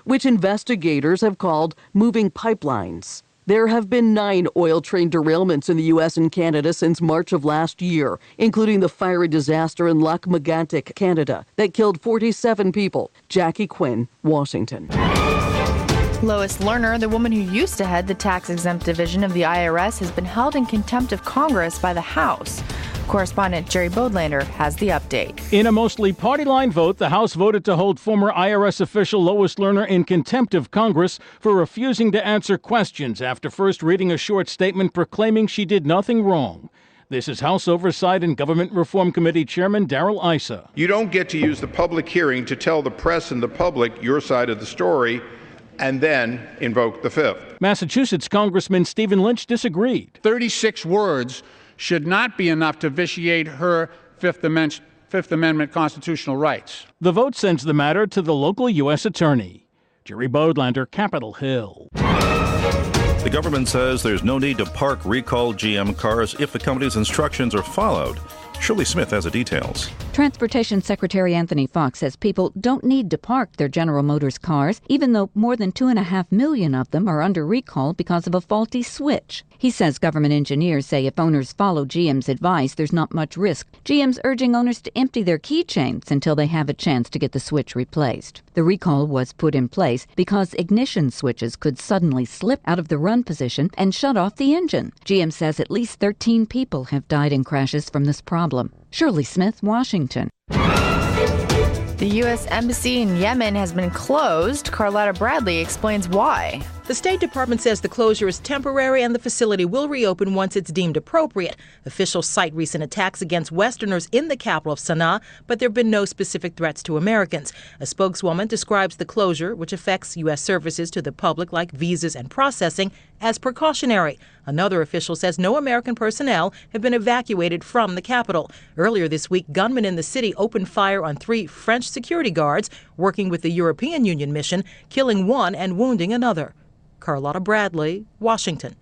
which investigators have called moving pipelines. There have been 9 oil train derailments in the U.S. and Canada since March of last year, including the fiery disaster in Lac Megantic, Canada, that killed 47 people. Jackie Quinn, Washington. Lois Lerner, the woman who used to head the tax-exempt division of the IRS, has been held in contempt of Congress by the House. Correspondent Jerry Bodlander has the update. In a mostly party-line vote, the House voted to hold former IRS official Lois Lerner in contempt of Congress for refusing to answer questions after first reading a short statement proclaiming she did nothing wrong. This is House Oversight and Government Reform Committee Chairman Darrell Issa. You don't get to use the public hearing to tell the press and the public your side of the story and then invoke the fifth. Massachusetts Congressman Stephen Lynch disagreed. 36 words should not be enough to vitiate her Fifth Amendment constitutional rights. The vote sends the matter to the local U.S. attorney. Jerry Bodlander, Capitol Hill. The government says there's no need to park recalled GM cars if the company's instructions are followed. Shirley Smith has the details. Transportation Secretary Anthony Fox says people don't need to park their General Motors cars, even though more than 2.5 million of them are under recall because of a faulty switch. He says government engineers say if owners follow GM's advice, there's not much risk. GM's urging owners to empty their keychains until they have a chance to get the switch replaced. The recall was put in place because ignition switches could suddenly slip out of the run position and shut off the engine. GM says at least 13 people have died in crashes from this problem. Shirley Smith, Washington. The U.S. Embassy in Yemen has been closed. Carlotta Bradley explains why. The State Department says the closure is temporary and the facility will reopen once it's deemed appropriate. Officials cite recent attacks against Westerners in the capital of Sana'a, but there have been no specific threats to Americans. A spokeswoman describes the closure, which affects U.S. services to the public like visas and processing, as precautionary. Another official says no American personnel have been evacuated from the capital. Earlier this week, gunmen in the city opened fire on 3 French security guards working with the European Union mission, killing one and wounding another. Carlotta Bradley, Washington.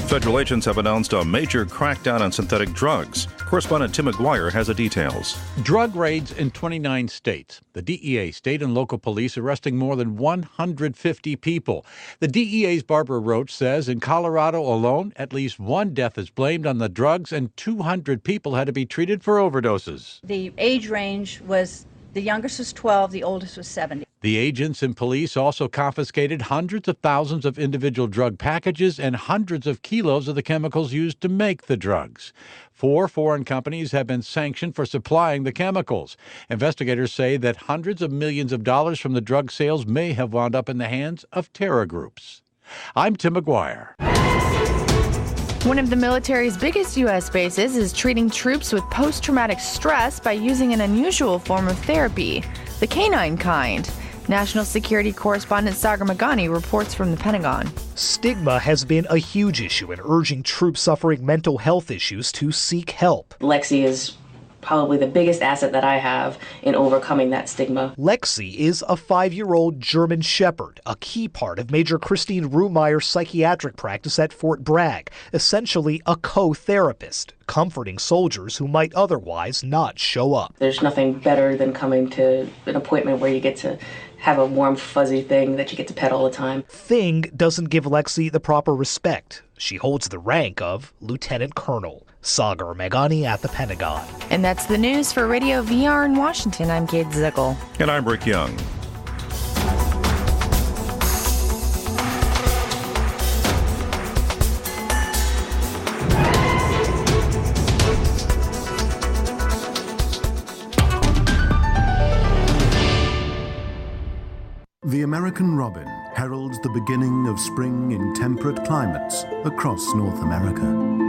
Federal agents have announced a major crackdown on synthetic drugs. Correspondent Tim McGuire has the details. Drug raids in 29 states. The DEA, state and local police arresting more than 150 people. The DEA's Barbara Roach says in Colorado alone, at least 1 death is blamed on the drugs and 200 people had to be treated for overdoses. The age range was, the youngest was 12, the oldest was 70. The agents and police also confiscated hundreds of thousands of individual drug packages and hundreds of kilos of the chemicals used to make the drugs. 4 foreign companies have been sanctioned for supplying the chemicals. Investigators say that hundreds of millions of dollars from the drug sales may have wound up in the hands of terror groups. I'm Tim McGuire. One of the military's biggest U.S. bases is treating troops with post-traumatic stress by using an unusual form of therapy, the canine kind. National Security Correspondent Sagar Meghani reports from the Pentagon. Stigma has been a huge issue in urging troops suffering mental health issues to seek help. Lexi is probably the biggest asset that I have in overcoming that stigma. Lexi is a 5-year-old German Shepherd, a key part of Major Christine Ruhmeyer's psychiatric practice at Fort Bragg, essentially a co-therapist, comforting soldiers who might otherwise not show up. There's nothing better than coming to an appointment where you get to have a warm, fuzzy thing that you get to pet all the time. Thing doesn't give Lexi the proper respect. She holds the rank of Lieutenant Colonel. Sagar Meghani at the Pentagon. And that's the news for Radio VR in Washington. I'm Kate Zickel. And I'm Rick Young. The American robin heralds the beginning of spring in temperate climates across North America.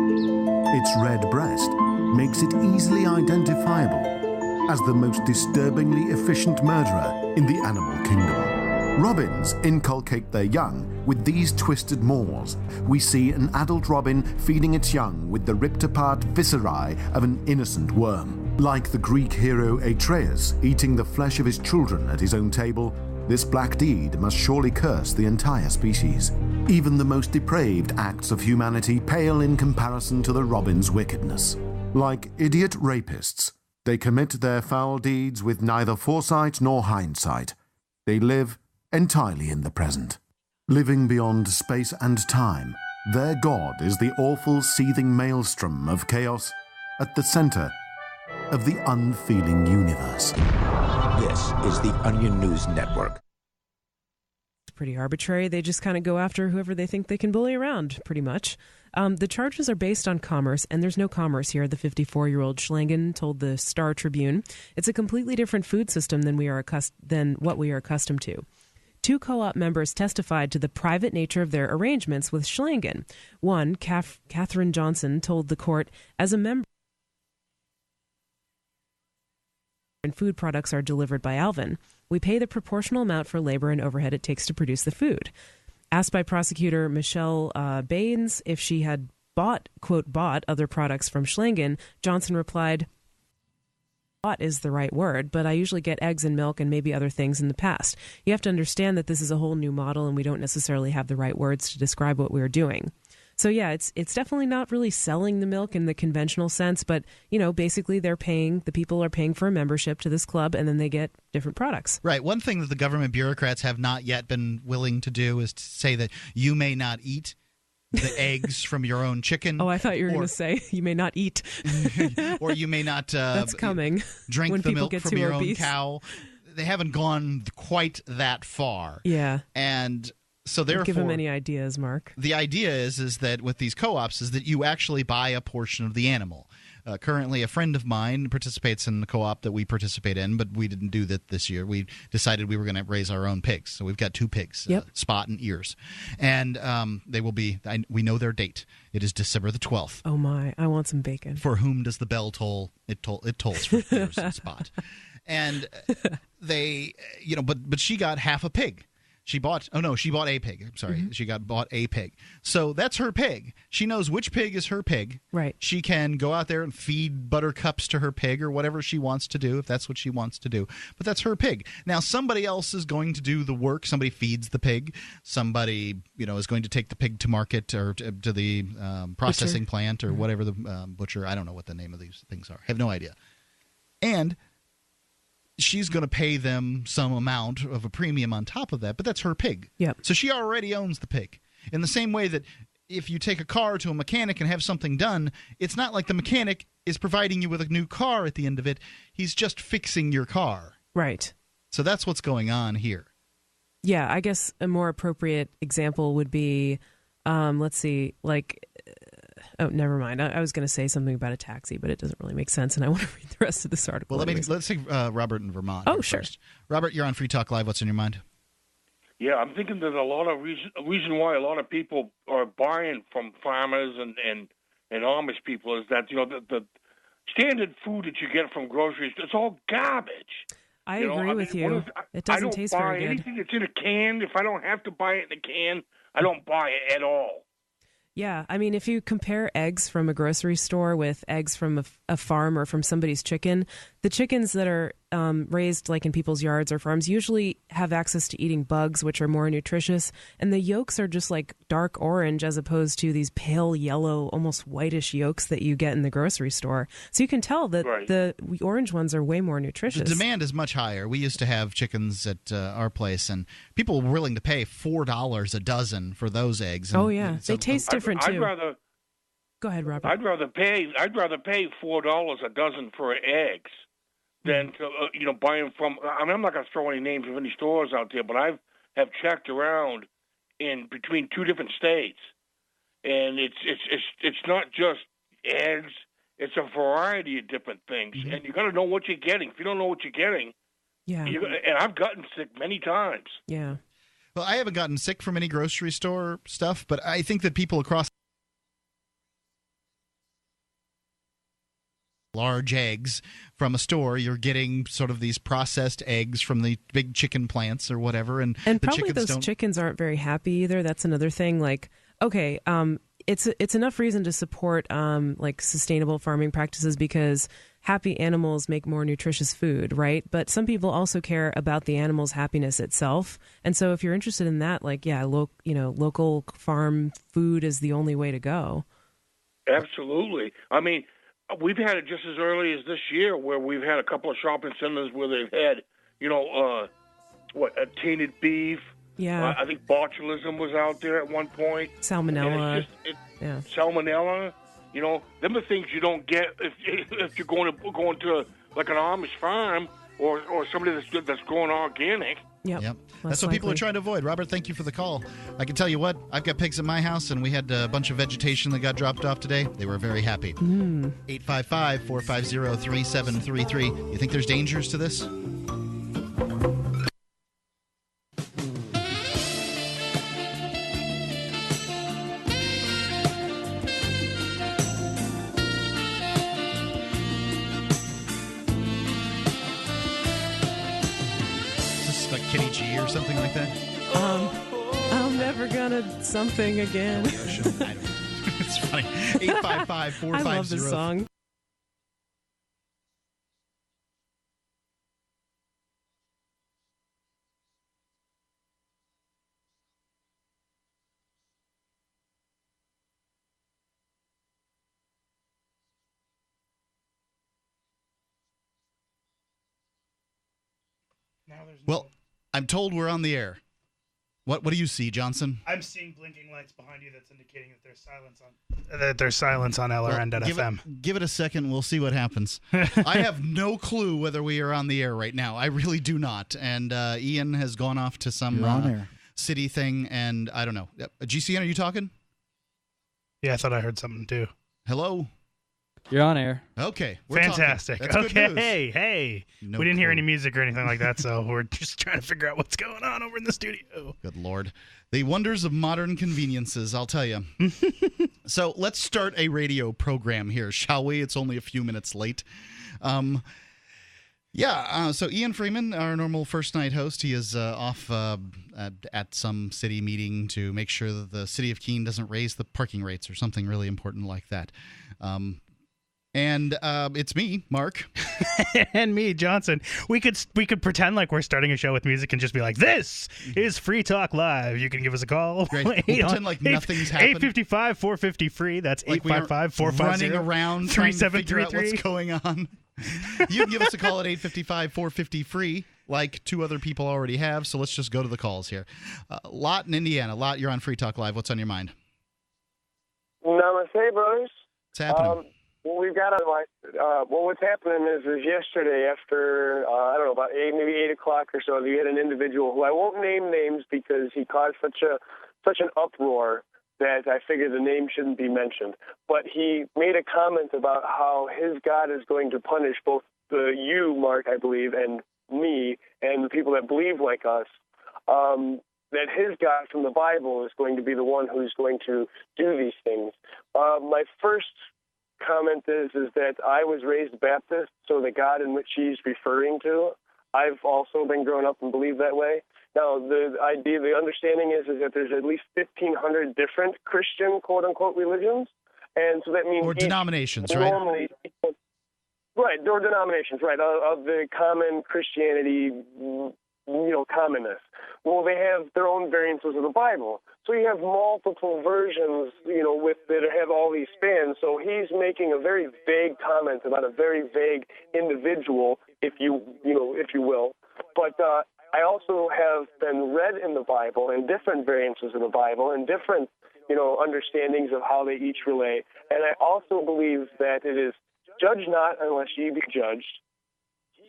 Its red breast makes it easily identifiable as the most disturbingly efficient murderer in the animal kingdom. Robins inculcate their young with these twisted maws. We see an adult robin feeding its young with the ripped-apart viscerae of an innocent worm. Like the Greek hero Atreus eating the flesh of his children at his own table, this black deed must surely curse the entire species. Even the most depraved acts of humanity pale in comparison to the robin's wickedness. Like idiot rapists, they commit their foul deeds with neither foresight nor hindsight. They live entirely in the present. Living beyond space and time, their god is the awful seething maelstrom of chaos at the center of the unfeeling universe. This is the Onion News Network. Pretty arbitrary. They just kind of go after whoever they think they can bully around, pretty much. The charges are based on commerce, and there's no commerce here, the 54-year-old Schlangen told the Star Tribune. It's a completely different food system than what we are accustomed to. 2 co-op members testified to the private nature of their arrangements with Schlangen. One, Catherine Johnson, told the court, as a member, and food products are delivered by Alvin. We pay the proportional amount for labor and overhead it takes to produce the food. Asked by prosecutor Michelle Baines if she had bought other products from Schlangen, Johnson replied, bought is the right word, but I usually get eggs and milk and maybe other things in the past. You have to understand that this is a whole new model and we don't necessarily have the right words to describe what we're doing. So yeah, it's definitely not really selling the milk in the conventional sense, but basically the people are paying for a membership to this club and then they get different products. Right. One thing that the government bureaucrats have not yet been willing to do is to say that you may not eat the eggs from your own chicken. Oh, I thought you were going to say you may not eat. Or you may not That's coming drink when the people milk get from too your obese. own cow. They haven't gone quite that far. Yeah. And so therefore, give them any ideas, Mark. The idea is that with these co-ops is that you actually buy a portion of the animal. Currently, a friend of mine participates in the co-op that we participate in, but we didn't do that this year. We decided we were going to raise our own pigs. So we've got 2 pigs, Spot and Ears. And they will be, we know their date. It is December the 12th. Oh my, I want some bacon. For whom does the bell toll? It tolls for Ears and Spot. And they, but she got half a pig. She bought a pig. I'm sorry. Mm-hmm. She bought a pig. So that's her pig. She knows which pig is her pig. Right. She can go out there and feed buttercups to her pig or whatever she wants to do, if that's what she wants to do. But that's her pig. Now, somebody else is going to do the work. Somebody feeds the pig. Somebody, is going to take the pig to market or to the processing plant or whatever the butcher. I don't know what the name of these things are. I have no idea. And she's going to pay them some amount of a premium on top of that, but that's her pig. Yep. So she already owns the pig. In the same way that if you take a car to a mechanic and have something done, it's not like the mechanic is providing you with a new car at the end of it. He's just fixing your car. Right. So that's what's going on here. Yeah, I guess a more appropriate example would be, let's see, oh, never mind. I was going to say something about a taxi, but it doesn't really make sense, and I want to read the rest of this article. Well, let's take Robert in Vermont. Oh, sure. First. Robert, you're on Free Talk Live. What's in your mind? Yeah, I'm thinking that a lot of reason why a lot of people are buying from farmers and Amish people is that the standard food that you get from groceries, it's all garbage. I agree with you. It doesn't taste very good. I don't buy anything that's in a can. If I don't have to buy it in a can, I don't buy it at all. Yeah, I mean, if you compare eggs from a grocery store with eggs from a farm or from somebody's chicken, the chickens that are raised like in people's yards or farms usually have access to eating bugs, which are more nutritious, and the yolks are just like dark orange as opposed to these pale yellow, almost whitish yolks that you get in the grocery store. So you can tell that the orange ones are way more nutritious. The demand is much higher. We used to have chickens at our place, and people were willing to pay $4 a dozen for those eggs. And, oh yeah, they taste different too. Go ahead, Robert. I'd rather pay $4 a dozen for eggs than to buy them from. I mean, I'm not going to throw any names of any stores out there, but I have checked around in between 2 different states, and it's not just eggs; it's a variety of different things, and you got to know what you're getting. If you don't know what you're getting, and I've gotten sick many times. Yeah. Well, I haven't gotten sick from any grocery store stuff, but I think that people across large eggs from a store, you're getting sort of these processed eggs from the big chicken plants or whatever, and the probably those chickens aren't very happy either. That's another thing. Like, okay, it's enough reason to support like sustainable farming practices because happy animals make more nutritious food, right? But some people also care about the animal's happiness itself, and so if you're interested in that, like, local farm food is the only way to go. Absolutely. I mean, we've had it just as early as this year where we've had a couple of shopping centers where they've had, tainted beef. Yeah. I think botulism was out there at one point. Salmonella. And salmonella. You know, them are things you don't get if you're going to like an Amish farm or somebody that's growing organic. Yep. That's what people are trying to avoid. Robert, thank you for the call. I can tell you what, I've got pigs at my house, and we had a bunch of vegetation that got dropped off today. They were very happy. 855-450-3733. You think there's dangers to this? Kenny G or something like that? I'm never gonna something again. It's funny. 855-450. I love this song. Well, I'm told we're on the air. What do you see, Johnson? I'm seeing blinking lights behind you that's indicating that there's silence on LRN.FM. Give it a second. We'll see what happens. I have no clue whether we are on the air right now. I really do not. And Ian has gone off to some city thing, and I don't know. GCN, are you talking? Yeah, I thought I heard something too. Hello? You're on air. Okay. Fantastic. That's good news. Hey. No we didn't hear clue. any music or anything like that, so we're just trying to figure out what's going on over in the studio. Good Lord. The wonders of modern conveniences, I'll tell you. So let's start a radio program here, shall we? It's only a few minutes late. So Ian Freeman, our normal first night host, he is off at some city meeting to make sure that the city of Keene doesn't raise the parking rates or something really important like that. And it's me, Mark. And me, Johnson. We could pretend like we're starting a show with music and just be like, this is Free Talk Live. You can give us a call. Great. We'll pretend like nothing's happened. 855-450-FREE. That's like 855-450-3733. Running around trying to figure out what's going on. You can give us a call at 855-450-FREE, like two other people already have. So let's just go to the calls here. Lot in Indiana. Lot, you're on Free Talk Live. What's on your mind? Namaste, brothers. What's happening? We've got what's happening is yesterday after, I don't know, about maybe 8 o'clock or so, you had an individual who I won't name names because he caused such an uproar that I figured the name shouldn't be mentioned. But he made a comment about how his God is going to punish both you, Mark, I believe, and me, and the people that believe like us. That his God from the Bible is going to be the one who's going to do these things. My first comment is that I was raised Baptist, so the God in which he's referring to, I've also been grown up and believe that way. Now, the understanding is that there's at least 1,500 different Christian, quote-unquote, religions, and so that means... Or denominations, right? Right, or denominations, right, of the common Christianity, commonness. Well, they have their own variances of the Bible. So you have multiple versions, that have all these spans. So he's making a very vague comment about a very vague individual, if you will. But I also have been read in the Bible and different variances of the Bible and different, understandings of how they each relate. And I also believe that it is judge not unless ye be judged.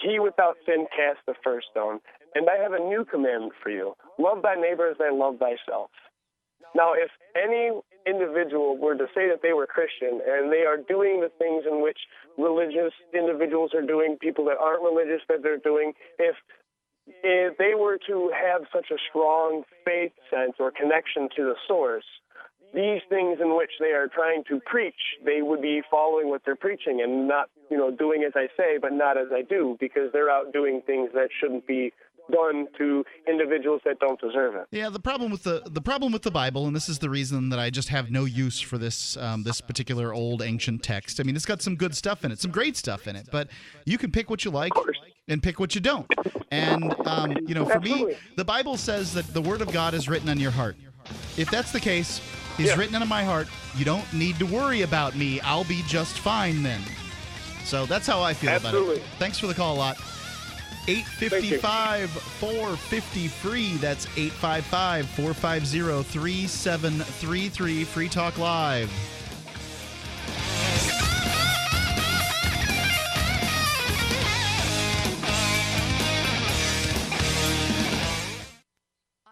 He without sin cast the first stone. And I have a new commandment for you. Love thy neighbor as thy love thyself. Now, if any individual were to say that they were Christian and they are doing the things in which religious individuals are doing, people that aren't religious that they're doing, if they were to have such a strong faith sense or connection to the source, these things in which they are trying to preach, they would be following what they're preaching and not, doing as I say, but not as I do, because they're out doing things that shouldn't be done to individuals that don't deserve it. Yeah, the problem with the Bible, and this is the reason that I just have no use for this this particular old ancient text. I mean, it's got some good stuff in it, some great stuff in it, but you can pick what you like and pick what you don't. And for me, the Bible says that the Word of God is written on your heart. If that's the case, it's written on my heart. You don't need to worry about me. I'll be just fine then. So that's how I feel about it. Thanks for the call, Lot. 855-450-FREE. That's 855-450-3733. Free Talk Live.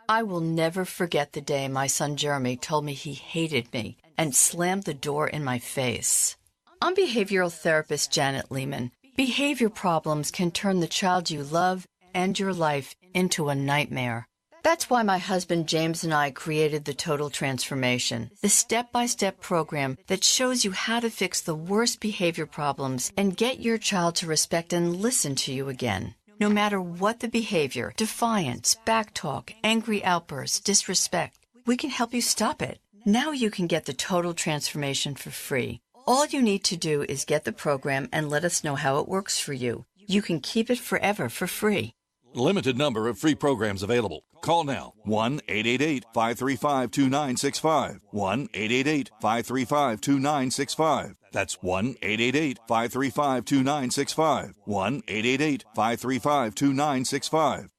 I will never forget the day my son Jeremy told me he hated me and slammed the door in my face. I'm behavioral therapist Janet Lehman. Behavior problems can turn the child you love and your life into a nightmare. That's why my husband James and I created the Total Transformation, the step-by-step program that shows you how to fix the worst behavior problems and get your child to respect and listen to you again. No matter what the behavior, defiance, backtalk, angry outbursts, disrespect, we can help you stop it. Now you can get the Total Transformation for free. All you need to do is get the program and let us know how it works for you. You can keep it forever for free. Limited number of free programs available. Call now. 1-888-535-2965. 1-888-535-2965. That's 1-888-535-2965. 1-888-535-2965.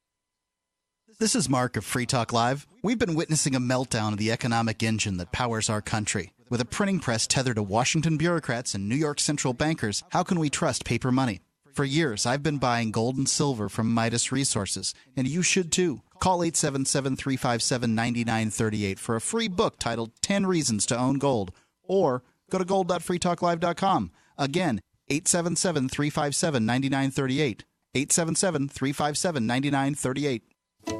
This is Mark of Free Talk Live. We've been witnessing a meltdown of the economic engine that powers our country. With a printing press tethered to Washington bureaucrats and New York central bankers, how can we trust paper money? For years, I've been buying gold and silver from Midas Resources, and you should too. Call 877-357-9938 for a free book titled 10 Reasons to Own Gold, or go to gold.freetalklive.com. Again, 877-357-9938. 877-357-9938.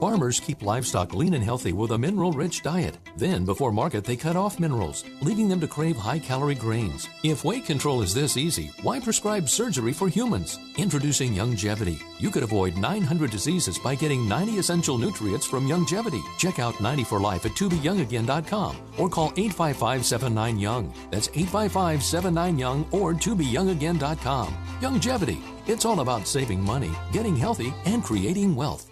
Farmers keep livestock lean and healthy with a mineral-rich diet. Then, before market, they cut off minerals, leaving them to crave high-calorie grains. If weight control is this easy, why prescribe surgery for humans? Introducing Youngevity. You could avoid 900 diseases by getting 90 essential nutrients from Youngevity. Check out 90 for Life at tobeyoungagain.com or call 855-79-YOUNG. That's 855-79-YOUNG or tobeyoungagain.com. Youngevity. It's all about saving money, getting healthy, and creating wealth.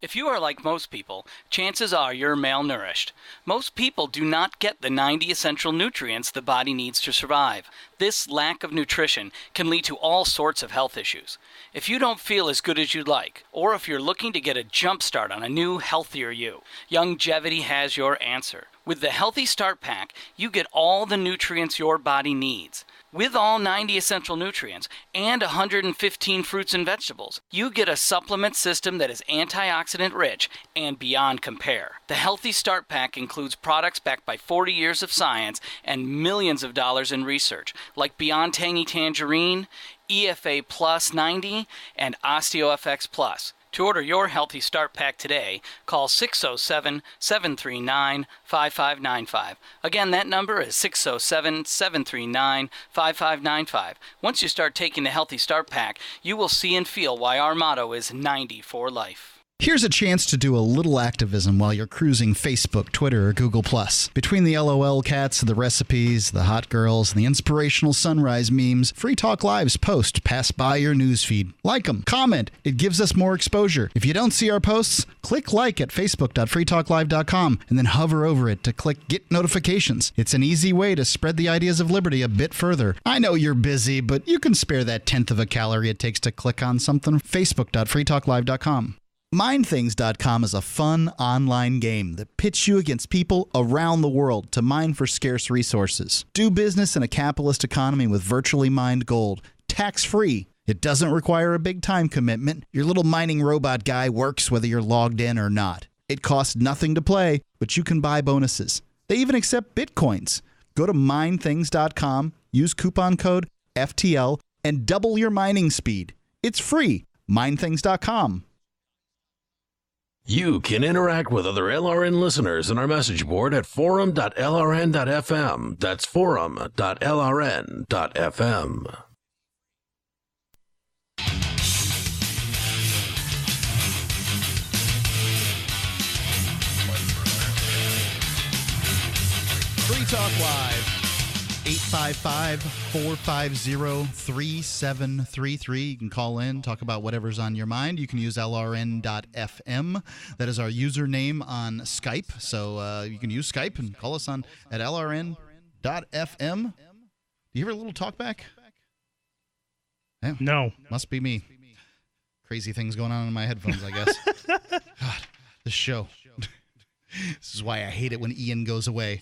If you are like most people, chances are you're malnourished. Most people do not get the 90 essential nutrients the body needs to survive. This lack of nutrition can lead to all sorts of health issues. If you don't feel as good as you'd like, or if you're looking to get a jump start on a new, healthier you, Youngevity has your answer. With the Healthy Start Pack, you get all the nutrients your body needs. With all 90 essential nutrients and 115 fruits and vegetables, you get a supplement system that is antioxidant rich and beyond compare. The Healthy Start Pack includes products backed by 40 years of science and millions of dollars in research, like Beyond Tangy Tangerine, EFA Plus 90, and OsteoFX Plus. To order your Healthy Start Pack today, call 607-739-5595. Again, that number is 607-739-5595. Once you start taking the Healthy Start Pack, you will see and feel why our motto is 90 for life. Here's a chance to do a little activism while you're cruising Facebook, Twitter, or Google+. Between the LOL cats, the recipes, the hot girls, and the inspirational sunrise memes, Free Talk Live's posts pass by your newsfeed. Like them, comment. It gives us more exposure. If you don't see our posts, click like at facebook.freetalklive.com and then hover over it to click Get Notifications. It's an easy way to spread the ideas of liberty a bit further. I know you're busy, but you can spare that 1/10 of a calorie it takes to click on something. facebook.freetalklive.com. MineThings.com is a fun online game that pits you against people around the world to mine for scarce resources. Do business in a capitalist economy with virtually mined gold, tax-free. It doesn't require a big time commitment. Your little mining robot guy works whether you're logged in or not. It costs nothing to play, but you can buy bonuses. They even accept bitcoins. Go to MineThings.com, use coupon code FTL, and double your mining speed. It's free. MineThings.com. You can interact with other LRN listeners in our message board at forum.lrn.fm. That's forum.lrn.fm. Free Talk Live. 855-450-3733. You can call in, talk about whatever's on your mind. You can use lrn.fm. That is our username on Skype. So you can use Skype and call us on at lrn.fm. Do you hear a little talk back? Yeah, no. Must be me. Crazy things going on in my headphones, I guess. God, this show. This is why I hate it when Ian goes away.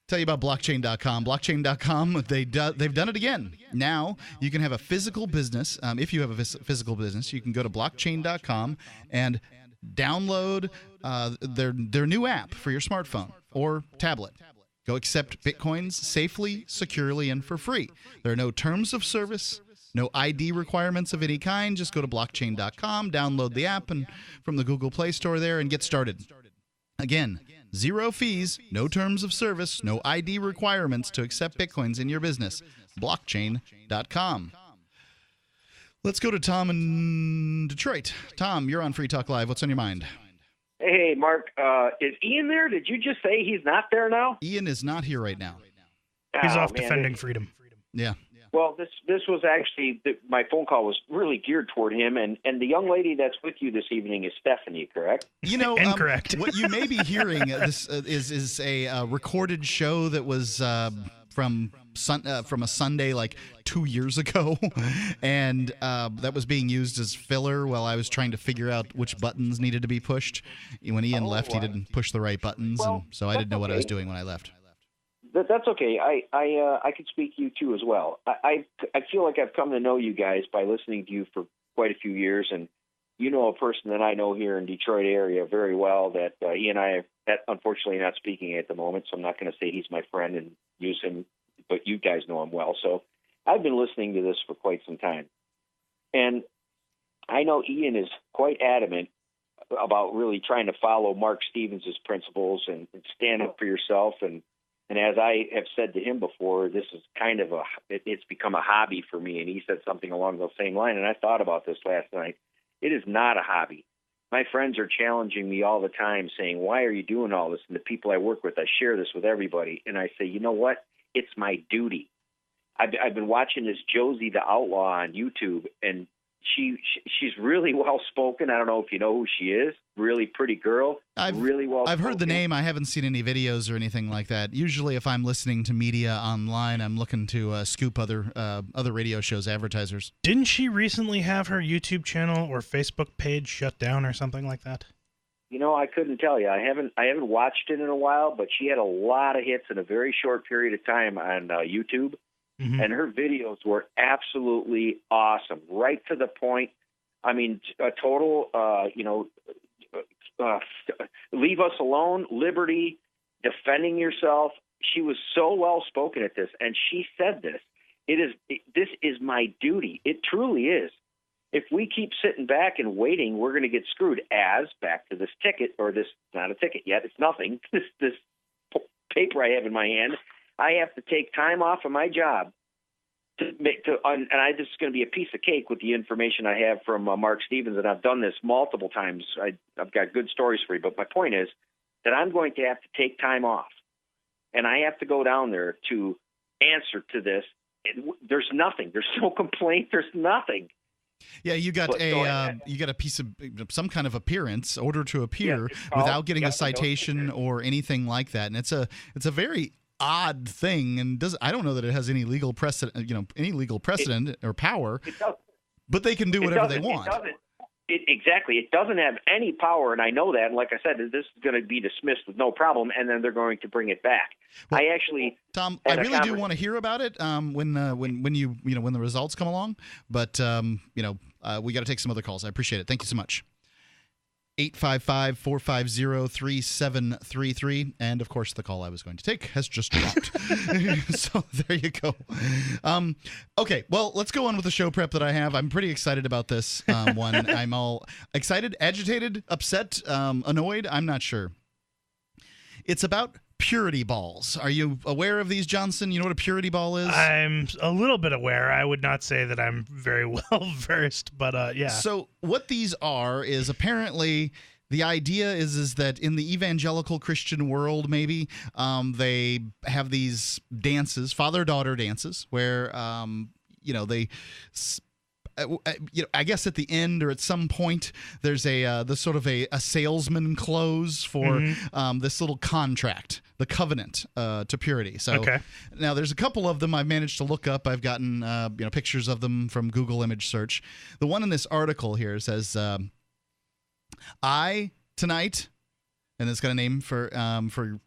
Tell you about blockchain.com. Blockchain.com, they've done it again. Now you can have a physical business. If you have a physical business, you can go to blockchain.com and download their new app for your smartphone or tablet. Go accept Bitcoins safely, securely, and for free. There are no terms of service, no ID requirements of any kind. Just go to blockchain.com, download the app and from the Google Play Store there, and get started. Again, 0 fees, no terms of service, no ID requirements to accept Bitcoins in your business. Blockchain.com. Let's go to Tom in Detroit. Tom, you're on Free Talk Live. What's on your mind? Hey, Mark. Is Ian there? Did you just say he's not there now? Ian is not here right now. He's off defending freedom. Yeah. Well, this was actually, my phone call was really geared toward him, and the young lady that's with you this evening is Stephanie, correct? You know, incorrect. What you may be hearing is a recorded show that was from a Sunday like 2 years ago, and that was being used as filler while I was trying to figure out which buttons needed to be pushed. When Ian left, he didn't push the right buttons, and so I didn't know what I was doing when I left. That's okay. I could speak to you too as well. I feel like I've come to know you guys by listening to you for quite a few years, and you know a person that I know here in Detroit area very well that he and I are unfortunately not speaking at the moment, so I'm not going to say he's my friend and use him, but you guys know him well. So I've been listening to this for quite some time, and I know Ian is quite adamant about really trying to follow Mark Stevens' principles and stand up for yourself. And as I have said to him before, this is kind of it's become a hobby for me. And he said something along those same lines. And I thought about this last night. It is not a hobby. My friends are challenging me all the time saying, why are you doing all this? And the people I work with, I share this with everybody. And I say, you know what? It's my duty. I've been watching this Josie the Outlaw on YouTube, and she's really well spoken. I don't know if you know who she is. Really pretty girl. Really well. I've heard the name. I haven't seen any videos or anything like that. Usually, if I'm listening to media online, I'm looking to scoop other radio shows, advertisers. Didn't she recently have her YouTube channel or Facebook page shut down or something like that? You know, I couldn't tell you. I haven't watched it in a while, but she had a lot of hits in a very short period of time on YouTube. Mm-hmm. And her videos were absolutely awesome, right to the point. I mean, a total, leave us alone, liberty, defending yourself. She was so well spoken at this, and she said this. This is my duty. It truly is. If we keep sitting back and waiting, we're going to get screwed. As back to this ticket, or this not a ticket yet. It's nothing. This paper I have in my hand. I have to take time off of my job and this is going to be a piece of cake with the information I have from Mark Stevens, and I've done this multiple times. I've got good stories for you, but my point is that I'm going to have to take time off, and I have to go down there to answer to this. There's nothing. There's no complaint. There's nothing. Yeah, you got a piece of some kind of appearance, order to appear, without getting a citation or anything like that, and it's a very odd thing, and I don't know that it has any legal precedent, or power. It doesn't. But they can do whatever they want. Exactly. It doesn't have any power, and I know that. And like I said, this is going to be dismissed with no problem, and then they're going to bring it back. Well, Tom, I really do want to hear about it when the results come along. But we got to take some other calls. I appreciate it. Thank you so much. 855-450-3733. And, of course, the call I was going to take has just dropped. So there you go. Okay, well, let's go on with the show prep that I have. I'm pretty excited about this one. I'm all excited, agitated, upset, annoyed. I'm not sure. It's about purity balls. Are you aware of these, Johnson? You know what a purity ball is? I'm a little bit aware. I would not say that I'm very well versed, but yeah. So what these are is apparently the idea is that in the evangelical Christian world, maybe they have these dances, father-daughter dances, where they. I guess at the end or at some point, there's the sort of a salesman close for this little contract the covenant to purity. So Okay. now there's a couple of them I've managed to look up. I've gotten pictures of them from Google image search. The one in this article here says, I tonight, and it's got a name for the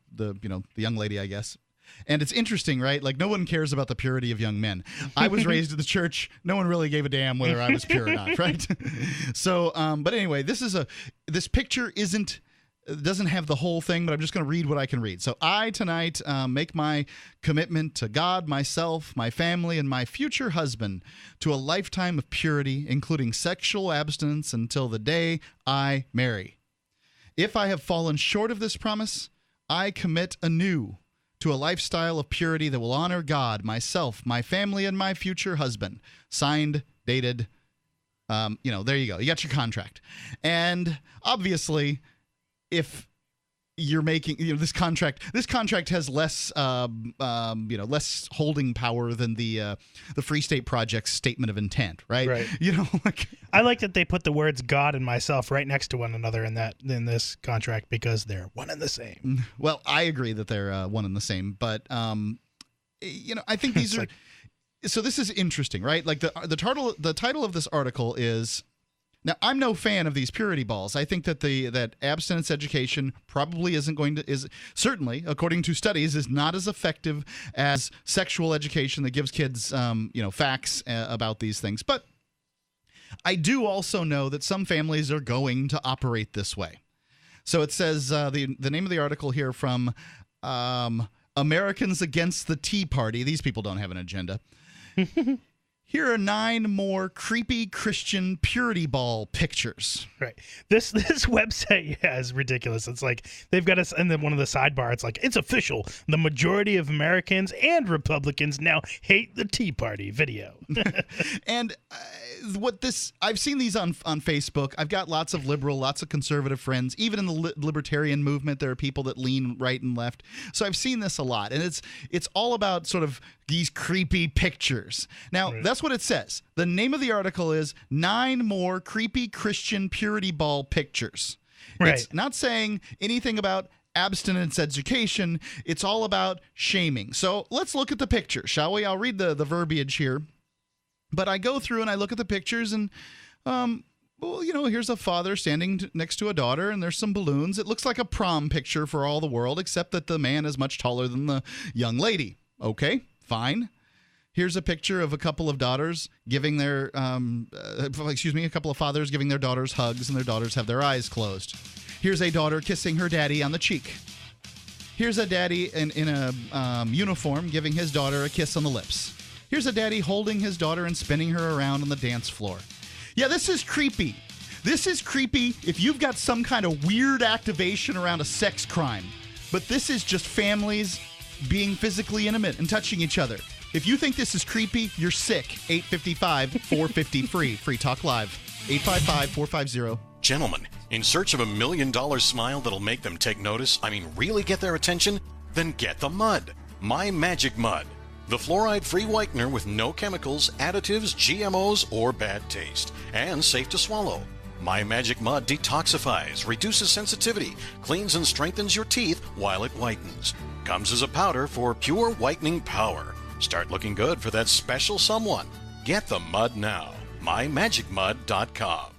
young lady, I guess. And it's interesting, right? Like, no one cares about the purity of young men. I was raised in the church. No one really gave a damn whether I was pure or not, right? So, but anyway, this picture doesn't have the whole thing, but I'm just going to read what I can read. So, I tonight make my commitment to God, myself, my family, and my future husband to a lifetime of purity, including sexual abstinence until the day I marry. If I have fallen short of this promise, I commit anew to a lifestyle of purity that will honor God, myself, my family, and my future husband. Signed, dated, there you go. You got your contract. And obviously, if you're making this contract has less less holding power than the Free State Project's statement of intent, right? I like that they put the words God and myself right next to one another in this contract because they're one and the same. Well, I agree that they're one and the same, but I think these are so this is interesting, right? Like the title of this article is. Now, I'm no fan of these purity balls. I think that that abstinence education probably is certainly, according to studies, is not as effective as sexual education that gives kids, facts about these things. But I do also know that some families are going to operate this way. So it says the name of the article here from Americans Against the Tea Party. These people don't have an agenda. Here are 9 more creepy Christian purity ball pictures. Right. This website is ridiculous. It's like they've got us, and then one of the sidebar, it's like, it's official. The majority of Americans and Republicans now hate the Tea Party video. And I've seen these on Facebook. I've got lots of liberal, lots of conservative friends. Even in the libertarian movement, there are people that lean right and left. So I've seen this a lot. And it's all about sort of these creepy pictures. Now, that's what it says. The name of the article is 9 more creepy Christian purity ball pictures. Right. It's not saying anything about abstinence education. It's all about shaming. So let's look at the picture, shall we? I'll read the verbiage here. But I go through and I look at the pictures and, here's a father standing next to a daughter and there's some balloons. It looks like a prom picture for all the world, except that the man is much taller than the young lady. Okay, fine. Here's a picture of a couple of daughters giving a couple of fathers giving their daughters hugs, and their daughters have their eyes closed. Here's a daughter kissing her daddy on the cheek. Here's a daddy in a uniform giving his daughter a kiss on the lips. Here's a daddy holding his daughter and spinning her around on the dance floor. Yeah, this is creepy. This is creepy if you've got some kind of weird activation around a sex crime. But this is just families being physically intimate and touching each other. If you think this is creepy, you're sick. 855-450-FREE. Free Talk Live. 855-450. Gentlemen, in search of $1 million smile that'll make them take notice, really get their attention? Then get the mud. My Magic Mud. The fluoride-free whitener with no chemicals, additives, GMOs, or bad taste. And safe to swallow. My Magic Mud detoxifies, reduces sensitivity, cleans and strengthens your teeth while it whitens. Comes as a powder for pure whitening power. Start looking good for that special someone. Get the mud now. MyMagicMud.com.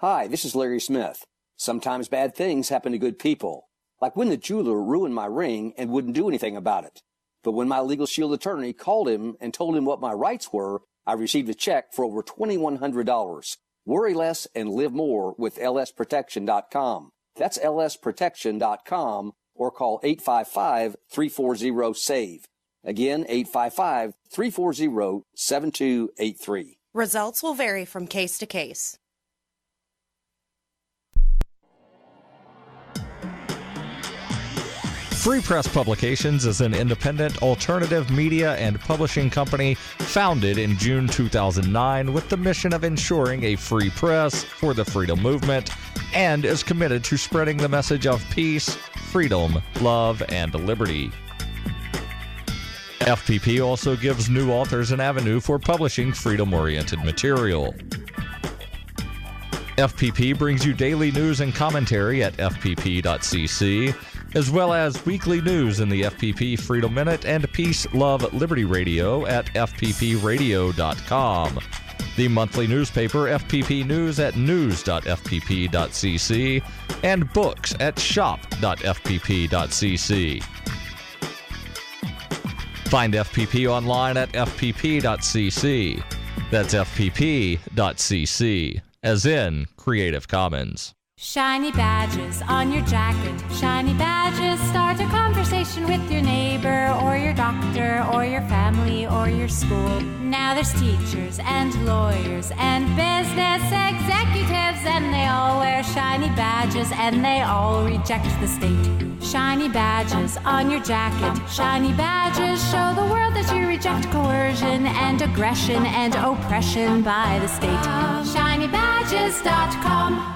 Hi, this is Larry Smith. Sometimes bad things happen to good people. Like when the jeweler ruined my ring and wouldn't do anything about it. But when my Legal Shield attorney called him and told him what my rights were, I received a check for over $2,100. Worry less and live more with lsprotection.com. That's lsprotection.com or call 855-340-SAVE. Again, 855-340-7283. Results will vary from case to case. Free Press Publications is an independent alternative media and publishing company founded in June 2009 with the mission of ensuring a free press for the freedom movement and is committed to spreading the message of peace, freedom, love, and liberty. FPP also gives new authors an avenue for publishing freedom-oriented material. FPP brings you daily news and commentary at fpp.cc, as well as weekly news in the FPP Freedom Minute and Peace, Love, Liberty Radio at fppradio.com. The monthly newspaper FPP News at news.fpp.cc and books at shop.fpp.cc. Find FPP online at fpp.cc. That's fpp.cc, as in Creative Commons. Shiny badges on your jacket, shiny badges start a conversation with your neighbor or your doctor or your family or your school. Now there's teachers and lawyers and business executives, and they all wear shiny badges and they all reject the state. Shiny badges on your jacket, shiny badges show the world that you reject coercion and aggression and oppression by the state. ShinyBadges.com.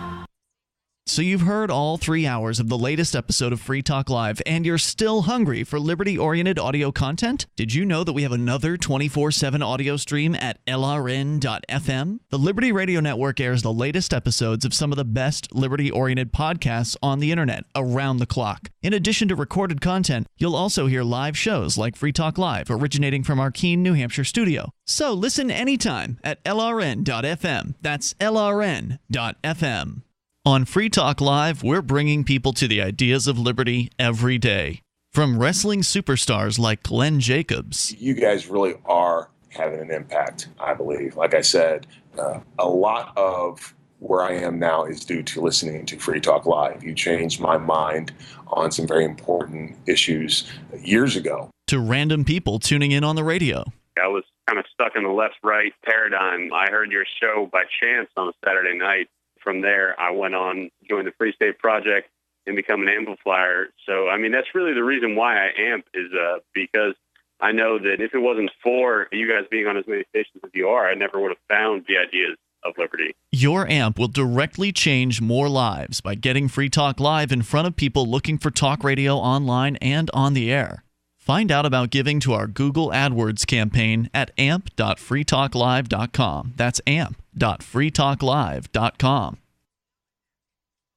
So you've heard all 3 hours of the latest episode of Free Talk Live, and you're still hungry for liberty-oriented audio content? Did you know that we have another 24/7 audio stream at LRN.FM? The Liberty Radio Network airs the latest episodes of some of the best liberty-oriented podcasts on the internet around the clock. In addition to recorded content, you'll also hear live shows like Free Talk Live, originating from our Keene, New Hampshire studio. So listen anytime at LRN.FM. That's LRN.FM. On Free Talk Live, we're bringing people to the ideas of liberty every day. From wrestling superstars like Glenn Jacobs. You guys really are having an impact, I believe. Like I said, a lot of where I am now is due to listening to Free Talk Live. You changed my mind on some very important issues years ago. To random people tuning in on the radio. I was kind of stuck in the left-right paradigm. I heard your show by chance on a Saturday night. From there, I went on, joined the Free State Project, and become an amplifier. So, I mean, that's really the reason why I amp is because I know that if it wasn't for you guys being on as many stations as you are, I never would have found the ideas of liberty. Your amp will directly change more lives by getting Free Talk Live in front of people looking for talk radio online and on the air. Find out about giving to our Google AdWords campaign at amp.freetalklive.com. That's amp.freetalklive.com.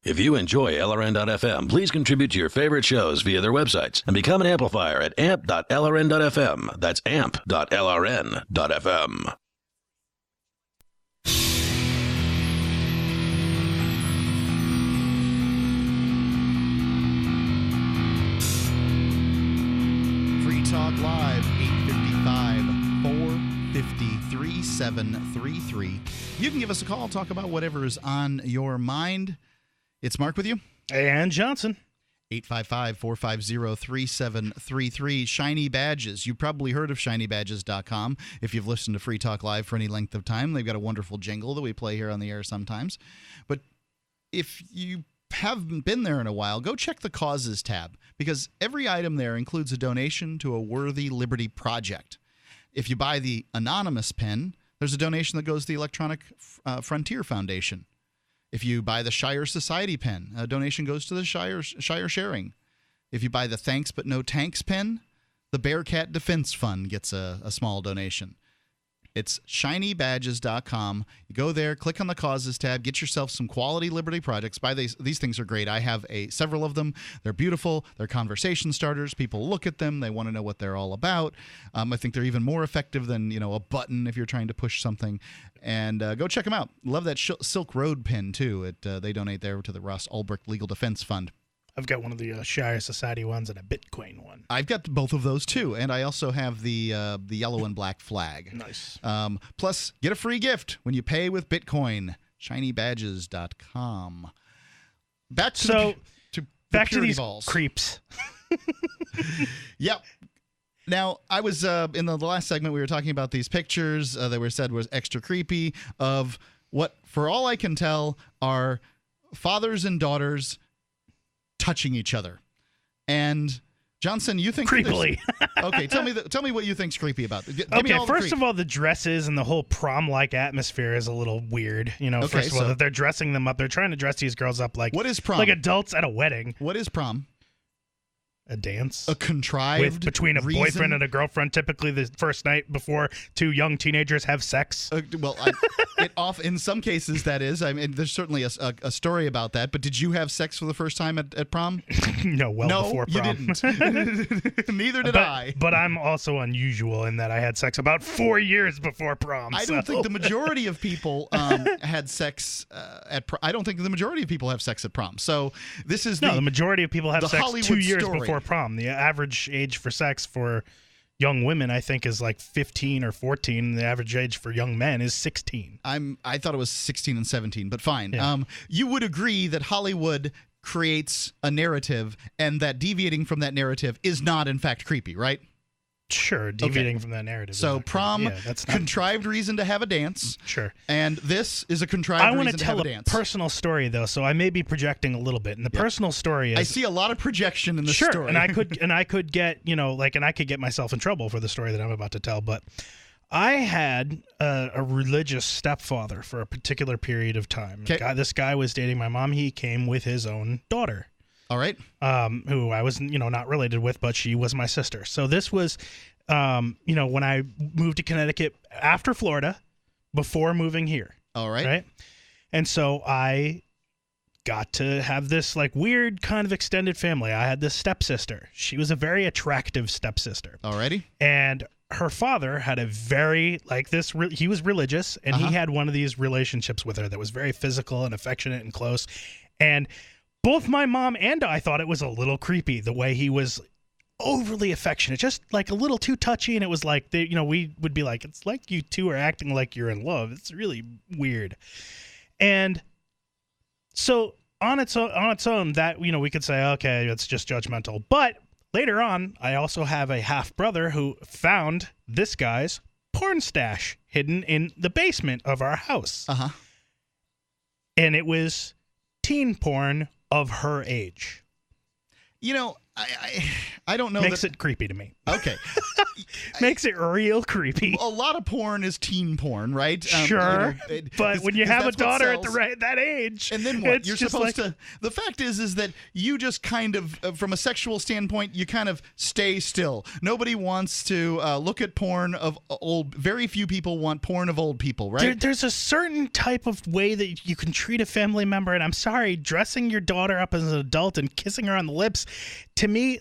If you enjoy LRN.FM, please contribute to your favorite shows via their websites and become an amplifier at amp.lrn.fm. That's amp.lrn.fm. Talk Live, 855-450-3733. You can give us a call, talk about whatever is on your mind. It's Mark with you. And Johnson. 855-450-3733. Shiny Badges. You've probably heard of ShinyBadges.com if you've listened to Free Talk Live for any length of time. They've got a wonderful jingle that we play here on the air sometimes. But if you haven't been there in a while, go check the Causes tab, because every item there includes a donation to a worthy liberty project. If you buy the anonymous pen, there's a donation that goes to the Electronic Frontier Foundation. If you buy the Shire Society pen, a donation goes to the Shire Sharing. If you buy the Thanks But No Tanks pen, the Bearcat Defense Fund gets a small donation. It's ShinyBadges.com. You go there, click on the Causes tab, get yourself some quality liberty projects. Buy these things are great. I have several of them. They're beautiful. They're conversation starters. People look at them. They want to know what they're all about. I think they're even more effective than a button if you're trying to push something. And go check them out. Love that Silk Road pin, too. They donate there to the Ross Ulbricht Legal Defense Fund. I've got one of the Shire Society ones and a Bitcoin one. I've got both of those, too. And I also have the yellow and black flag. Nice. Plus, get a free gift when you pay with Bitcoin. ShinyBadges.com. Back to these balls. Creeps. Yep. Now, I was in the last segment, we were talking about these pictures that were said was extra creepy of what, for all I can tell, are fathers and daughters touching each other. And Johnson, you think creepily? Okay, tell me what you think's creepy about it. Okay, first of all, the dresses and the whole prom-like atmosphere is a little weird. First of all, that they're dressing them up. They're trying to dress these girls up like what is prom? Like adults at a wedding. What is prom? a dance? A contrived between a reason? boyfriend and a girlfriend, typically the first night before two young teenagers have sex? In some cases that is. I mean, there's certainly a story about that. But did you have sex for the first time at prom? No, before prom. You didn't. Neither did I. But I'm also unusual in that I had sex about 4 years before prom. I don't think the majority of people had sex at prom. I don't think the majority of people have sex at prom. So this is the majority of people have sex Hollywood 2 years story. before prom. The average age for sex for young women, I think, is like 15 or 14. The average age for young men is 16. I thought it was 16 and 17, but fine. Yeah. You would agree that Hollywood creates a narrative and that deviating from that narrative is not, in fact, creepy, right? Sure, deviating from that narrative. So prom, that's not contrived reason to have a dance. Sure. And this is a contrived I reason want to have a dance. Personal story, though, so I may be projecting a little bit. And the personal story is... I see a lot of projection in this story. and I could get, and I could get myself in trouble for the story that I'm about to tell, but I had a religious stepfather for a particular period of time. This guy was dating my mom. He came with his own daughter. All right. Who I was, not related with, but she was my sister. So this was, when I moved to Connecticut after Florida, before moving here. All right. Right. And so I got to have this like weird kind of extended family. I had this stepsister. She was a very attractive stepsister. Alrighty. And her father had a very he was religious, and he had one of these relationships with her that was very physical and affectionate and close. And both my mom and I thought it was a little creepy the way he was overly affectionate, just like a little too touchy. And it was like, we would be like, it's like you two are acting like you're in love. It's really weird. And so on its own, that, we could say, okay, it's just judgmental. But later on, I also have a half brother who found this guy's porn stash hidden in the basement of our house. And it was teen porn of her age. I don't know. Makes it creepy to me. Okay. Makes it real creepy. A lot of porn is teen porn, right? Sure. But when you have a daughter at that age, and then what? it's You're just supposed to. The fact is that you just kind of, from a sexual standpoint, you kind of stay still. Nobody wants to look at porn of old. Very few people want porn of old people, right? There's a certain type of way that you can treat a family member, and I'm sorry, dressing your daughter up as an adult and kissing her on the lips, to me,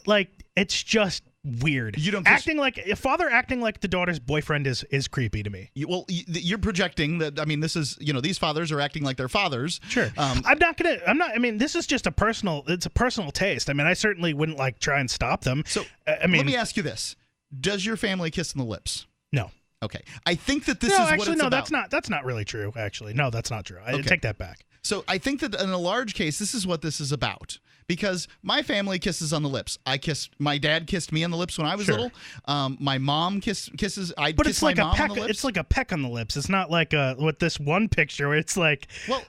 it's just weird. You don't like a father acting like the daughter's boyfriend is creepy to me. You're projecting that. I mean, this is these fathers are acting like their fathers. Sure. I mean, this is just it's a personal taste. I mean, I certainly wouldn't try and stop them. So let me ask you this: does your family kiss on the lips? No. Okay. I think that this is what it's about. That's not really true. Actually, no, that's not true. I take that back. So I think that in a large case, this is what this is about. Because my family kisses on the lips. My dad kissed me on the lips when I was little. My mom kisses. But it's like a peck. It's like a peck on the lips. It's not like with this one picture where it's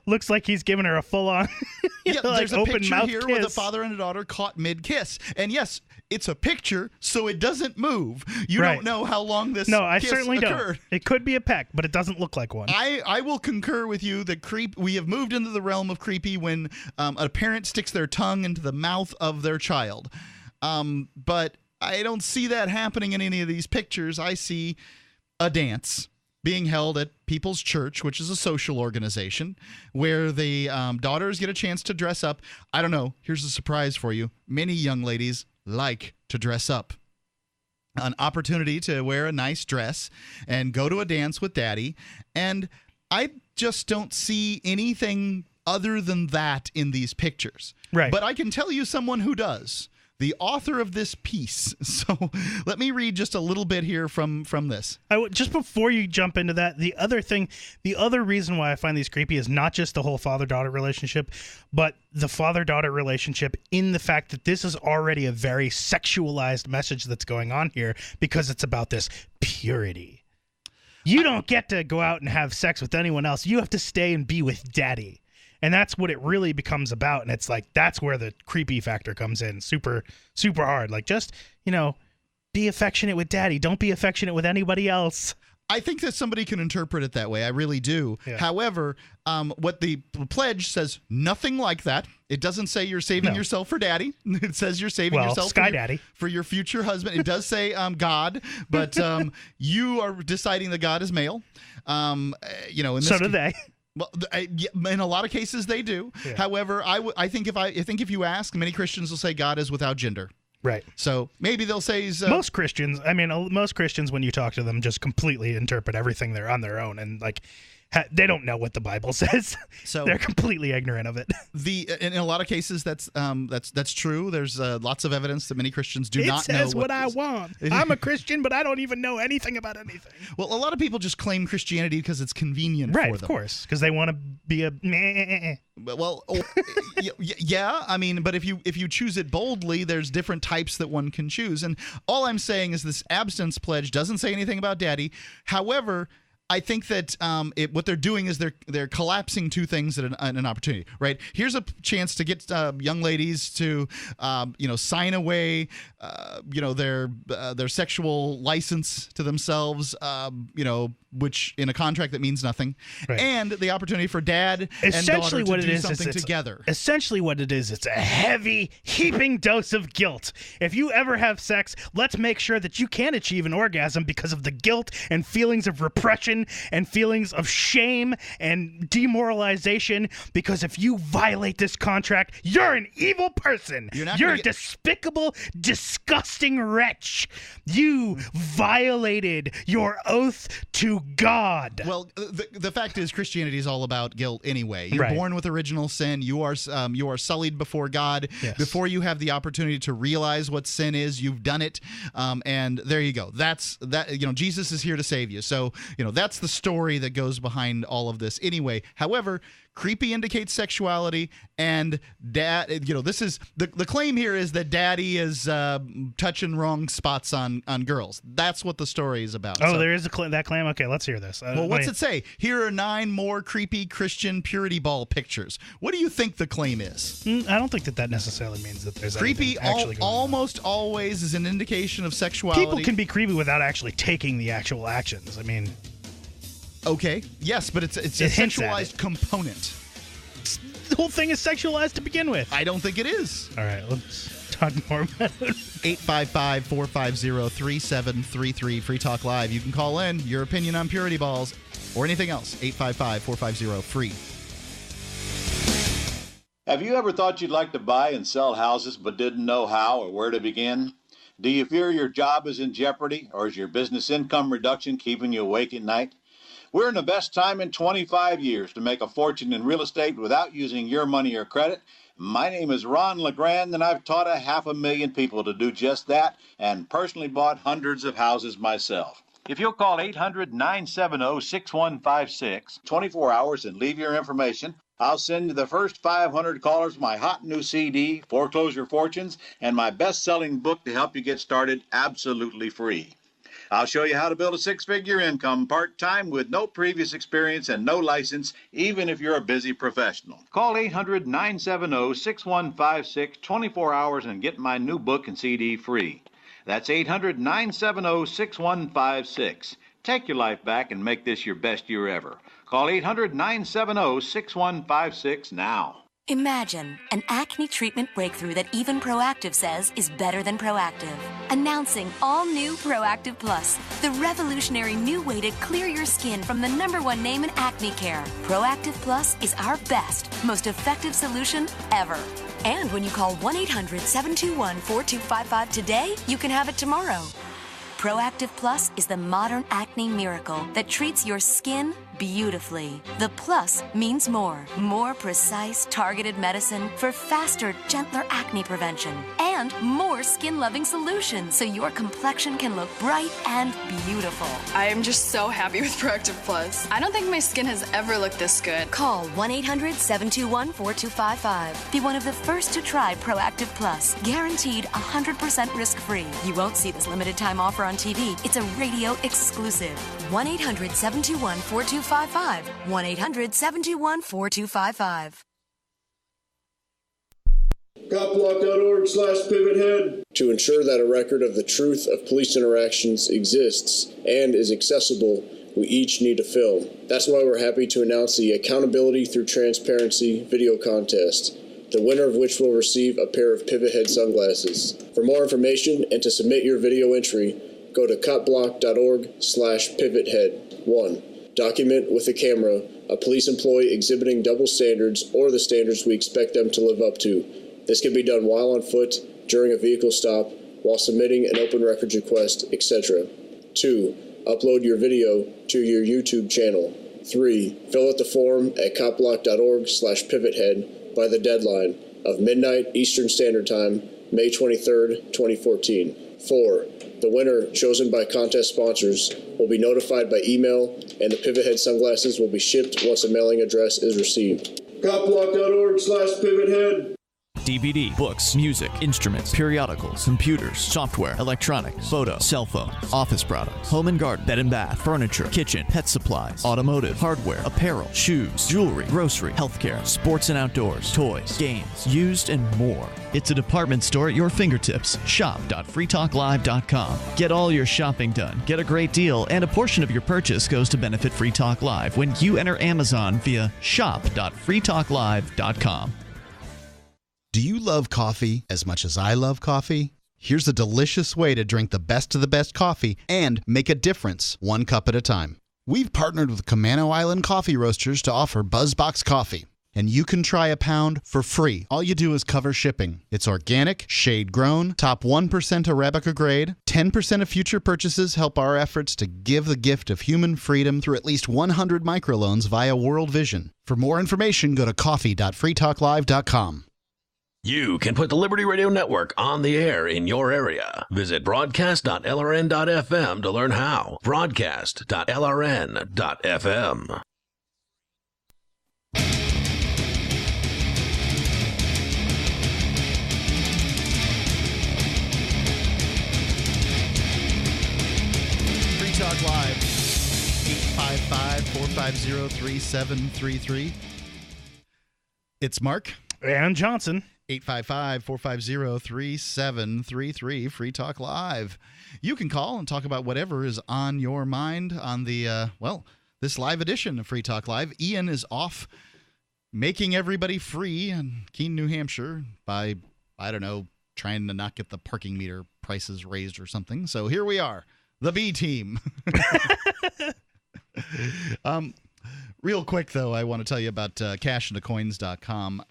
looks like he's giving her a full on. There's a open picture mouth here kiss. with a father and a daughter caught mid kiss, and yes, it's a picture, so it doesn't move. You don't know how long this. No, I kiss certainly occurred. don't. It could be a peck, but it doesn't look like one. I will concur with you that we have moved into the realm of creepy when a parent sticks their tongue into the mouth of their child. But I don't see that happening in any of these pictures. I see a dance being held at People's Church, which is a social organization, where the daughters get a chance to dress up. I don't know. Here's a surprise for you. Many young ladies like to dress up. An opportunity to wear a nice dress and go to a dance with daddy. And I just don't see anything other than that in these pictures. Right. But I can tell you someone who does. The author of this piece. So let me read just a little bit here from this. Just before you jump into that, the other reason why I find these creepy is not just the whole father-daughter relationship, but the father-daughter relationship in the fact that this is already a very sexualized message that's going on here because it's about this purity. You don't get to go out and have sex with anyone else. You have to stay and be with daddy. And that's what it really becomes about. And it's that's where the creepy factor comes in super, super hard. Just, be affectionate with daddy. Don't be affectionate with anybody else. I think that somebody can interpret it that way. I really do. Yeah. However, what the pledge says, nothing like that. It doesn't say you're saving yourself for daddy. It says you're saving yourself for your future husband. It does say God, but you are deciding that God is male. So do they. Well, in a lot of cases they do. Yeah. However, I think if you ask, many Christians will say God is without gender. Right. So maybe they'll say most Christians, when you talk to them, just completely interpret everything they're on their own, and like they don't know what the Bible says. So they're completely ignorant of it. In a lot of cases, that's true. There's lots of evidence that many Christians do not know. It says what I want. I'm a Christian, but I don't even know anything about anything. Well, a lot of people just claim Christianity because it's convenient for them. Right, of course, because they want to be a meh. Well, yeah. I mean, but if you choose it boldly, there's different types that one can choose. And all I'm saying is this abstinence pledge doesn't say anything about daddy. However, I think that what they're doing is they're collapsing two things at an opportunity, right? Here's a chance to get young ladies to sign away their sexual license to themselves, which in a contract that means nothing, right. And the opportunity for dad and daughter to do something together. Essentially what it is, it's a heavy, heaping dose of guilt. If you ever have sex, let's make sure that you can achieve an orgasm because of the guilt and feelings of repression and feelings of shame and demoralization, because if you violate this contract, you're an evil person. You're a despicable, disgusting wretch. You violated your oath to God. Well, the fact is, Christianity is all about guilt anyway. You're born with original sin. You are sullied before God. Yes. Before you have the opportunity to realize what sin is, you've done it, and there you go. That's that. Jesus is here to save you. So that's the story that goes behind all of this. Anyway, however, creepy indicates sexuality, and dad. This is the claim here is that daddy is touching wrong spots on girls. That's what the story is about. Oh, so, there is that claim. Okay, let's hear this. Well, what's it say? Here are 9 more creepy Christian purity ball pictures. What do you think the claim is? I don't think that necessarily means that there's creepy. Almost always is an indication of sexuality. People can be creepy without actually taking the actual actions. I mean. Okay. Yes, but it's a sexualized component. The whole thing is sexualized to begin with. I don't think it is. All right, let's talk more about it. 855-450-3733, Free Talk Live. You can call in your opinion on purity balls or anything else. 855-450-FREE. Have you ever thought you'd like to buy and sell houses but didn't know how or where to begin? Do you fear your job is in jeopardy, or is your business income reduction keeping you awake at night? We're in the best time in 25 years to make a fortune in real estate without using your money or credit. My name is Ron LeGrand, and I've taught 500,000 people to do just that and personally bought hundreds of houses myself. If you'll call 800-970-6156, 24 hours, and leave your information, I'll send you the first 500 callers my hot new CD, Foreclosure Fortunes, and my best-selling book to help you get started absolutely free. I'll show you how to build a 6-figure income part-time with no previous experience and no license, even if you're a busy professional. Call 800-970-6156, 24 hours, and get my new book and CD free. That's 800-970-6156. Take your life back and make this your best year ever. Call 800-970-6156 now. Imagine an acne treatment breakthrough that even Proactive says is better than Proactive. Announcing all new Proactive Plus, the revolutionary new way to clear your skin from the #1 name in acne care. Proactive Plus is our best, most effective solution ever. And when you call 1-800-721-4255 today, you can have it tomorrow. Proactive Plus is the modern acne miracle that treats your skin beautifully. The plus means more precise, targeted medicine for faster, gentler acne prevention, and more skin-loving solutions so your complexion can look bright and beautiful. I am just so happy with Proactive Plus. I don't think my skin has ever looked this good. Call 1-800-721-4255. Be one of the first to try Proactive Plus. Guaranteed 100% risk-free. You won't see this limited time offer on TV. It's a radio exclusive. 1-800-721-4255. 1-800-721-4255. Copblock.org/pivothead. To ensure that a record of the truth of police interactions exists and is accessible, we each need a film. That's why we're happy to announce the Accountability Through Transparency video contest, the winner of which will receive a pair of Pivot Head sunglasses. For more information and to submit your video entry, go to copblock.org/pivothead. 1. Document with a camera a police employee exhibiting double standards or the standards we expect them to live up to. This can be done while on foot, during a vehicle stop, while submitting an open records request, etc. 2. Upload your video to your YouTube channel. 3. Fill out the form at copblock.org/pivothead by the deadline of midnight Eastern Standard Time, May 23rd, 2014. 4. The winner, chosen by contest sponsors, will be notified by email, and the Pivot Head sunglasses will be shipped once a mailing address is received. Copblock.org/pivothead. DVD, books, music, instruments, periodicals, computers, software, electronics, photo, cell phones, office products, home and garden, bed and bath, furniture, kitchen, pet supplies, automotive, hardware, apparel, shoes, jewelry, grocery, healthcare, sports and outdoors, toys, games, used, and more. It's a department store at your fingertips. Shop.freetalklive.com. Get all your shopping done, get a great deal, and a portion of your purchase goes to benefit Free Talk Live when you enter Amazon via shop.freetalklive.com. Do you love coffee as much as I love coffee? Here's a delicious way to drink the best of the best coffee and make a difference, one cup at a time. We've partnered with Camano Island Coffee Roasters to offer BuzzBox Coffee. And you can try a pound for free. All you do is cover shipping. It's organic, shade-grown, top 1% Arabica grade. 10% of future purchases help our efforts to give the gift of human freedom through at least 100 microloans via World Vision. For more information, go to coffee.freetalklive.com. You can put the Liberty Radio Network on the air in your area. Visit broadcast.lrn.fm to learn how. Broadcast.lrn.fm. Free Talk Live, 855-450-3733. It's Mark. And Johnson. 855-450-3733, Free Talk Live. You can call and talk about whatever is on your mind on the, this live edition of Free Talk Live. Ian is off making everybody free in Keene, New Hampshire by, trying to not get the parking meter prices raised or something. So here we are, the B team. Real quick, though, I want to tell you about cashandcoins.com.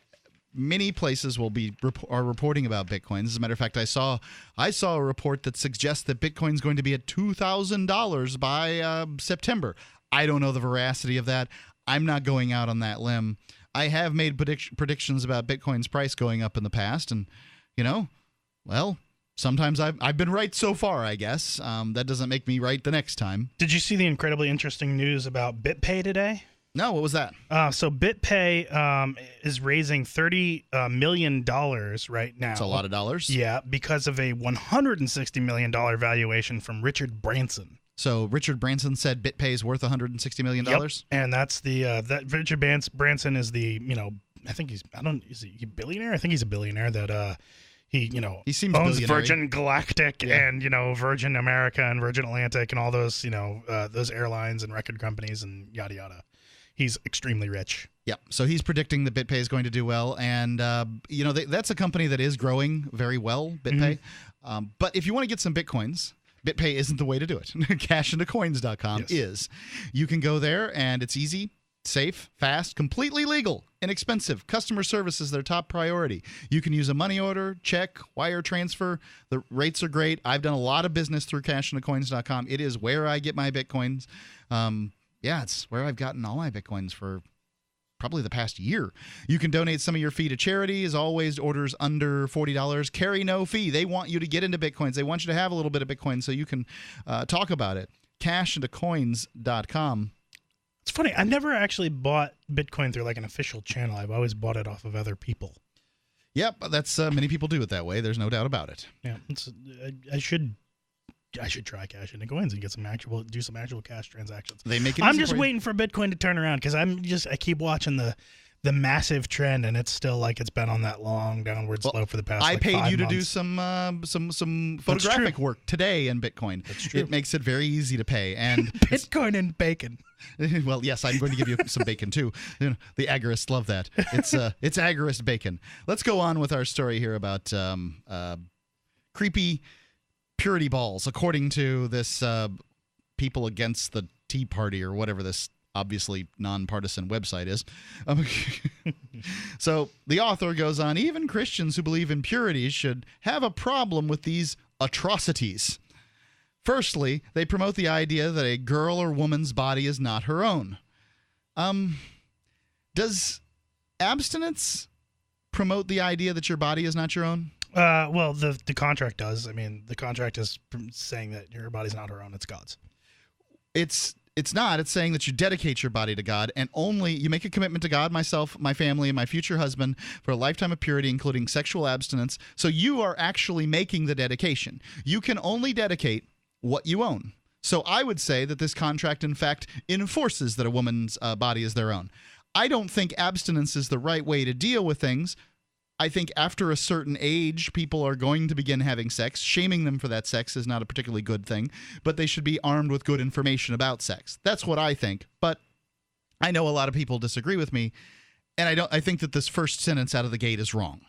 Many places are reporting about Bitcoins. As a matter of fact, I saw a report that suggests that Bitcoin's going to be at $2,000 by September. I don't know the veracity of that. I'm not going out on that limb. I have made predictions about Bitcoin's price going up in the past, and sometimes I've been right so far, I guess. That doesn't make me right the next time. Did you see the incredibly interesting news about BitPay today? No, what was that? So BitPay is raising $30 million right now. That's a lot of dollars. Yeah, because of a $160 million valuation from Richard Branson. So Richard Branson said BitPay is worth $160 million? Yep. And that's the that Richard Branson is the, I think is he a billionaire? I think he's a billionaire that he seems owns Virgin Galactic and, Virgin America and Virgin Atlantic and all those, those airlines and record companies and yada yada. He's extremely rich. Yeah, so he's predicting that BitPay is going to do well, and that's a company that is growing very well, BitPay. Mm-hmm. But if you want to get some Bitcoins, BitPay isn't the way to do it. Cashandcoins.com is. You can go there, and it's easy, safe, fast, completely legal, inexpensive. Customer service is their top priority. You can use a money order, check, wire transfer. The rates are great. I've done a lot of business through cashandcoins.com. It is where I get my Bitcoins. It's where I've gotten all my Bitcoins for probably the past year. You can donate some of your fee to charity. As always, orders under $40 carry no fee. They want you to get into Bitcoins. They want you to have a little bit of Bitcoin so you can talk about it. Cashandcoins.com. It's funny. I've never actually bought Bitcoin through like an official channel. I've always bought it off of other people. Yep, that's many people do it that way. There's no doubt about it. Yeah, I should try Cash into Coins and get do some actual cash transactions. They make it. I'm just waiting for Bitcoin to turn around because I keep watching the the massive trend, and it's still like it's been on that long downward slope for the past. I paid 5 you to months. do some photographic work today in Bitcoin. That's true. It makes it very easy to pay. And Bitcoin and bacon. Well, yes, I'm going to give you some bacon too. You know, the agorists love that. It's agorist bacon. Let's go on with our story here about creepy purity balls, according to this People Against the Tea Party or whatever this obviously nonpartisan website is. So the author goes on, even Christians who believe in purity should have a problem with these atrocities. Firstly, they promote the idea that a girl or woman's body is not her own. Does abstinence promote the idea that your body is not your own? Well, the contract does. I mean, the contract is saying that your body's not her own; it's God's. It's not. It's saying that you dedicate your body to God, and only you make a commitment to God, myself, my family, and my future husband for a lifetime of purity, including sexual abstinence. So you are actually making the dedication. You can only dedicate what you own. So I would say that this contract, in fact, enforces that a woman's body is their own. I don't think abstinence is the right way to deal with things. I think after a certain age, people are going to begin having sex. Shaming them for that sex is not a particularly good thing, but they should be armed with good information about sex. That's what I think. But I know a lot of people disagree with me, and I think that this first sentence out of the gate is wrong.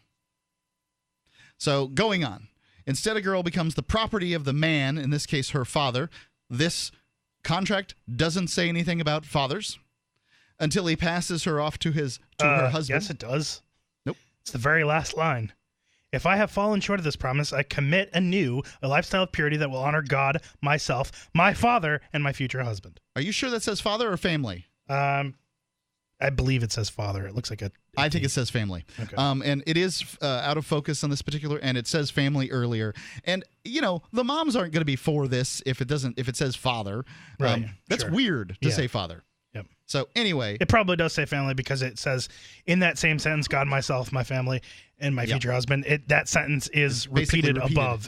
So going on. Instead, a girl becomes the property of the man, in this case, her father. This contract doesn't say anything about fathers until he passes her off to her husband. Yes, it does. Nope. It's the very last line. If I have fallen short of this promise, I commit anew a lifestyle of purity that will honor God, myself, my father, and my future husband. Are you sure that says father or family? I believe it says father. It looks like a I think it says family. Okay. And it is out of focus on this particular, and it says family earlier. And, you know, the moms aren't going to be for this if it says father. Right. That's Sure. weird to say father. Yep. So anyway. It probably does say family because it says in that same sentence, God, myself, my family, and my future husband. That sentence is repeated above.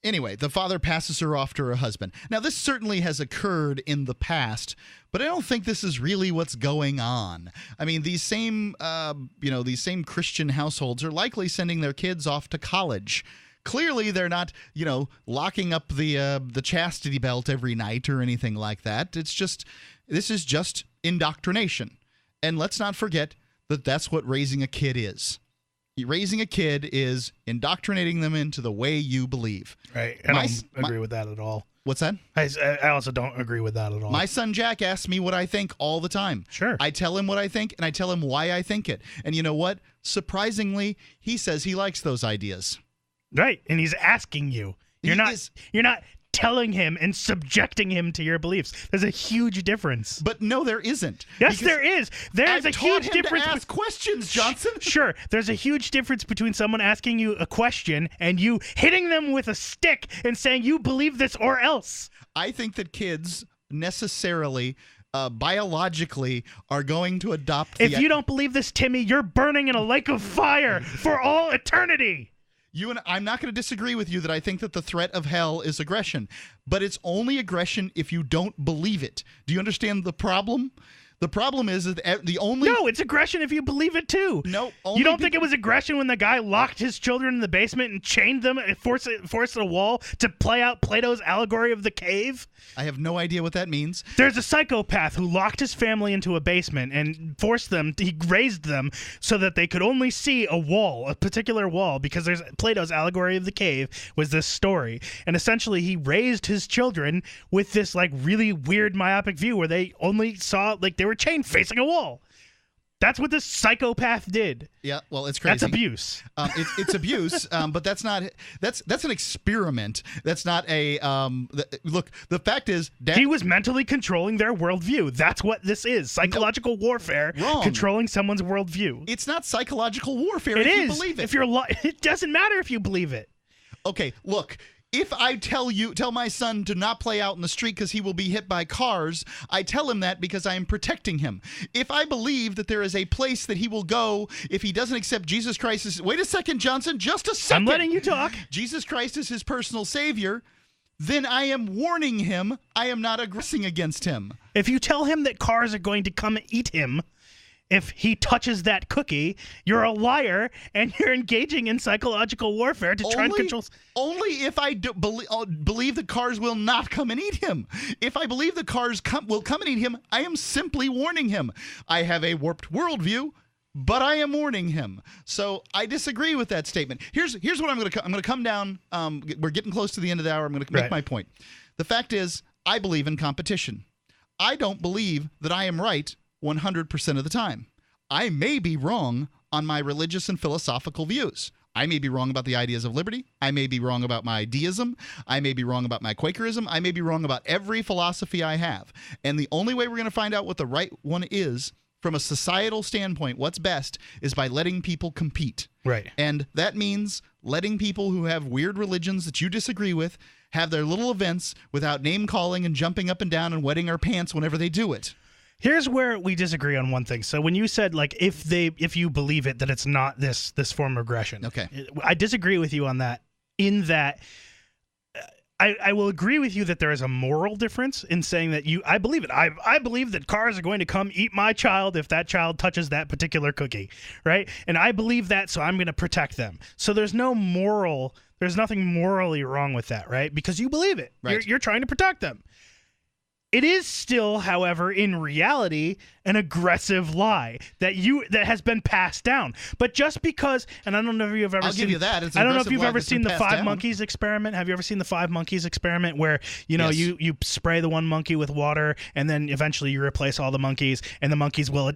Anyway, the father passes her off to her husband. Now, this certainly has occurred in the past, but I don't think this is really what's going on. I mean, these same Christian households are likely sending their kids off to college. Clearly, they're not, locking up the chastity belt every night or anything like that. This is just indoctrination. And let's not forget that that's what raising a kid is. Raising a kid is indoctrinating them into the way you believe. Right. I don't agree with that at all. What's that? I also don't agree with that at all. My son Jack asks me what I think all the time. Sure. I tell him what I think, and I tell him why I think it. And you know what? Surprisingly, he says he likes those ideas. Right. And he's asking you. You're not telling him and subjecting him to your beliefs. There's a huge difference. But no, there isn't. Yes, there is. There's a huge difference. To ask questions, Johnson. Sure. There's a huge difference between someone asking you a question and you hitting them with a stick and saying you believe this or else. I think that kids necessarily biologically are going to adopt If you don't believe this, Timmy, you're burning in a lake of fire for all eternity. I'm not going to disagree with you that I think that the threat of hell is aggression, but it's only aggression if you don't believe it. Do you understand the problem? The problem is that the only... No, it's aggression if you believe it too. No, you don't think it was aggression when the guy locked his children in the basement and chained them and forced a wall to play out Plato's allegory of the cave? I have no idea what that means. There's a psychopath who locked his family into a basement and he raised them so that they could only see a particular wall, because there's Plato's allegory of the cave was this story. And essentially he raised his children with this like really weird myopic view where they only saw like they were chained facing a wall. That's what this psychopath did. Yeah, well, it's crazy. That's abuse. It's abuse, but that's an experiment. That's not a look. The fact is, he was mentally controlling their worldview. That's what this is: psychological warfare. Wrong. Controlling someone's worldview. It's not psychological warfare. It if is. You believe it. If you're, it doesn't matter if you believe it. Okay, look. If I tell my son to not play out in the street because he will be hit by cars, I tell him that because I am protecting him. If I believe that there is a place that he will go if he doesn't accept Jesus Christ as... Wait a second, Johnson, just a second. I'm letting you talk. Jesus Christ is his personal savior, then I am warning him I am not aggressing against him. If you tell him that cars are going to come eat him if he touches that cookie, you're a liar, and you're engaging in psychological warfare to try and control. Only if I believe the cars will not come and eat him. If I believe the cars will come and eat him, I am simply warning him. I have a warped worldview, but I am warning him. So I disagree with that statement. Here's what I'm going to come down. We're getting close to the end of the hour. I'm going to make my point. The fact is, I believe in competition. I don't believe that I am right 100% of the time. I may be wrong on my religious and philosophical views. I may be wrong about the ideas of liberty. I may be wrong about my deism. I may be wrong about my Quakerism. I may be wrong about every philosophy I have. And the only way we're going to find out what the right one is from a societal standpoint, what's best, is by letting people compete. Right. And that means letting people who have weird religions that you disagree with have their little events without name-calling and jumping up and down and wetting our pants whenever they do it. Here's where we disagree on one thing. So when you said, like, if you believe it, that it's not this form of aggression. Okay. I disagree with you on that, in that I will agree with you that there is a moral difference in saying that I believe it. I believe that cars are going to come eat my child if that child touches that particular cookie, right? And I believe that, so I'm going to protect them. So there's nothing morally wrong with that, right? Because you believe it. Right. You're trying to protect them. It is still, however, in reality, an aggressive lie that has been passed down. But just because, and I don't know if you've ever I'll seen, give you that. I don't know if you've ever seen the 5 monkeys experiment. Have you ever seen the 5 monkeys experiment where Yes. you spray the one monkey with water and then eventually you replace all the monkeys, and the monkeys will,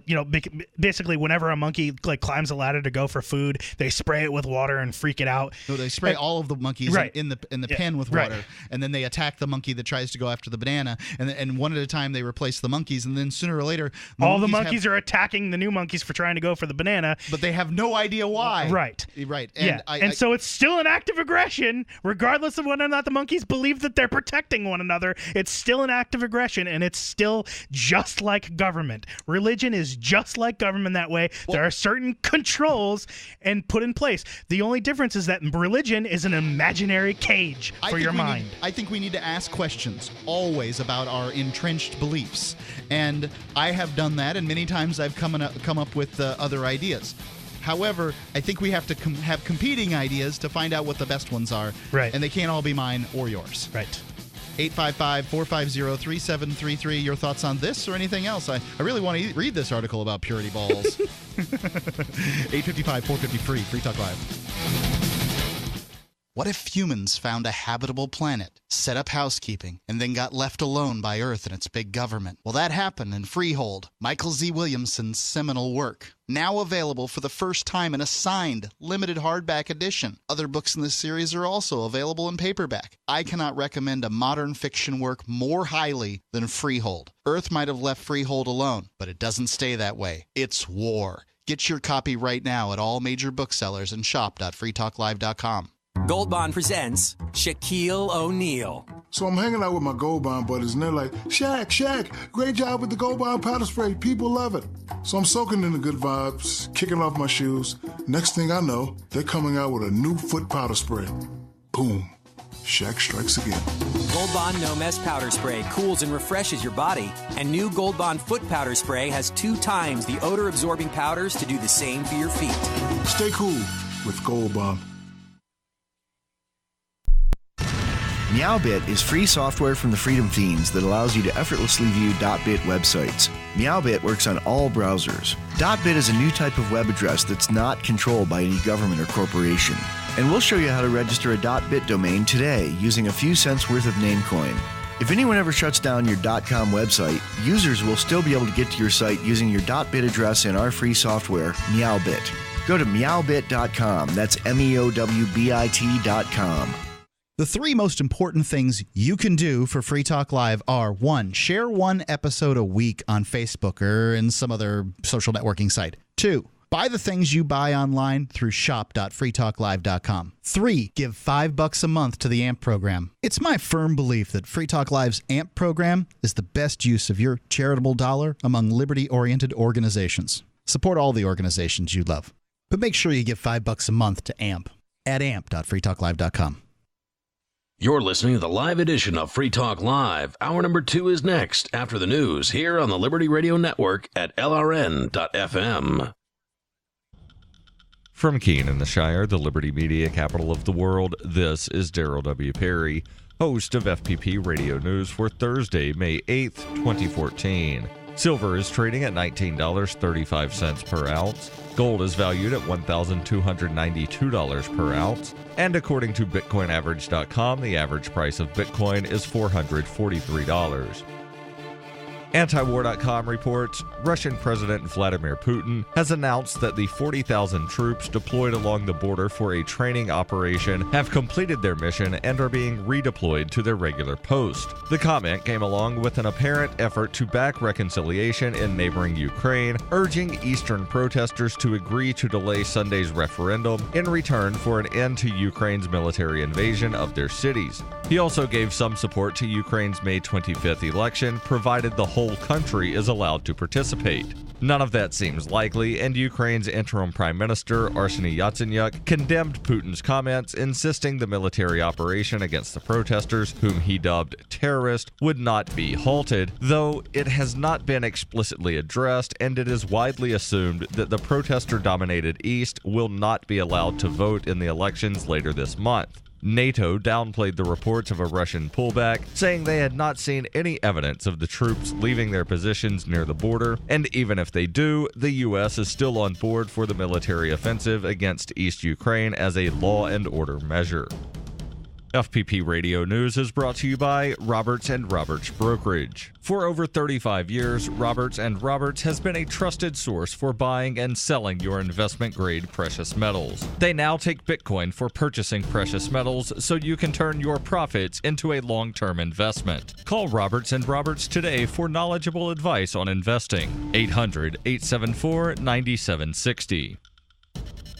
basically whenever a monkey like climbs a ladder to go for food, they spray it with water and freak it out. No, they spray all of the monkeys in the pen with water, right. and then they attack the monkey that tries to go after the banana, and one at a time they replace the monkeys, and then sooner or later all the monkeys are attacking the new monkeys for trying to go for the banana, but they have no idea why. Right. And so it's still an act of aggression, regardless of whether or not the monkeys believe that they're protecting one another. It's still an act of aggression, and it's still just like government. Religion is just like government that way. There are certain controls and put in place. The only difference is that religion is an imaginary cage for your mind. I think we need to ask questions always about our entrenched beliefs, and I have done that, and many times I've come up with other ideas. However, I think we have to have competing ideas to find out what the best ones are, right? And they can't all be mine or yours, right? 855-450-3733. Your thoughts on this or anything else? I really want to read this article about purity balls. 855-450-FREE. Free Talk Live. What if humans found a habitable planet, set up housekeeping, and then got left alone by Earth and its big government? Well, that happened in Freehold, Michael Z. Williamson's seminal work. Now available for the first time in a signed, limited hardback edition. Other books in this series are also available in paperback. I cannot recommend a modern fiction work more highly than Freehold. Earth might have left Freehold alone, but it doesn't stay that way. It's war. Get your copy right now at all major booksellers and shop.freetalklive.com. Gold Bond presents Shaquille O'Neal. So I'm hanging out with my Gold Bond buddies, and they're like, Shaq, great job with the Gold Bond powder spray. People love it. So I'm soaking in the good vibes, kicking off my shoes. Next thing I know, they're coming out with a new foot powder spray. Boom. Shaq strikes again. Gold Bond No Mess powder spray cools and refreshes your body. And new Gold Bond foot powder spray has 2 times the odor-absorbing powders to do the same for your feet. Stay cool with Gold Bond. Meowbit is free software from the Freedom Fiends that allows you to effortlessly view .bit websites. Meowbit works on all browsers. .bit is a new type of web address that's not controlled by any government or corporation. And we'll show you how to register a .bit domain today using a few cents worth of Namecoin. If anyone ever shuts down your .com website, users will still be able to get to your site using your .bit address in our free software, Meowbit. Go to meowbit.com. That's meowbit.com. The 3 most important things you can do for Free Talk Live are: 1, share 1 episode a week on Facebook or in some other social networking site. 2, buy the things you buy online through shop.freetalklive.com. 3, give $5 a month to the AMP program. It's my firm belief that Free Talk Live's AMP program is the best use of your charitable dollar among liberty-oriented organizations. Support all the organizations you love, but make sure you give $5 a month to AMP at amp.freetalklive.com. You're listening to the live edition of Free Talk Live. Hour number 2 is next after the news here on the Liberty Radio Network at LRN.FM. From Keene in the Shire, the Liberty Media capital of the world, this is Darrell W. Perry, host of FPP Radio News for Thursday, May 8th, 2014. Silver is trading at $19.35 per ounce. Gold is valued at $1,292 per ounce. And according to BitcoinAverage.com, the average price of Bitcoin is $443. Antiwar.com reports Russian President Vladimir Putin has announced that the 40,000 troops deployed along the border for a training operation have completed their mission and are being redeployed to their regular post. The comment came along with an apparent effort to back reconciliation in neighboring Ukraine, urging Eastern protesters to agree to delay Sunday's referendum in return for an end to Ukraine's military invasion of their cities. He also gave some support to Ukraine's May 25th election, provided the whole country is allowed to participate. None of that seems likely, and Ukraine's interim Prime Minister Arseniy Yatsenyuk condemned Putin's comments, insisting the military operation against the protesters, whom he dubbed terrorist, would not be halted, though it has not been explicitly addressed, and it is widely assumed that the protester-dominated East will not be allowed to vote in the elections later this month. NATO downplayed the reports of a Russian pullback, saying they had not seen any evidence of the troops leaving their positions near the border, and even if they do, the U.S. is still on board for the military offensive against East Ukraine as a law and order measure. FPP Radio News is brought to you by Roberts & Roberts Brokerage. For over 35 years, Roberts & Roberts has been a trusted source for buying and selling your investment-grade precious metals. They now take Bitcoin for purchasing precious metals so you can turn your profits into a long-term investment. Call Roberts & Roberts today for knowledgeable advice on investing. 800-874-9760.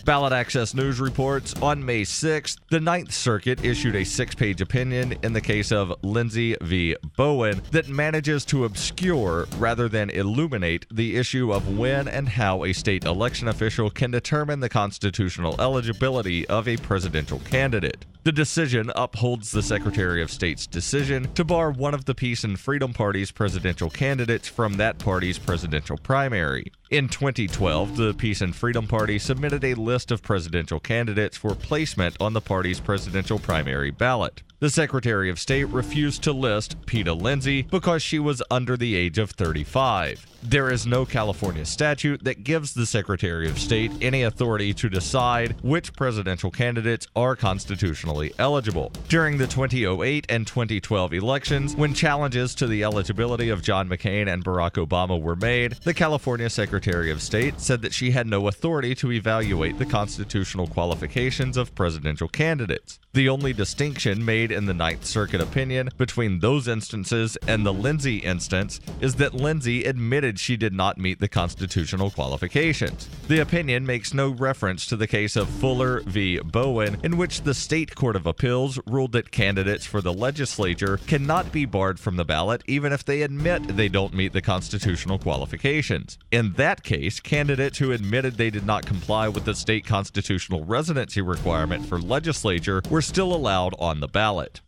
Ballot Access News reports on May 6th, the Ninth Circuit issued a 6-page opinion in the case of Lindsay v. Bowen that manages to obscure rather than illuminate the issue of when and how a state election official can determine the constitutional eligibility of a presidential candidate. The decision upholds the Secretary of State's decision to bar one of the Peace and Freedom Party's presidential candidates from that party's presidential primary. In 2012, the Peace and Freedom Party submitted a list of presidential candidates for placement on the party's presidential primary ballot. The Secretary of State refused to list Peta Lindsay because she was under the age of 35. There is no California statute that gives the Secretary of State any authority to decide which presidential candidates are constitutionally eligible. During the 2008 and 2012 elections, when challenges to the eligibility of John McCain and Barack Obama were made, the California Secretary of State said that she had no authority to evaluate the constitutional qualifications of presidential candidates. The only distinction made in the Ninth Circuit opinion between those instances and the Lindsay instance is that Lindsay admitted she did not meet the constitutional qualifications. The opinion makes no reference to the case of Fuller v. Bowen, in which the State Court of Appeals ruled that candidates for the legislature cannot be barred from the ballot even if they admit they don't meet the constitutional qualifications. In that case, candidates who admitted they did not comply with the state constitutional residency requirement for legislature were still allowed on the ballot.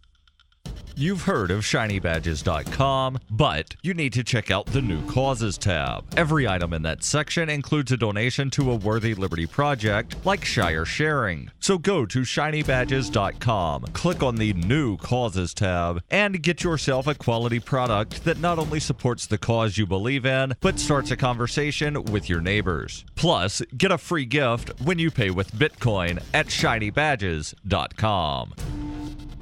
You've heard of ShinyBadges.com, but you need to check out the New Causes tab. Every item in that section includes a donation to a worthy liberty project, like Shire Sharing. So go to ShinyBadges.com, click on the New Causes tab, and get yourself a quality product that not only supports the cause you believe in, but starts a conversation with your neighbors. Plus, get a free gift when you pay with Bitcoin at ShinyBadges.com.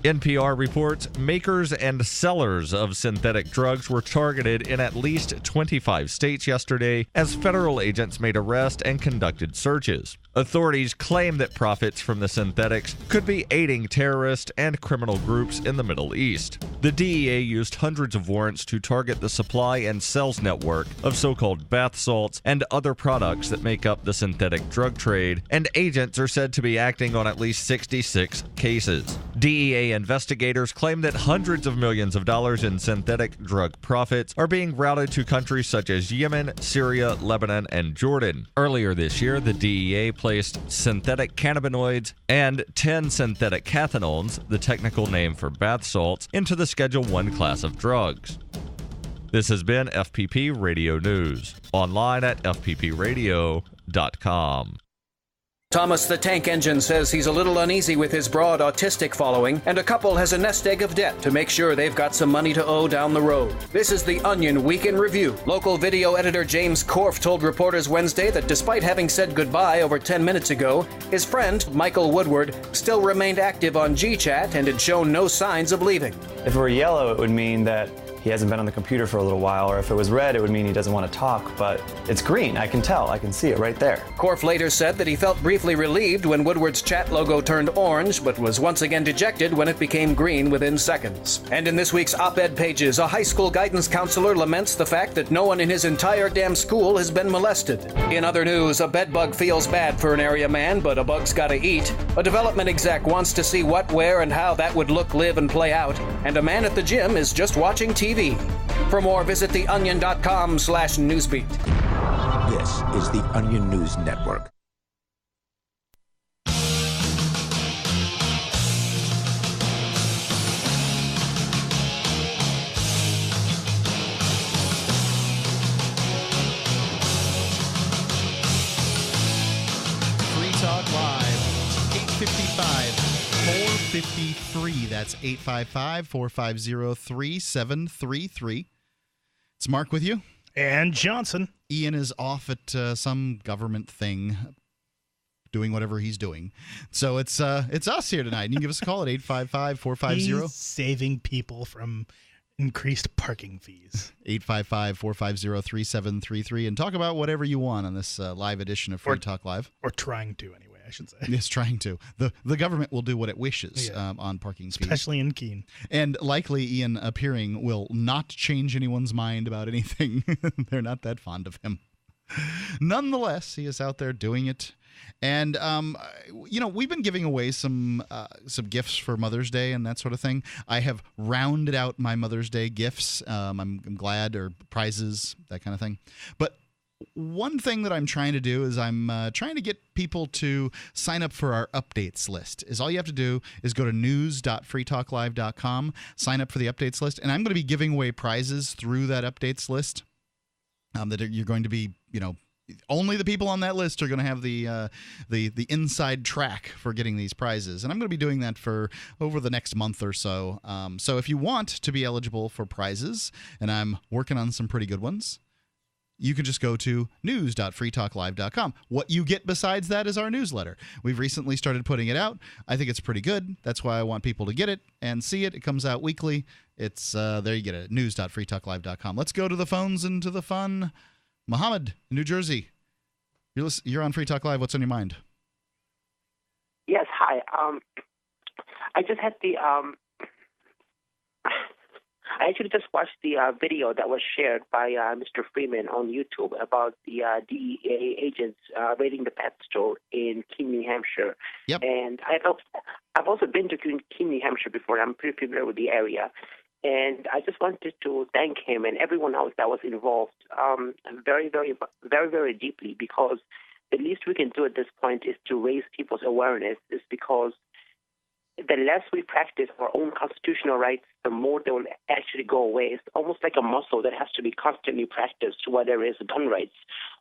NPR reports makers and sellers of synthetic drugs were targeted in at least 25 states yesterday as federal agents made arrests and conducted searches. Authorities claim that profits from the synthetics could be aiding terrorist and criminal groups in the Middle East. The DEA used hundreds of warrants to target the supply and sales network of so-called bath salts and other products that make up the synthetic drug trade, and agents are said to be acting on at least 66 cases. DEA investigators claim that hundreds of millions of dollars in synthetic drug profits are being routed to countries such as Yemen, Syria, Lebanon, and Jordan. Earlier this year, the DEA placed synthetic cannabinoids and 10 synthetic cathinones, the technical name for bath salts, into the Schedule 1 class of drugs. This has been FPP Radio News, online at fppradio.com. Thomas the Tank Engine says he's a little uneasy with his broad autistic following, and a couple has a nest egg of debt to make sure they've got some money to owe down the road. This is the Onion Week in Review. Local video editor James Korf told reporters Wednesday that despite having said goodbye over 10 minutes ago, his friend, Michael Woodward, still remained active on GChat and had shown no signs of leaving. If it were yellow, it would mean that he hasn't been on the computer for a little while, or if it was red, it would mean he doesn't want to talk, but it's green. I can tell. I can see it right there. Korf later said that he felt briefly relieved when Woodward's chat logo turned orange, but was once again dejected when it became green within seconds. And in this week's op-ed pages, a high school guidance counselor laments the fact that no one in his entire damn school has been molested. In other news, a bedbug feels bad for an area man, but a bug's gotta eat. A development exec wants to see what, where, and how that would look, live, and play out. And a man at the gym is just watching TV. For more, visit theonion.com/newsbeat. This is the Onion News Network. Free Talk Live, 855. 453. That's 855-450-3733. It's Mark with you. And Johnson. Ian is off at some government thing, doing whatever he's doing. So it's us here tonight. You can give us a call at 855-450. He's saving people from increased parking fees. 855-450-3733. And talk about whatever you want on this live edition of Free Talk Live. Or trying to, anyway. I should say. Yes, trying to. The government will do what it wishes on parking fees. Especially in Keene. And likely Ian appearing will not change anyone's mind about anything. They're not that fond of him. Nonetheless, he is out there doing it. And, we've been giving away some gifts for Mother's Day and that sort of thing. I have rounded out my Mother's Day gifts. I'm glad, or prizes, that kind of thing. But one thing that I'm trying to do is I'm trying to get people to sign up for our updates list. All you have to do is go to news.freetalklive.com, sign up for the updates list, and I'm going to be giving away prizes through that updates list. That you're going to be, only the people on that list are going to have the inside track for getting these prizes. And I'm going to be doing that for over the next month or so. So if you want to be eligible for prizes, and I'm working on some pretty good ones, you can just go to news.freetalklive.com. What you get besides that is our newsletter. We've recently started putting it out. I think it's pretty good. That's why I want people to get it and see it. It comes out weekly. It's there you get it, news.freetalklive.com. Let's go to the phones and to the fun. Mohammed, New Jersey. You're on Free Talk Live. What's on your mind? Yes, hi. I just had the I actually just watched the video that was shared by Mr. Freeman on YouTube about the DEA agents raiding the pet store in Keene, New Hampshire. Yep. And I've also been to Keene, New Hampshire before. I'm pretty familiar with the area. And I just wanted to thank him and everyone else that was involved very, very, very, very deeply, because the least we can do at this point is to raise people's awareness, is because the less we practice our own constitutional rights, the more they will actually go away. It's almost like a muscle that has to be constantly practiced, whether it's gun rights,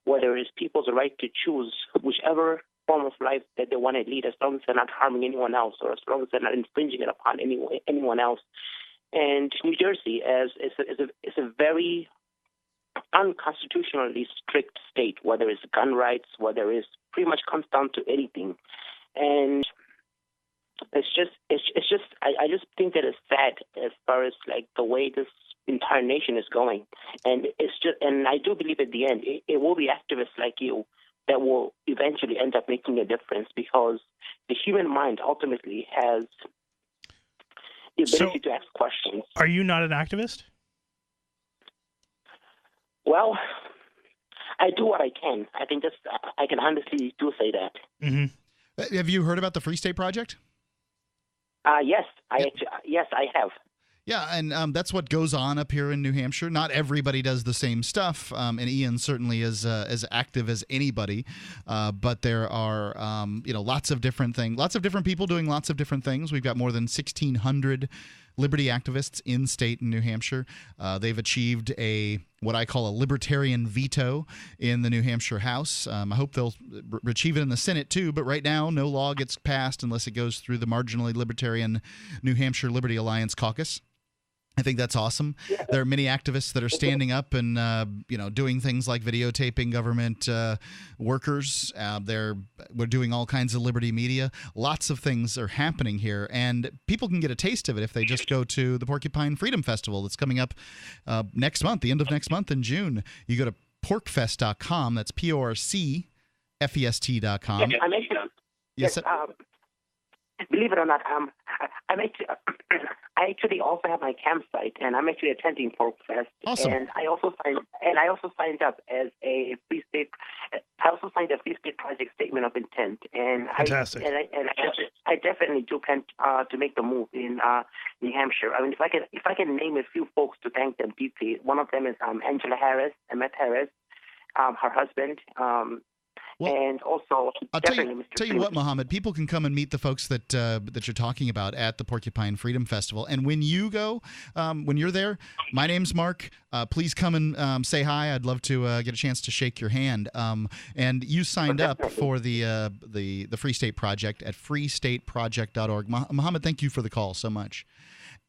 whether it's people's right to choose whichever form of life that they want to lead, as long as they're not harming anyone else, or as long as they're not infringing it upon anyone else. And New Jersey is a very unconstitutionally strict state, whether it's gun rights, whether it's pretty much comes down to anything. And I just think that it's sad as far as like the way this entire nation is going. And I do believe at the end it will be activists like you that will eventually end up making a difference, because the human mind ultimately has the ability to ask questions. Are you not an activist? Well, I do what I can. I think I can honestly do say that. Mm-hmm. Have you heard about the Free State Project? Yes, I have. Yeah, and that's what goes on up here in New Hampshire. Not everybody does the same stuff, and Ian certainly is as active as anybody. But there are, lots of different things, lots of different people doing lots of different things. We've got more than 1,600 liberty activists in state in New Hampshire. They've achieved what I call a libertarian veto in the New Hampshire House. I hope they'll achieve it in the Senate too, but right now no law gets passed unless it goes through the marginally libertarian New Hampshire Liberty Alliance caucus. I think that's awesome. Yeah. There are many activists that are standing up and doing things like videotaping government workers. We're doing all kinds of liberty media. Lots of things are happening here, and people can get a taste of it if they just go to the Porcupine Freedom Festival that's coming up next month, the end of next month in June. You go to porcfest.com. That's PORCFEST.com. Yes, believe it or not, I actually also have my campsite, and I'm actually attending PorcFest. Awesome. And I also signed up as a Free State. I also signed a Free State Project statement of intent, and fantastic. I definitely do plan to make the move in New Hampshire. I mean, if I can name a few folks to thank them deeply, one of them is Angela Harris, Emmett Harris, her husband. And also, I'll tell you what, Mohammed, people can come and meet the folks that you're talking about at the Porcupine Freedom Festival. And when you go, when you're there, my name's Mark. Please come and say hi. I'd love to get a chance to shake your hand. And you signed up for the Free State Project at freestateproject.org. Mohammed, thank you for the call so much.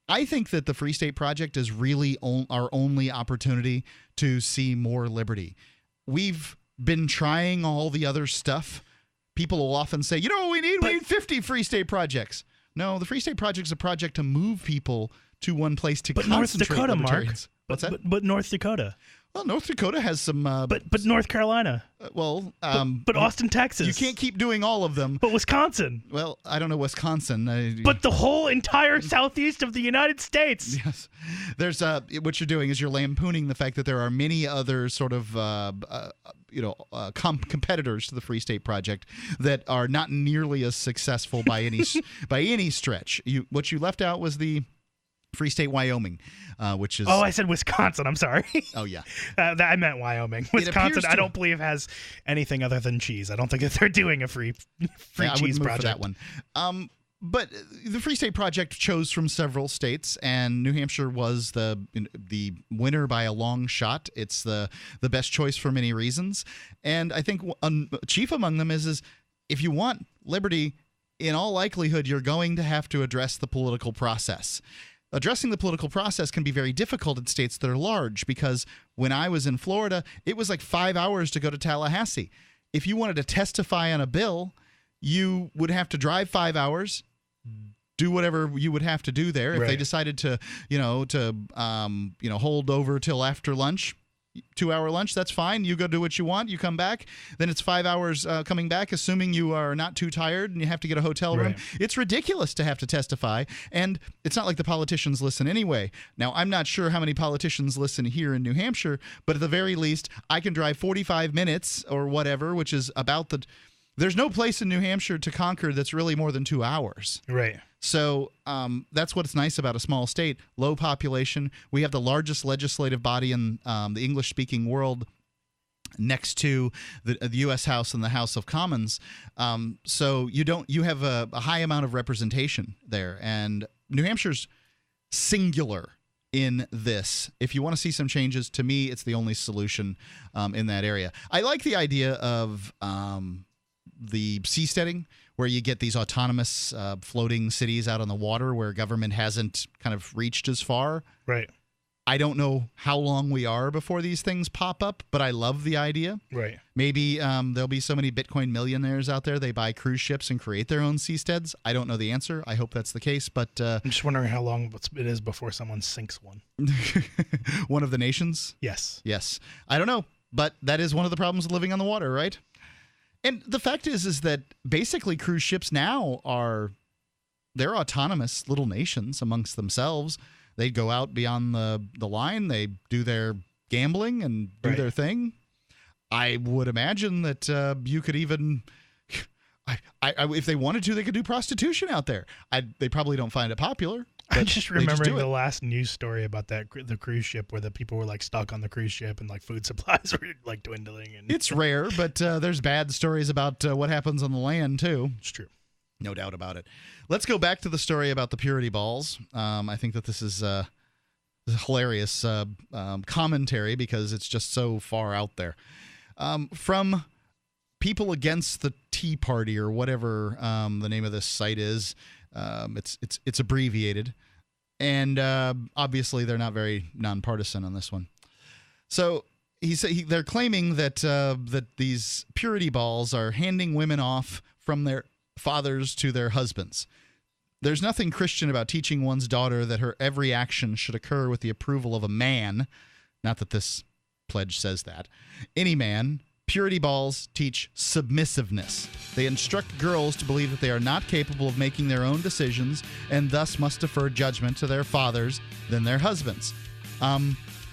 I think that the Free State Project is really our only opportunity to see more liberty. We've been trying all the other stuff. People will often say, we need 50 Free State Projects. No, the Free State Project is a project to move people to one place to concentrate. North Dakota, Mark. What's that? But North Dakota. Well, North Dakota has some. But North Carolina. But Austin, Texas. You can't keep doing all of them. But Wisconsin. Well, I don't know Wisconsin. But the whole entire southeast of the United States. Yes. There's what you're doing is you're lampooning the fact that there are many other sort of competitors to the Free State Project that are not nearly as successful by any stretch. What you left out was the Free State Wyoming, which is... Oh, I said Wisconsin. I'm sorry. Oh, yeah. I meant Wyoming. Wisconsin, I don't believe, has anything other than cheese. I don't think that they're doing a free cheese project. For that one. But the Free State Project chose from several states, and New Hampshire was the winner by a long shot. It's the best choice for many reasons. And I think chief among them is if you want liberty, in all likelihood, you're going to have to address the political process. Addressing the political process can be very difficult in states that are large, because when I was in Florida, it was like 5 hours to go to Tallahassee. If you wanted to testify on a bill, you would have to drive 5 hours, do whatever you would have to do there. If they decided to hold over till after lunch, 2-hour lunch, that's fine. You go do what you want. You come back. Then it's 5 hours coming back, assuming you are not too tired and you have to get a hotel room. It's ridiculous to have to testify. And it's not like the politicians listen anyway. Now, I'm not sure how many politicians listen here in New Hampshire, but at the very least, I can drive 45 minutes or whatever, which is about the... There's no place in New Hampshire to conquer that's really more than 2 hours. Right. So that's what's nice about a small state. Low population. We have the largest legislative body in the English-speaking world, next to the U.S. House and the House of Commons. So you have a high amount of representation there. And New Hampshire's singular in this. If you want to see some changes, to me, it's the only solution in that area. I like the idea of the seasteading, where you get these autonomous floating cities out on the water where government hasn't kind of reached as far. Right. I don't know how long we are before these things pop up, but I love the idea. Right. Maybe there'll be so many Bitcoin millionaires out there, they buy cruise ships and create their own seasteads. I don't know the answer. I hope that's the case, but... I'm just wondering how long it is before someone sinks one. One of the nations? Yes. Yes. I don't know, but that is one of the problems of living on the water, right? And the fact is that basically cruise ships now they're autonomous little nations amongst themselves. They go out beyond the line. They do their gambling and do their thing. I would imagine that you could even If they wanted to, they could do prostitution out there. They probably don't find it popular. I'm just remembering the last news story about the cruise ship where the people were like stuck on the cruise ship and like food supplies were like dwindling. And it's rare, but there's bad stories about what happens on the land too. It's true. No doubt about it. Let's go back to the story about the purity balls. I think that this is a hilarious commentary because it's just so far out there. From people against the Tea Party or whatever the name of this site is. It's abbreviated, and obviously they're not very nonpartisan on this one. So they're claiming that that these purity balls are handing women off from their fathers to their husbands. There's nothing Christian about teaching one's daughter that her every action should occur with the approval of a man. Not that this pledge says that. Any man. Purity balls teach submissiveness. They instruct girls to believe that they are not capable of making their own decisions and thus must defer judgment to their fathers than their husbands.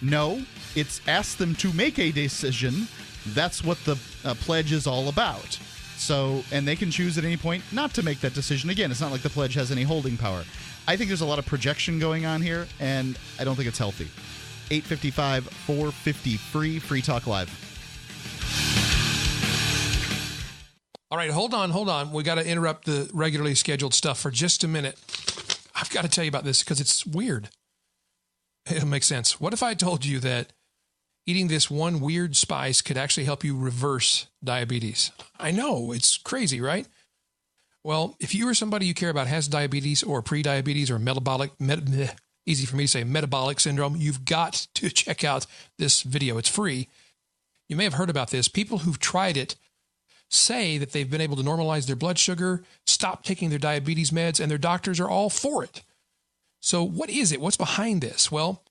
No, it's ask them to make a decision. That's what the pledge is all about. So, and they can choose at any point not to make that decision. Again, it's not like the pledge has any holding power. I think there's a lot of projection going on here, and I don't think it's healthy. 855-450-FREE, Free Talk Live. All right, hold on. We got to interrupt the regularly scheduled stuff for just a minute. I've got to tell you about this because it's weird. It'll make sense. What if I told you that eating this one weird spice could actually help you reverse diabetes? I know, it's crazy, right? Well, if you or somebody you care about has diabetes or pre-diabetes or easy for me to say, metabolic syndrome, you've got to check out this video. It's free. You may have heard about this. People who've tried it say that they've been able to normalize their blood sugar, stop taking their diabetes meds, and their doctors are all for it. So what is it? What's behind this? Well,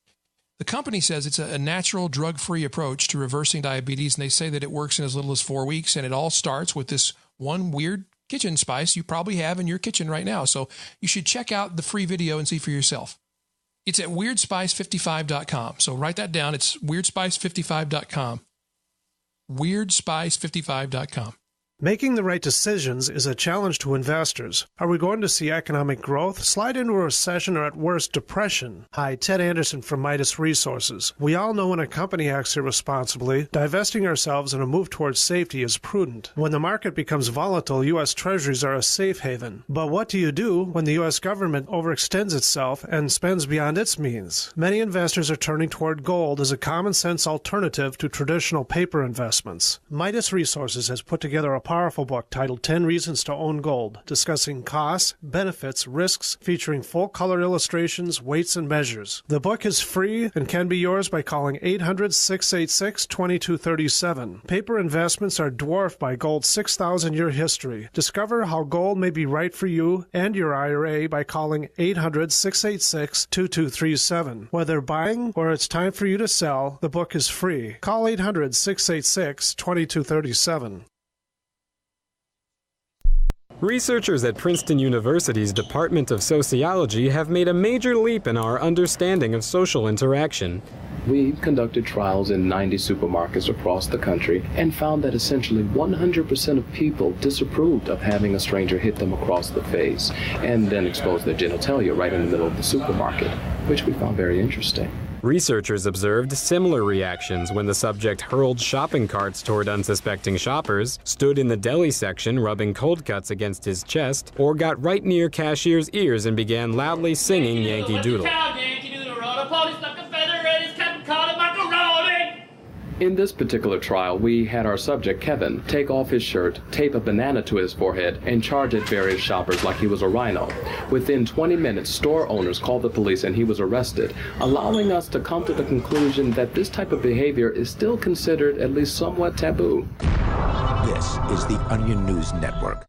the company says it's a natural drug-free approach to reversing diabetes, and they say that it works in as little as 4 weeks, and it all starts with this one weird kitchen spice you probably have in your kitchen right now. So you should check out the free video and see for yourself. It's at WeirdSpice55.com. So write that down. It's WeirdSpice55.com. WeirdSpice55.com. Making the right decisions is a challenge to investors. Are we going to see economic growth, slide into a recession, or at worst, depression? Hi, Ted Anderson from Midas Resources. We all know when a company acts irresponsibly, divesting ourselves in a move towards safety is prudent. When the market becomes volatile, U.S. Treasuries are a safe haven. But what do you do when the U.S. government overextends itself and spends beyond its means? Many investors are turning toward gold as a common-sense alternative to traditional paper investments. Midas Resources has put together a powerful book titled 10 Reasons to Own Gold, discussing costs, benefits, risks, featuring full-color illustrations, weights, and measures. The book is free and can be yours by calling 800-686-2237. Paper investments are dwarfed by gold's 6,000-year history. Discover how gold may be right for you and your IRA by calling 800-686-2237. Whether buying or it's time for you to sell, the book is free. Call 800-686-2237. Researchers at Princeton University's Department of Sociology have made a major leap in our understanding of social interaction. We conducted trials in 90 supermarkets across the country and found that essentially 100% of people disapproved of having a stranger hit them across the face and then expose their genitalia right in the middle of the supermarket, which we found very interesting. Researchers observed similar reactions when the subject hurled shopping carts toward unsuspecting shoppers, stood in the deli section rubbing cold cuts against his chest, or got right near cashier's ears and began loudly singing Yankee Doodle. In this particular trial, we had our subject, Kevin, take off his shirt, tape a banana to his forehead, and charge at various shoppers like he was a rhino. Within 20 minutes, store owners called the police and he was arrested, allowing us to come to the conclusion that this type of behavior is still considered at least somewhat taboo. This is the Onion News Network.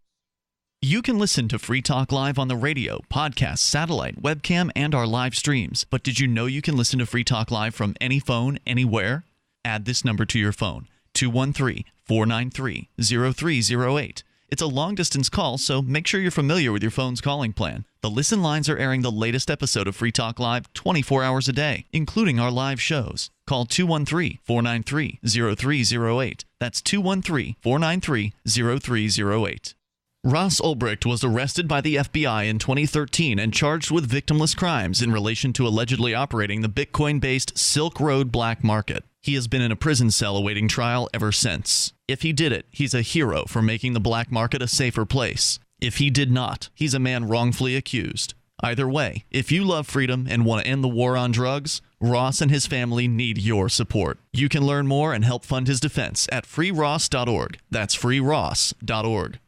You can listen to Free Talk Live on the radio, podcast, satellite, webcam, and our live streams. But did you know you can listen to Free Talk Live from any phone, anywhere? Add this number to your phone, 213-493-0308. It's a long-distance call, so make sure you're familiar with your phone's calling plan. The listen lines are airing the latest episode of Free Talk Live 24 hours a day, including our live shows. Call 213-493-0308. That's 213-493-0308. Ross Ulbricht was arrested by the FBI in 2013 and charged with victimless crimes in relation to allegedly operating the Bitcoin-based Silk Road black market. He has been in a prison cell awaiting trial ever since. If he did it, he's a hero for making the black market a safer place. If he did not, he's a man wrongfully accused. Either way, if you love freedom and want to end the war on drugs, Ross and his family need your support. You can learn more and help fund his defense at freeross.org. That's freeross.org.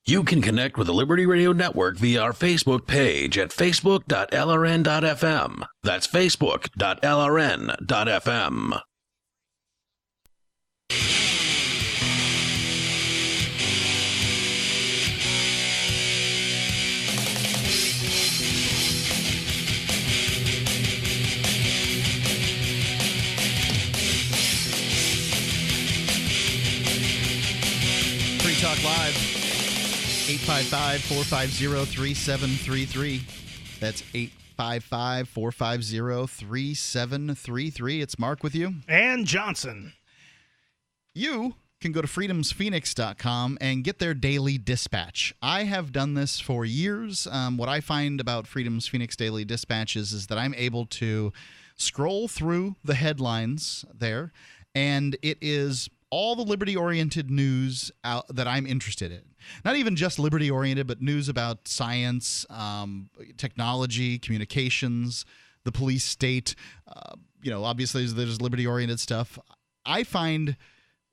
You can connect with the Liberty Radio Network via our Facebook page at facebook.lrn.fm. That's facebook.lrn.fm. Free Talk Live. 855-450-3733. That's 855-450-3733. It's Mark with you. And Johnson. You can go to freedomsphoenix.com and get their daily dispatch. I have done this for years. What I find about Freedom's Phoenix Daily Dispatches is that I'm able to scroll through the headlines there, and it is all the liberty-oriented news that I'm interested in. Not even just liberty-oriented, but news about science, technology, communications, the police state. Obviously there's liberty-oriented stuff. I find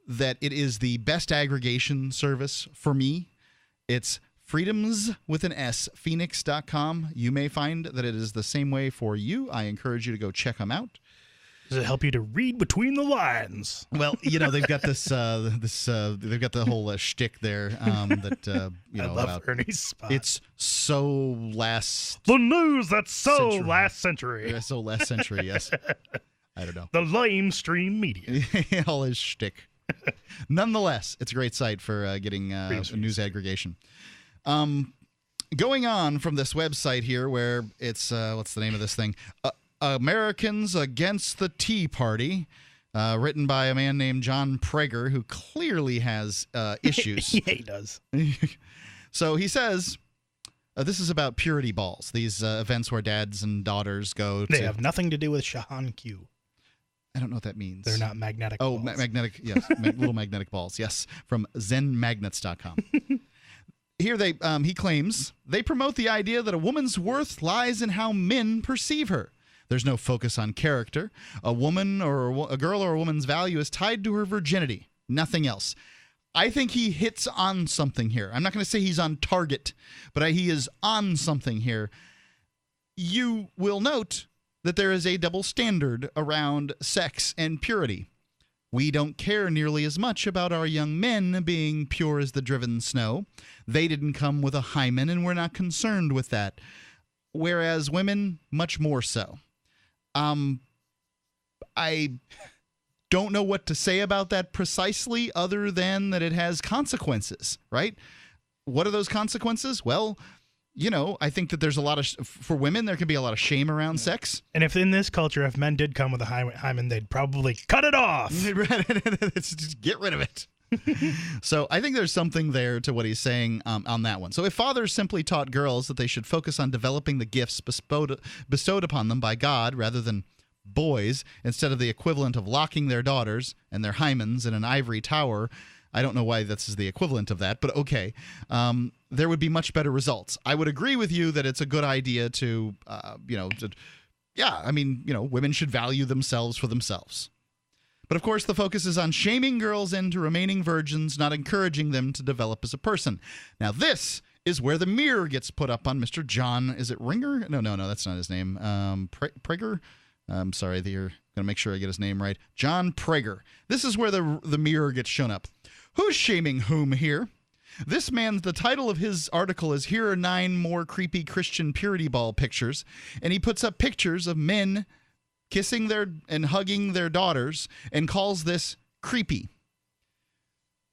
that it is the best aggregation service for me. It's freedoms with an S, phoenix.com. You may find that it is the same way for you. I encourage you to go check them out. Does it help you to read between the lines? Well, they've got this. They've got the whole shtick there. I love about Ernie's spot. It's so last. The news that's so century. Last century. Yeah, so last century. Yes. I don't know. The lamestream media. All his shtick. Nonetheless, it's a great site for getting news aggregation. Going on from this website here, where it's what's the name of this thing? Americans Against the Tea Party, written by a man named John Prager, who clearly has issues. Yeah, he does. So he says, this is about purity balls, these events where dads and daughters go to... They have nothing to do with Shahan Q. I don't know what that means. They're not magnetic balls. Oh, magnetic, yes. Little magnetic balls, yes, from zenmagnets.com. Here he claims, they promote the idea that a woman's worth lies in how men perceive her. There's no focus on character. A woman or a girl or a woman's value is tied to her virginity, nothing else. I think he hits on something here. I'm not going to say he's on target, but he is on something here. You will note that there is a double standard around sex and purity. We don't care nearly as much about our young men being pure as the driven snow. They didn't come with a hymen, and we're not concerned with that. Whereas women, much more so. I don't know what to say about that precisely, other than that it has consequences, right? What are those consequences? Well, I think that there's a lot of, for women, there can be a lot of shame around sex. And if in this culture, if men did come with a hymen, they'd probably cut it off. Just get rid of it. So I think there's something there to what he's saying on that one. So if fathers simply taught girls that they should focus on developing the gifts bestowed upon them by God rather than boys, instead of the equivalent of locking their daughters and their hymens in an ivory tower, I don't know why this is the equivalent of that, but okay, there would be much better results. I would agree with you that it's a good idea to, women should value themselves for themselves. But of course, the focus is on shaming girls into remaining virgins, not encouraging them to develop as a person. Now, this is where the mirror gets put up on Mr. John. Is it Ringer? No, that's not his name. Prager? I'm sorry, you're going to make sure I get his name right. John Prager. This is where the mirror gets shown up. Who's shaming whom here? This man's, the title of his article is Here Are 9 More Creepy Christian Purity Ball Pictures. And he puts up pictures of men kissing and hugging their daughters and calls this creepy.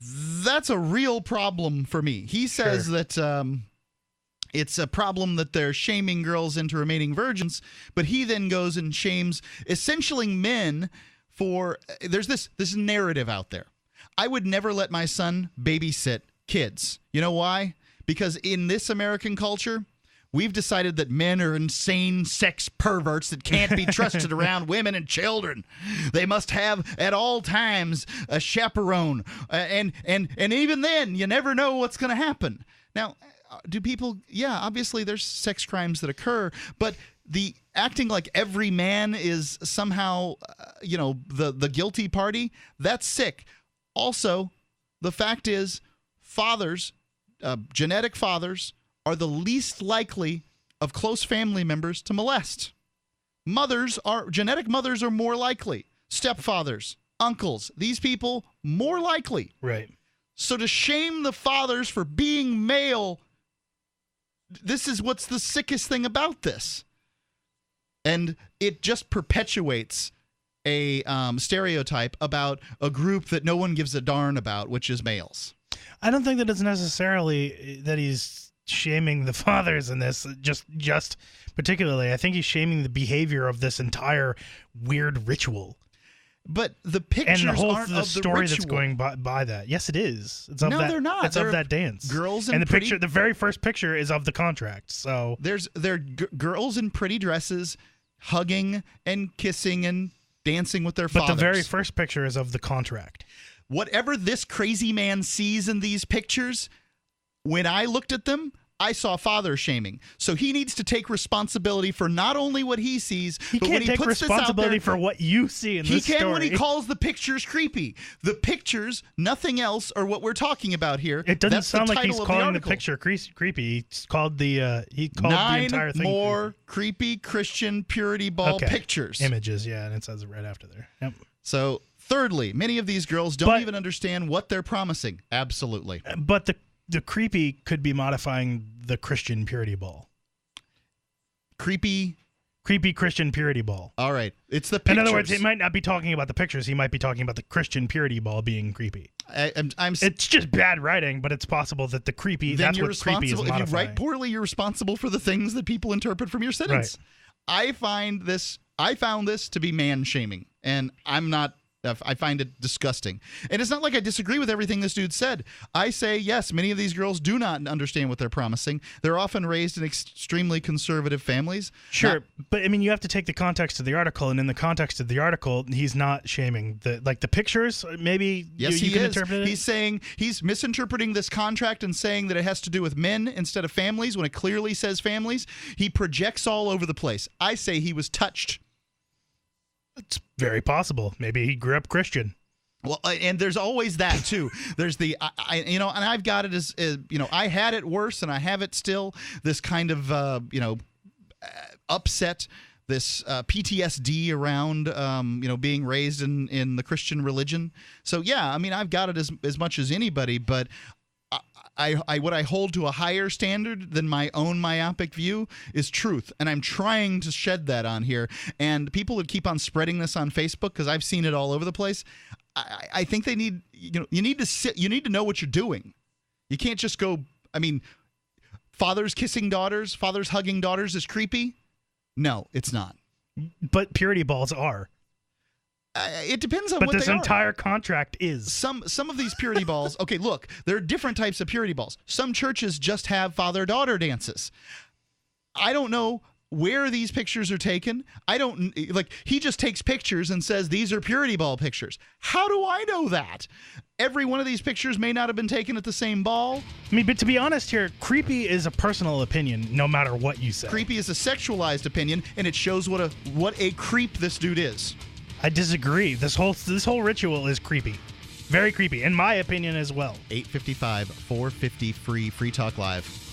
That's a real problem for me. He says that it's a problem that they're shaming girls into remaining virgins, but he then goes and shames essentially men for there's this narrative out there. I would never let my son babysit kids. You know why? Because in this American culture, we've decided that men are insane sex perverts that can't be trusted around women and children. They must have at all times a chaperone, and even then, you never know what's going to happen. Now, do people? Yeah, obviously, there's sex crimes that occur, but the acting like every man is somehow, the guilty party, that's sick. Also, the fact is, fathers, genetic fathers, are the least likely of close family members to molest. Genetic mothers are more likely. Stepfathers, uncles, these people, more likely. Right. So to shame the fathers for being male, this is what's the sickest thing about this. And it just perpetuates a stereotype about a group that no one gives a darn about, which is males. I don't think that it's necessarily that he's shaming the fathers in this, just particularly. I think he's shaming the behavior of this entire weird ritual. But the pictures and aren't the of story the ritual. that's going by that. Yes, it is. It's of No, that, they're not. It's They're of that dance. girls in and the pretty- picture. The very first picture is of the contract. So they're girls in pretty dresses, hugging and kissing and dancing with their but fathers. the very first picture is of the contract. Whatever this crazy man sees in these pictures, when I looked at them, I saw father shaming. So he needs to take responsibility for not only what he sees, He but can't when he take puts this out responsibility there, for what you see in he this can story. when he calls the pictures creepy. The pictures, nothing else, are what we're talking about here. It doesn't That's sound the like he's title of calling the article. picture creepy. He called the Nine entire thing more creepy Christian purity ball pictures. Images, yeah, and it says it right after there. Yep. So, thirdly, many of these girls don't even understand what they're promising. Absolutely. But the creepy could be modifying the Christian purity ball. Creepy Christian purity ball. All right. It's the pictures. In other words, he might not be talking about the pictures. He might be talking about the Christian purity ball being creepy. It's just bad writing, but it's possible that the creepy, then that's you're what creepy is responsible. If you modifying. write poorly, you're responsible for the things that people interpret from your sentence. Right. I found this to be man-shaming, and I find it disgusting. And it's not like I disagree with everything this dude said. I say, yes, many of these girls do not understand what they're promising. They're often raised in extremely conservative families. Sure, but I mean, you have to take the context of the article, and in the context of the article, he's not shaming the pictures. Maybe yes, you he can is. interpret it. He's saying he's misinterpreting this contract and saying that it has to do with men instead of families when it clearly says families. He projects all over the place. I say he was touched. It's very possible. Maybe he grew up Christian. Well, and there's always that too. There's the, and I've got it as I had it worse, and I have it still. This kind of, upset, this PTSD around, being raised in the Christian religion. So yeah, I mean, I've got it as much as anybody, but what I hold to a higher standard than my own myopic view is truth, and I'm trying to shed that on here. And people that keep on spreading this on Facebook, because I've seen it all over the place, I think they need, you need to know what you're doing. You can't just go. I mean, fathers kissing daughters, fathers hugging daughters is creepy. No, it's not. But purity balls are. It depends on but what they are. But this entire contract is. Some of these purity balls, okay, look, there are different types of purity balls. Some churches just have father-daughter dances. I don't know where these pictures are taken. He just takes pictures and says these are purity ball pictures. How do I know that? Every one of these pictures may not have been taken at the same ball. I mean, but to be honest here, creepy is a personal opinion no matter what you say. Creepy is a sexualized opinion, and it shows what a creep this dude is. I disagree. This whole ritual is creepy. Very creepy, in my opinion as well. 855 450 Free Talk Live.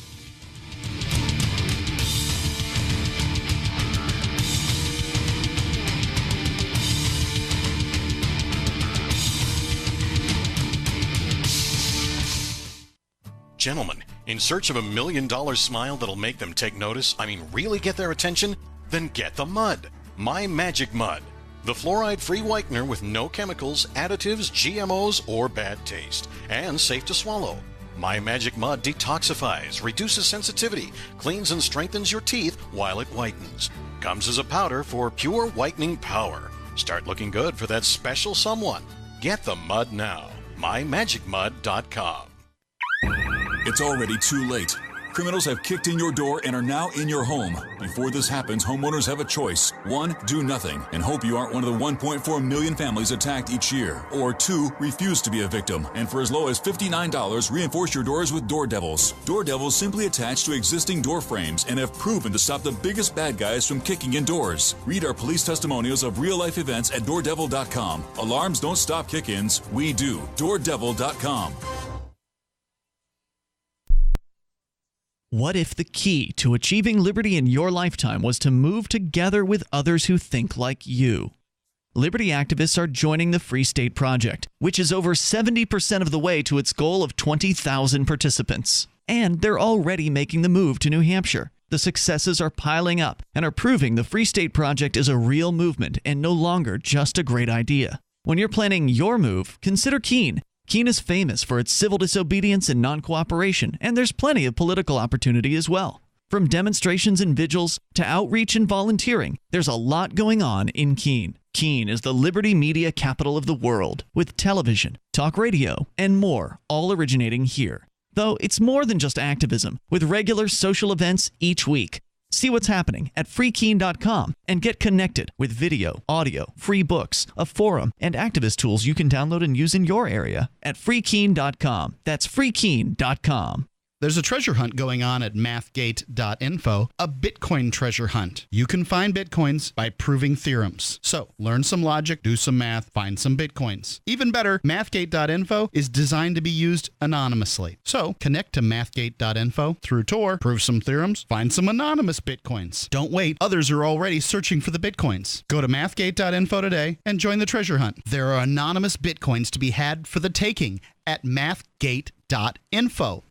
Gentlemen, in search of $1 million smile that'll make them take notice, really get their attention? Then get the mud. My Magic Mud. The fluoride-free whitener with no chemicals, additives, GMOs, or bad taste. And safe to swallow. My Magic Mud detoxifies, reduces sensitivity, cleans and strengthens your teeth while it whitens. Comes as a powder for pure whitening power. Start looking good for that special someone. Get the mud now. MyMagicMud.com. It's already too late. Criminals have kicked in your door and are now in your home. Before this happens, homeowners have a choice. 1, do nothing and hope you aren't one of the 1.4 million families attacked each year. Or 2, refuse to be a victim. And for as low as $59, reinforce your doors with Door Devils. Door Devils simply attach to existing door frames and have proven to stop the biggest bad guys from kicking in doors. Read our police testimonials of real-life events at doordevil.com. Alarms don't stop kick-ins. We do. doordevil.com. What if the key to achieving liberty in your lifetime was to move together with others who think like you? Liberty activists are joining the Free State Project, which is over 70% of the way to its goal of 20,000 participants. And they're already making the move to New Hampshire. The successes are piling up and are proving the Free State Project is a real movement and no longer just a great idea. When you're planning your move, consider Keene. Keene is famous for its civil disobedience and non-cooperation, and there's plenty of political opportunity as well. From demonstrations and vigils to outreach and volunteering, there's a lot going on in Keene. Keene is the liberty media capital of the world, with television, talk radio, and more, all originating here. Though it's more than just activism, with regular social events each week. See what's happening at freekeene.com and get connected with video, audio, free books, a forum, and activist tools you can download and use in your area at freekeene.com. That's freekeene.com. There's a treasure hunt going on at mathgate.info, a Bitcoin treasure hunt. You can find Bitcoins by proving theorems. So, learn some logic, do some math, find some Bitcoins. Even better, mathgate.info is designed to be used anonymously. So, connect to mathgate.info through Tor, prove some theorems, find some anonymous Bitcoins. Don't wait, others are already searching for the Bitcoins. Go to mathgate.info today and join the treasure hunt. There are anonymous Bitcoins to be had for the taking at mathgate.info.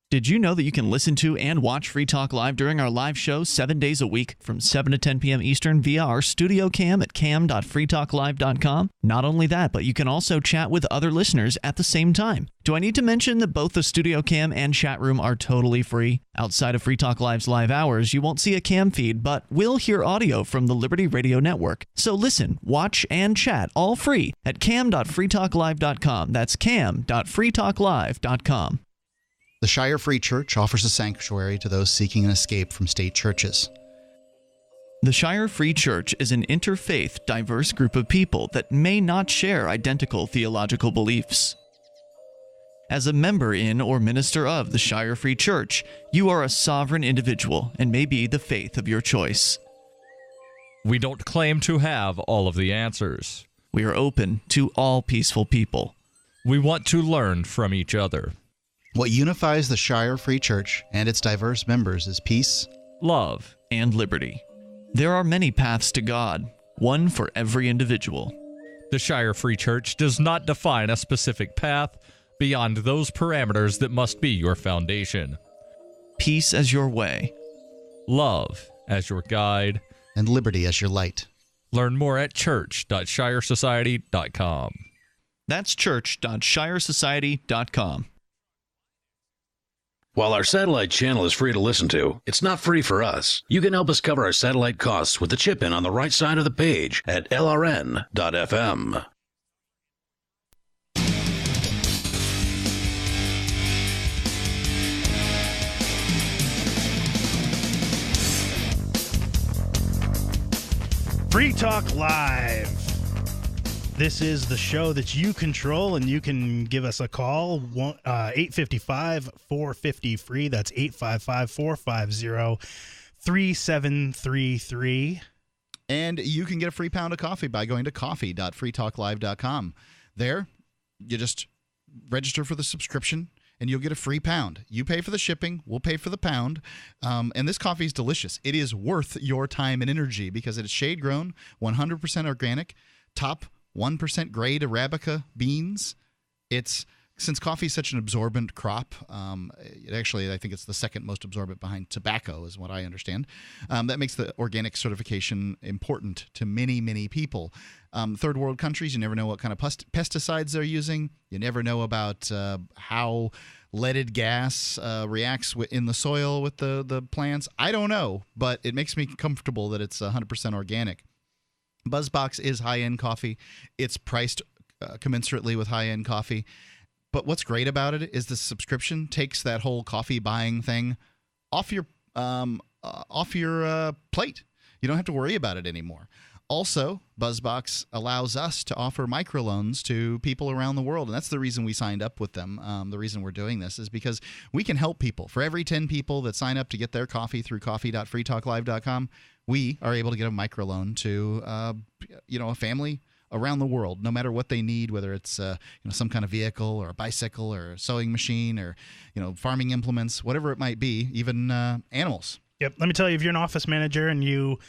Did you know that you can listen to and watch Free Talk Live during our live show 7 days a week from 7 to 10 p.m. Eastern via our studio cam at cam.freetalklive.com? Not only that, but you can also chat with other listeners at the same time. Do I need to mention that both the studio cam and chat room are totally free? Outside of Free Talk Live's live hours, you won't see a cam feed, but will hear audio from the Liberty Radio Network. So listen, watch, and chat all free at cam.freetalklive.com. That's cam.freetalklive.com. The Shire Free Church offers a sanctuary to those seeking an escape from state churches. The Shire Free Church is an interfaith, diverse group of people that may not share identical theological beliefs. As a member in or minister of the Shire Free Church, you are a sovereign individual and may be the faith of your choice. We don't claim to have all of the answers. We are open to all peaceful people. We want to learn from each other. What unifies the Shire Free Church and its diverse members is peace, love, and liberty. There are many paths to God, one for every individual. The Shire Free Church does not define a specific path beyond those parameters that must be your foundation. Peace as your way, love as your guide, and liberty as your light. Learn more at church.shiresociety.com. That's church.shiresociety.com. While our satellite channel is free to listen to, it's not free for us. You can help us cover our satellite costs with the chip-in on the right side of the page at lrn.fm. Free Talk Live. This is the show that you control, and you can give us a call, 855-450-FREE. That's 855-450-3733. And you can get a free pound of coffee by going to coffee.freetalklive.com. There, you just register for the subscription, and you'll get a free pound. You pay for the shipping, we'll pay for the pound, and this coffee is delicious. It is worth your time and energy because it is shade-grown, 100% organic, top 1% grade Arabica beans. It's, since coffee is such an absorbent crop, actually I think it's the second most absorbent behind tobacco is what I understand. That makes the organic certification important to many, many people. Third world countries, you never know what kind of pesticides they're using. You never know about how leaded gas reacts in the soil with the plants. I don't know, but it makes me comfortable that it's 100% organic. BuzzBox is high-end coffee. It's priced commensurately with high-end coffee. But what's great about it is the subscription takes that whole coffee buying thing off your plate. You don't have to worry about it anymore. Also, BuzzBox allows us to offer microloans to people around the world, and that's the reason we signed up with them. The reason we're doing this is because we can help people. For every 10 people that sign up to get their coffee through coffee.freetalklive.com, we are able to get a microloan to a family around the world, no matter what they need, whether it's some kind of vehicle or a bicycle or a sewing machine or farming implements, whatever it might be, even animals. Yep. Let me tell you, if you're an office manager and you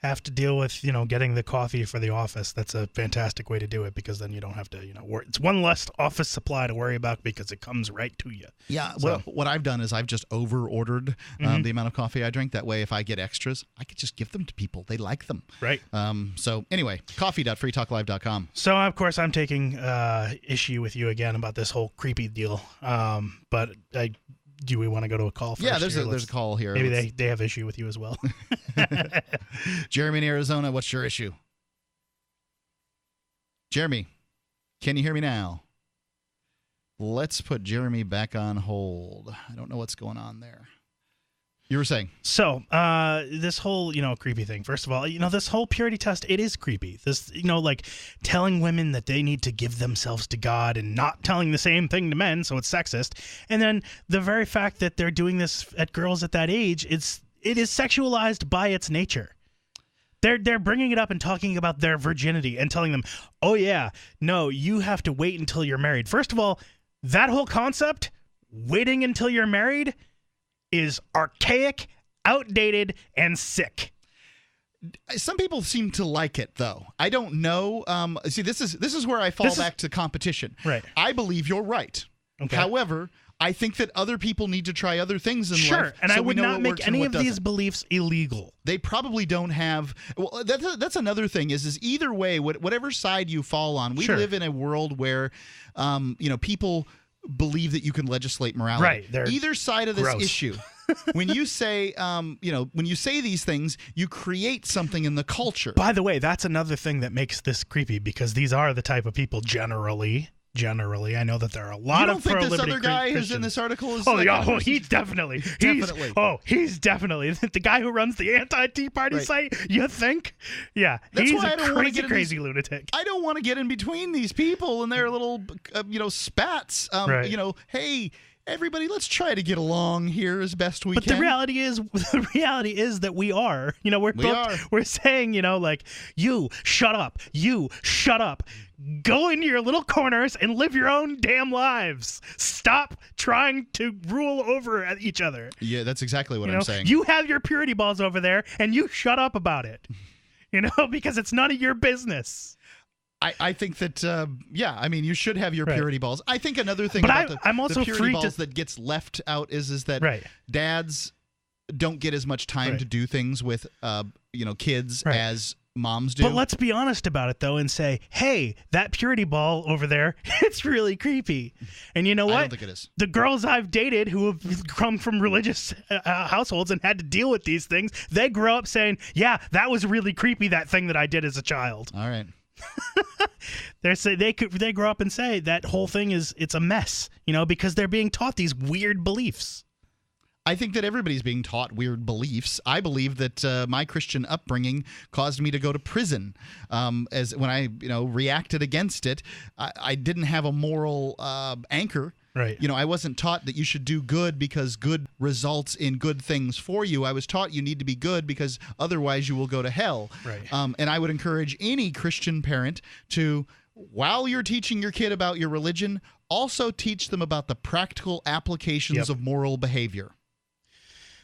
have to deal with getting the coffee for the office, that's a fantastic way to do it, because then you don't have to it's one less office supply to worry about because it comes right to you. Yeah. So, what I've done is I've just over ordered the amount of coffee I drink. That way, if I get extras, I could just give them to people. They like them. Right. So anyway, coffee.freetalklive.com. So of course I'm taking issue with you again about this whole creepy deal. But do we want to go to a call first? Yeah, there's a call here. Maybe they have issue with you as well. Jeremy in Arizona, what's your issue? Jeremy, can you hear me now? Let's put Jeremy back on hold. I don't know what's going on there. You were saying? So, this whole, creepy thing. First of all, this whole purity test, it is creepy. This, like telling women that they need to give themselves to God and not telling the same thing to men, so it's sexist. And then the very fact that they're doing this at girls at that age, it is sexualized by its nature. They're bringing it up and talking about their virginity and telling them, oh yeah, no, you have to wait until you're married. First of all, that whole concept, waiting until you're married, is archaic, outdated, and sick. Some people seem to like it, though. I don't know. See, this is where I fall back to competition. Right. I believe you're right. Okay. However, I think that other people need to try other things in life. Sure, and so I would not make any of these doesn't. beliefs illegal. They probably don't have. Well, that's another thing. Is either way, whatever side you fall on, we live in a world where, people believe that you can legislate morality. Right. Either side of this issue. When you say, when you say these things, you create something in the culture. By the way, that's another thing that makes this creepy, because these are the type of people generally. I know that there are a lot of pro-liberty Christians. You don't think this other guy who's in this article is... He's definitely. He's definitely. The guy who runs the anti-Tea Party site, you think? Yeah, That's he's why a crazy lunatic. I don't want to get in between these people and their little, spats. Hey, everybody, let's try to get along here as best we can. But the reality is that we are. We're saying, you shut up. Go into your little corners and live your own damn lives. Stop trying to rule over each other. Yeah, that's exactly what I'm saying. You have your purity balls over there, and you shut up about it. Because it's none of your business. I think that, you should have your purity balls. I think another thing about I'm also the purity free balls that gets left out is that dads don't get as much time to do things with, kids as moms do. But let's be honest about it, though, and say, hey, that purity ball over there, it's really creepy. And you know what? I don't think it is. The girls I've dated who have come from religious households and had to deal with these things, they grow up saying, yeah, that was really creepy, that thing that I did as a child. All right. They grow up and say that whole thing it's a mess, because they're being taught these weird beliefs. I think that everybody's being taught weird beliefs. I believe that my Christian upbringing caused me to go to prison. As when I, reacted against it, I didn't have a moral anchor. Right. I wasn't taught that you should do good because good results in good things for you. I was taught you need to be good because otherwise you will go to hell. Right. And I would encourage any Christian parent to, while you're teaching your kid about your religion, also teach them about the practical applications of moral behavior.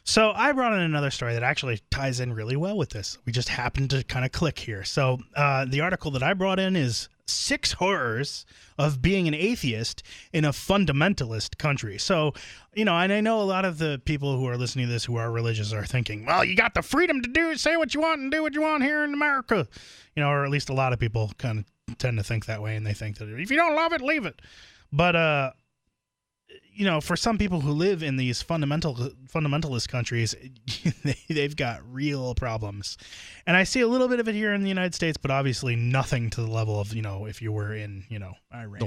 So I brought in another story that actually ties in really well with this. We just happened to kind of click here. So the article that I brought in is 6 horrors of being an atheist in a fundamentalist country. So, and I know a lot of the people who are listening to this who are religious are thinking, well, you got the freedom to say what you want and do what you want here in America. Or at least a lot of people kind of tend to think that way, and they think that if you don't love it, leave it. But, for some people who live in these fundamentalist countries, they've got real problems. And I see a little bit of it here in the United States, but obviously nothing to the level of, if you were in, Iran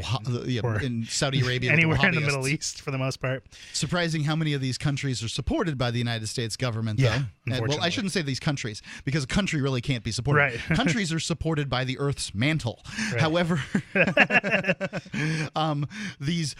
or in Saudi Arabia, anywhere in the Middle East for the most part. Surprising how many of these countries are supported by the United States government, though. Well, I shouldn't say these countries, because a country really can't be supported. Right. Countries are supported by the Earth's mantle. Right. However, these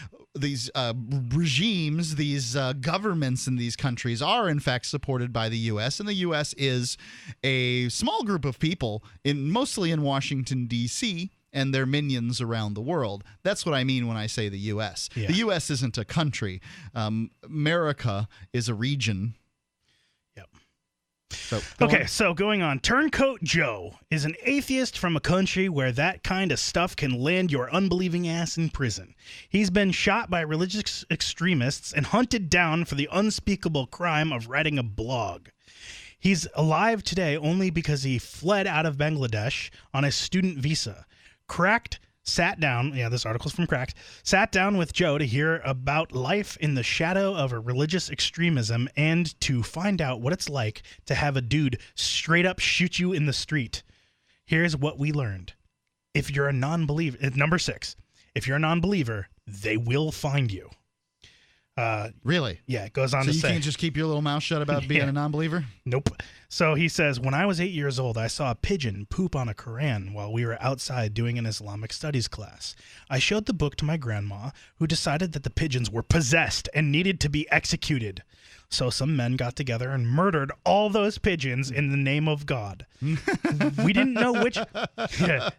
regimes, these governments in these countries are in fact supported by the U.S., and the U.S. is a small group of people, mostly in Washington, D.C., and their minions around the world. That's what I mean when I say the U.S. Yeah. The U.S. isn't a country. America is a region. Yep. So going on. Turncoat Joe is an atheist from a country where that kind of stuff can land your unbelieving ass in prison. He's been shot by religious extremists and hunted down for the unspeakable crime of writing a blog. He's alive today only because he fled out of Bangladesh on a student visa. Cracked sat down, this article's from Cracked, sat down with Joe to hear about life in the shadow of a religious extremism and to find out what it's like to have a dude straight up shoot you in the street. Here's what we learned. If you're a non-believer, number 6, if you're a non-believer, they will find you. Really? Yeah, it goes on to say. So you can't just keep your little mouth shut about being a non-believer? Nope. So he says, when I was 8 years old, I saw a pigeon poop on a Quran while we were outside doing an Islamic studies class. I showed the book to my grandma, who decided that the pigeons were possessed and needed to be executed. So some men got together and murdered all those pigeons in the name of God. We didn't know which... Yeah.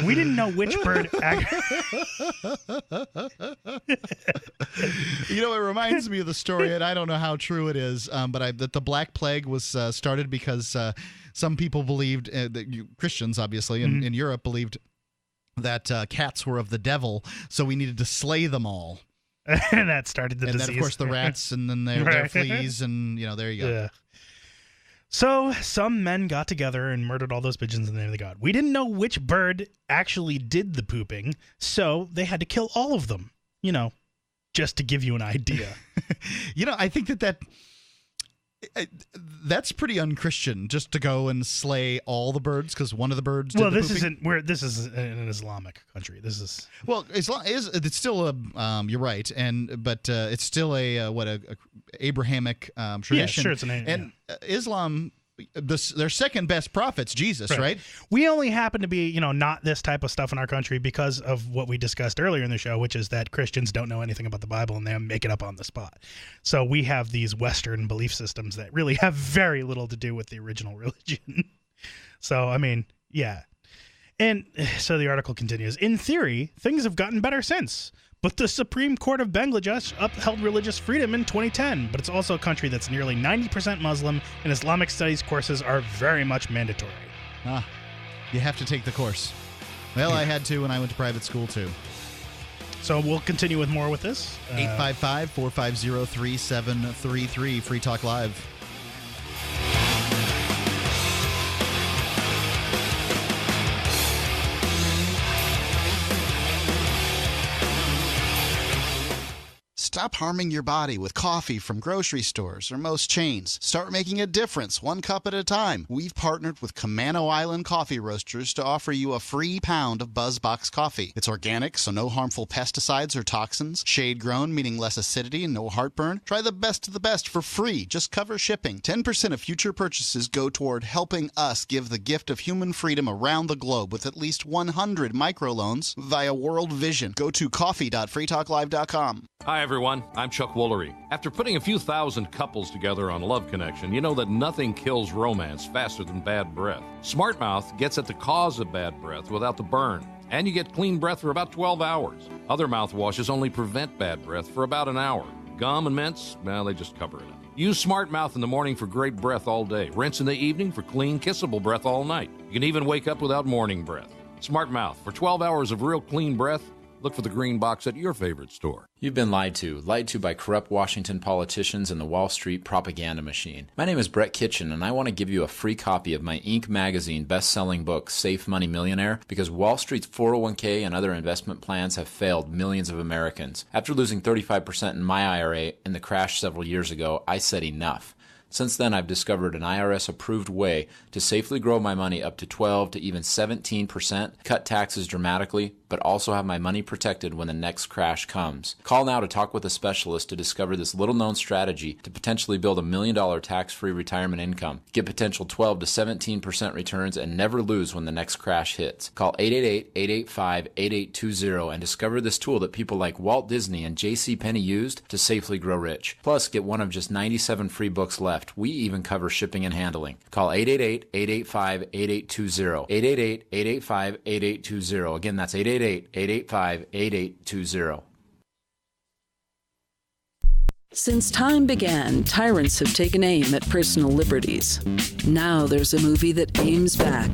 We didn't know which bird... It reminds me of the story, and I don't know how true it is, but that the Black Plague was started because some people believed, Christians obviously, in Europe believed that cats were of the devil, so we needed to slay them all. And that started the disease. And then, of course, the rats, and then their fleas, and, there you go. Yeah. So some men got together and murdered all those pigeons in the name of God. We didn't know which bird actually did the pooping, so they had to kill all of them, just to give you an idea. I think that's pretty unchristian, just to go and slay all the birds because one of the birds did the pooping. This is an Islamic country. This is Islam it's still you're right, but it's still a Abrahamic tradition. Yeah, sure, it's Islam. Their second best prophet's Jesus, right? We only happen to be, not this type of stuff in our country because of what we discussed earlier in the show, which is that Christians don't know anything about the Bible and they make it up on the spot. So we have these Western belief systems that really have very little to do with the original religion. So, yeah. And so the article continues. In theory, things have gotten better since. But the Supreme Court of Bangladesh upheld religious freedom in 2010. But it's also a country that's nearly 90% Muslim, and Islamic studies courses are very much mandatory. You have to take the course. Well, I had to when I went to private school, too. So we'll continue with more with this. 855-450-3733, Free Talk Live. Stop harming your body with coffee from grocery stores or most chains. Start making a difference, 1 cup at a time. We've partnered with Camano Island Coffee Roasters to offer you a free pound of BuzzBox coffee. It's organic, so no harmful pesticides or toxins. Shade-grown, meaning less acidity and no heartburn. Try the best of the best for free. Just cover shipping. 10% of future purchases go toward helping us give the gift of human freedom around the globe with at least 100 microloans via World Vision. Go to coffee.freetalklive.com. Hi, everyone. I'm Chuck Woolery. After putting a few thousand couples together on Love Connection, you know that nothing kills romance faster than bad breath. Smart Mouth gets at the cause of bad breath without the burn, and you get clean breath for about 12 hours. Other mouthwashes only prevent bad breath for about an hour. Gum and mints, they just cover it up. Use Smart Mouth in the morning for great breath all day. Rinse in the evening for clean, kissable breath all night. You can even wake up without morning breath. Smart Mouth, for 12 hours of real clean breath, Look for the green box at your favorite store. You've been lied to by corrupt Washington politicians and the Wall Street propaganda machine. My name is Brett Kitchen, and I want to give you a free copy of my Inc. magazine best-selling book, Safe Money Millionaire, because Wall Street's 401k and other investment plans have failed millions of Americans. After losing 35% in my IRA in the crash several years ago, I said enough. Since then, I've discovered an IRS-approved way to safely grow my money up to 12 to even 17%, cut taxes dramatically, but also have my money protected when the next crash comes. Call now to talk with a specialist to discover this little-known strategy to potentially build $1 million tax-free retirement income. Get potential 12 to 17% returns and never lose when the next crash hits. Call 888-885-8820 and discover this tool that people like Walt Disney and J.C. Penney used to safely grow rich. Plus, get one of just 97 free books left. We even cover shipping and handling. Call 888-885-8820. 888-885-8820. Again, that's 888-885-8820. Since time began, tyrants have taken aim at personal liberties. Now there's a movie that aims back.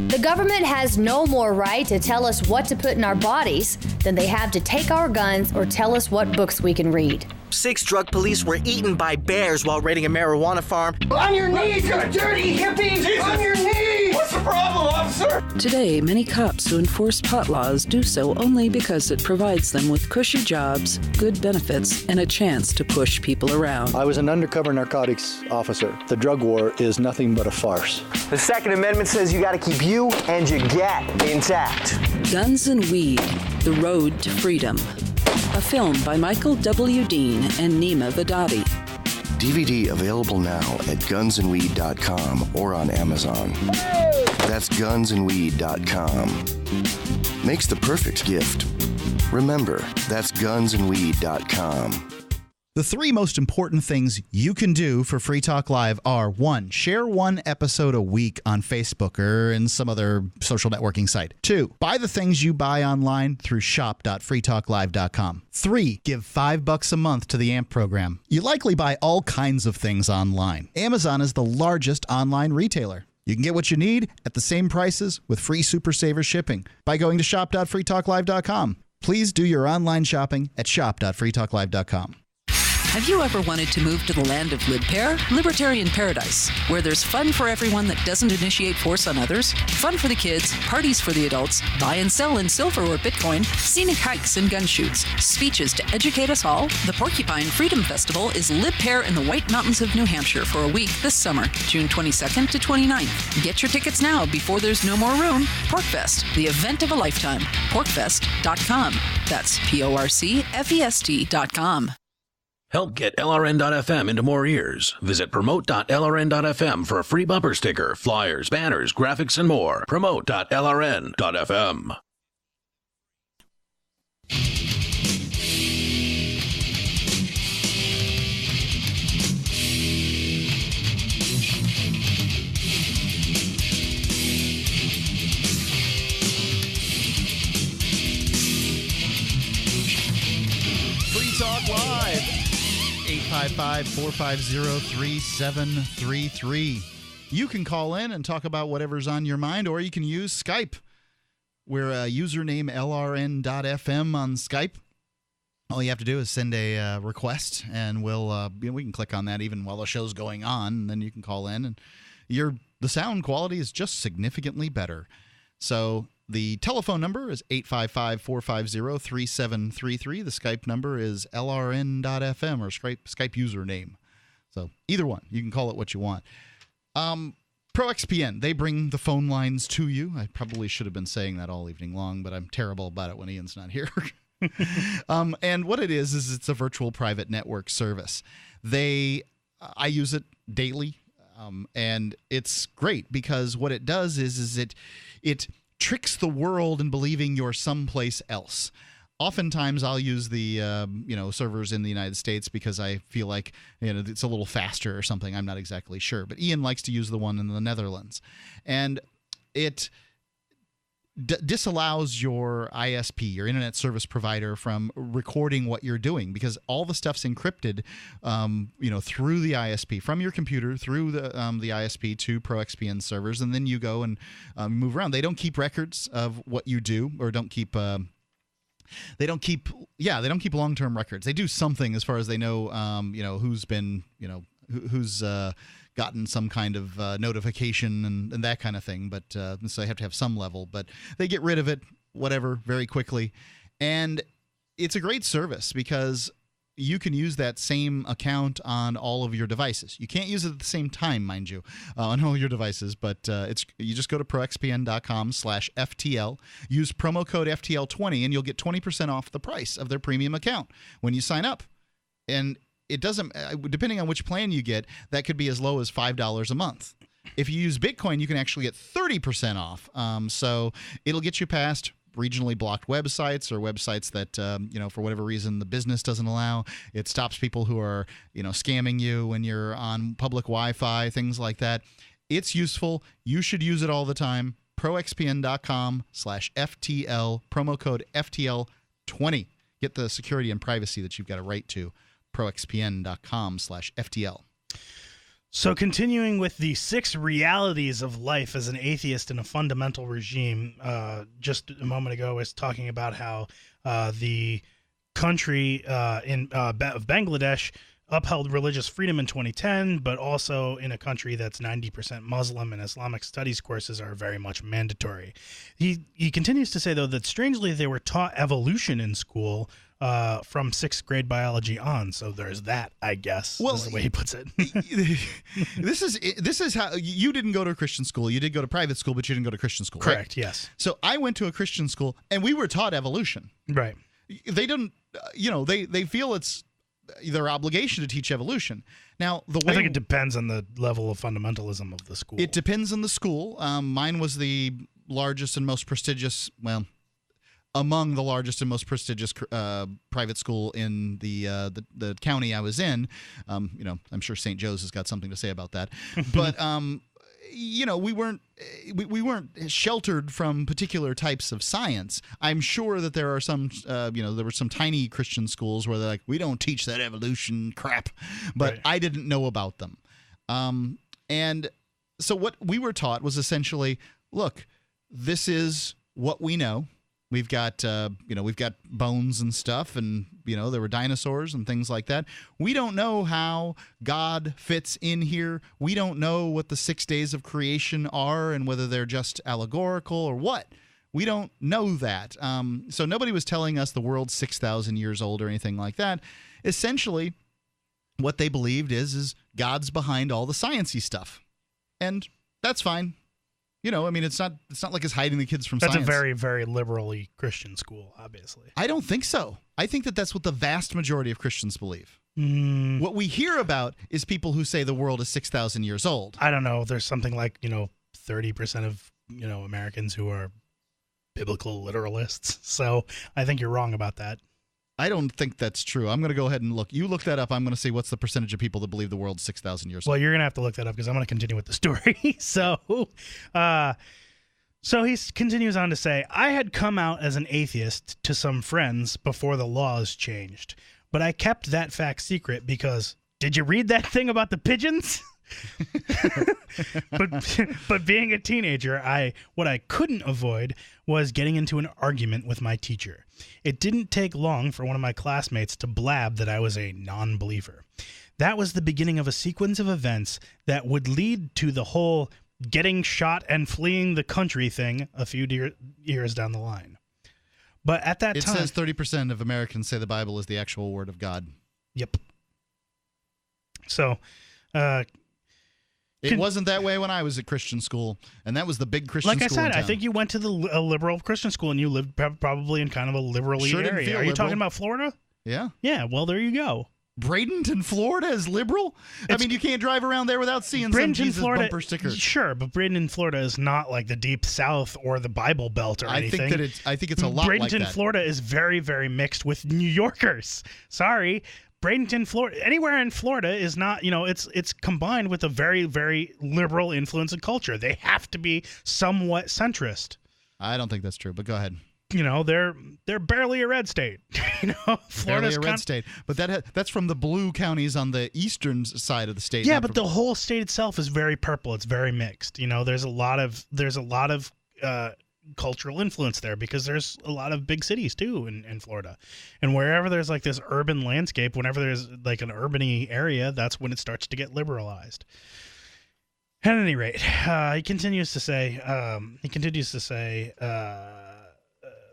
The government has no more right to tell us what to put in our bodies than they have to take our guns or tell us what books we can read. 6 drug police were eaten by bears while raiding a marijuana farm. On your knees, you dirty hippie! Jesus. On your knees! What's the problem, officer? Today, many cops who enforce pot laws do so only because it provides them with cushy jobs, good benefits, and a chance to push people around. I was an undercover narcotics officer. The drug war is nothing but a farce. The Second Amendment says you gotta keep you and your gat intact. Guns and Weed, The Road to Freedom. A film by Michael W. Dean and Nima Vadadi. DVD available now at gunsandweed.com or on Amazon. That's gunsandweed.com. Makes the perfect gift. Remember, that's gunsandweed.com. The 3 most important things you can do for Free Talk Live are 1. Share 1 episode a week on Facebook or in some other social networking site. 2. Buy the things you buy online through shop.freetalklive.com. 3. Give $5 a month to the AMP program. You likely buy all kinds of things online. Amazon is the largest online retailer. You can get what you need at the same prices with free Super Saver shipping by going to shop.freetalklive.com. Please do your online shopping at shop.freetalklive.com. Have you ever wanted to move to the land of Libpair? Libertarian paradise, where there's fun for everyone that doesn't initiate force on others, fun for the kids, parties for the adults, buy and sell in silver or Bitcoin, scenic hikes and gun shoots, speeches to educate us all. The Porcupine Freedom Festival is Libpair in the White Mountains of New Hampshire for a week this summer, June 22nd to 29th. Get your tickets now before there's no more room. PorcFest, the event of a lifetime. PorcFest.com. That's PorcFest.com. Help get LRN.FM into more ears. Visit promote.lrn.fm for a free bumper sticker, flyers, banners, graphics, and more. Promote.lrn.fm. Free Talk Live. 855-450-3733. You can call in and talk about whatever's on your mind, or you can use Skype. We're username LRN.FM on Skype. All you have to do is send a request, and we can click on that even while the show's going on, and then you can call in, and the sound quality is just significantly better. So the telephone number is 855-450-3733. The Skype number is LRN.FM or Skype username. So either one. You can call it what you want. ProXPN, they bring the phone lines to you. I probably should have been saying that all evening long, but I'm terrible about it when Ian's not here. And what it is it's a virtual private network service. I use it daily, and it's great because what it does is it tricks the world in believing you're someplace else. Oftentimes, I'll use the servers in the United States because I feel like it's a little faster or something. I'm not exactly sure, but Ian likes to use the one in the Netherlands, and it disallows your ISP, your internet service provider, from recording what you're doing because all the stuff's encrypted, through the ISP, from your computer through the ISP to ProXPN servers, and then you go and move around. They don't keep records of what you do, or don't keep They don't keep long-term records. They do something as far as they know, who's been, who's gotten some kind of notification and that kind of thing. But so they have to have some level. But they get rid of it, whatever, very quickly. And it's a great service because you can use that same account on all of your devices. You can't use it at the same time, mind you, on all your devices, but you just go to proxpn.com/FTL, use promo code FTL20, and you'll get 20% off the price of their premium account when you sign up. And it doesn't, depending on which plan you get, that could be as low as $5 a month. If you use Bitcoin, you can actually get 30% off. So it'll get you past regionally blocked websites or websites that, for whatever reason, the business doesn't allow. It stops people who are, scamming you when you're on public Wi-Fi, things like that. It's useful. You should use it all the time. proxpn.com/FTL, promo code FTL20. Get the security and privacy that you've got a right to. proxpn.com/FTL. So continuing with the 6 realities of life as an atheist in a fundamental regime, just a moment ago I was talking about how the country of Bangladesh upheld religious freedom in 2010, but also in a country that's 90% Muslim and Islamic studies courses are very much mandatory. He continues to say, though, that strangely they were taught evolution in school from 6th grade biology on. So there's that, I guess, is the way he puts it. This is how you didn't go to a Christian school. You did go to private school, but you didn't go to Christian school. Correct, right? yes. So I went to a Christian school, and we were taught evolution. Right. They didn't, they feel it's their obligation to teach evolution. Now, I think it depends on the level of fundamentalism of the school. It depends on the school. Mine was the largest and most prestigious, among the largest and most prestigious private school in the county I was in. I'm sure St. Joe's has got something to say about that. But we weren't sheltered from particular types of science. I'm sure that there are some, there were some tiny Christian schools where they're like, we don't teach that evolution crap, but right. I didn't know about them. And so what we were taught was essentially, look, this is what we know. We've got, we've got bones and stuff, and, there were dinosaurs and things like that. We don't know how God fits in here. We don't know what the 6 days of creation are and whether they're just allegorical or what. We don't know that. So nobody was telling us the world's 6,000 years old or anything like that. Essentially, what they believed is God's behind all the sciencey stuff. And that's fine. It's not like it's hiding the kids from science. That's a very, very liberally Christian school, obviously. I don't think so. I think that's what the vast majority of Christians believe. What we hear about is people who say the world is 6,000 years old. I don't know. There's something like, 30% of, Americans who are biblical literalists. So I think you're wrong about that. I don't think that's true. I'm going to go ahead and look. You look that up. I'm going to see what's the percentage of people that believe the world's 6,000 years old. Well, you're going to have to look that up because I'm going to continue with the story. So he continues on to say, I had come out as an atheist to some friends before the laws changed, but I kept that fact secret because, did you read that thing about the pigeons? but being a teenager, what I couldn't avoid was getting into an argument with my teacher. It didn't take long for one of my classmates to blab that I was a non-believer. That was the beginning of a sequence of events that would lead to the whole getting shot and fleeing the country thing a few years down the line. But at that time... It says 30% of Americans say the Bible is the actual word of God. Yep. So... it wasn't that way when I was at Christian school, and that was the big Christian school. Like I said, I think you went to a liberal Christian school, and you lived probably in kind of a liberal area. Are you talking about Florida? Yeah. Yeah, well, there you go. Bradenton, Florida is liberal? You can't drive around there without seeing some Jesus Florida, bumper stickers. Sure, but Bradenton, Florida is not like the Deep South or the Bible Belt or anything. I think it's a lot like that. Bradenton, Florida is very, very mixed with New Yorkers. Sorry. Bradenton, Florida, anywhere in Florida is not, it's combined with a very, very liberal influence and culture. They have to be somewhat centrist. I don't think that's true, but go ahead. They're barely a red state. Florida's barely a red state, but that's from the blue counties on the eastern side of the state. Yeah, but the whole state itself is very purple. It's very mixed. There's a lot of cultural influence there, because there's a lot of big cities too in Florida, and wherever there's like this urban landscape, whenever there's like an urban-y area, that's when it starts to get liberalized. At any rate, he continues to say,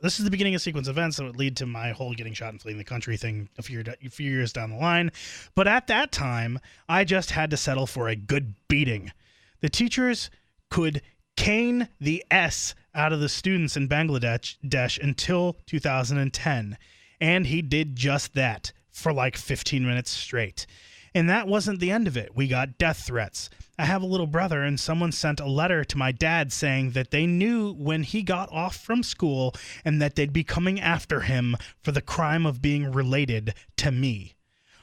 this is the beginning of sequence of events that would lead to my whole getting shot and fleeing the country thing a few years down the line. But at that time, I just had to settle for a good beating. The teachers could cane the S out of the students in Bangladesh until 2010. And he did just that for like 15 minutes straight. And that wasn't the end of it. We got death threats. I have a little brother, and someone sent a letter to my dad saying that they knew when he got off from school and that they'd be coming after him for the crime of being related to me.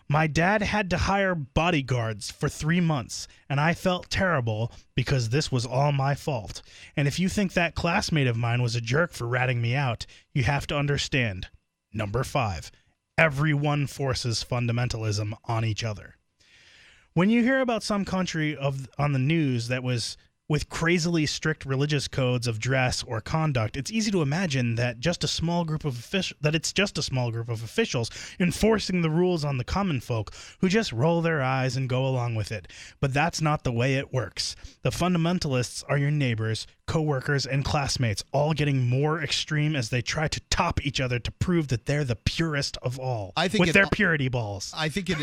My dad had to hire bodyguards for 3 months, and I felt terrible because this was all my fault. And if you think that classmate of mine was a jerk for ratting me out, you have to understand. Number 5, everyone forces fundamentalism on each other. When you hear about some country on the news that was with crazily strict religious codes of dress or conduct, it's easy to imagine that it's just a small group of officials enforcing the rules on the common folk who just roll their eyes and go along with it. But that's not the way it works. The fundamentalists are your neighbors, co-workers, and classmates, all getting more extreme as they try to top each other to prove that they're the purest of all, with their purity balls. I think in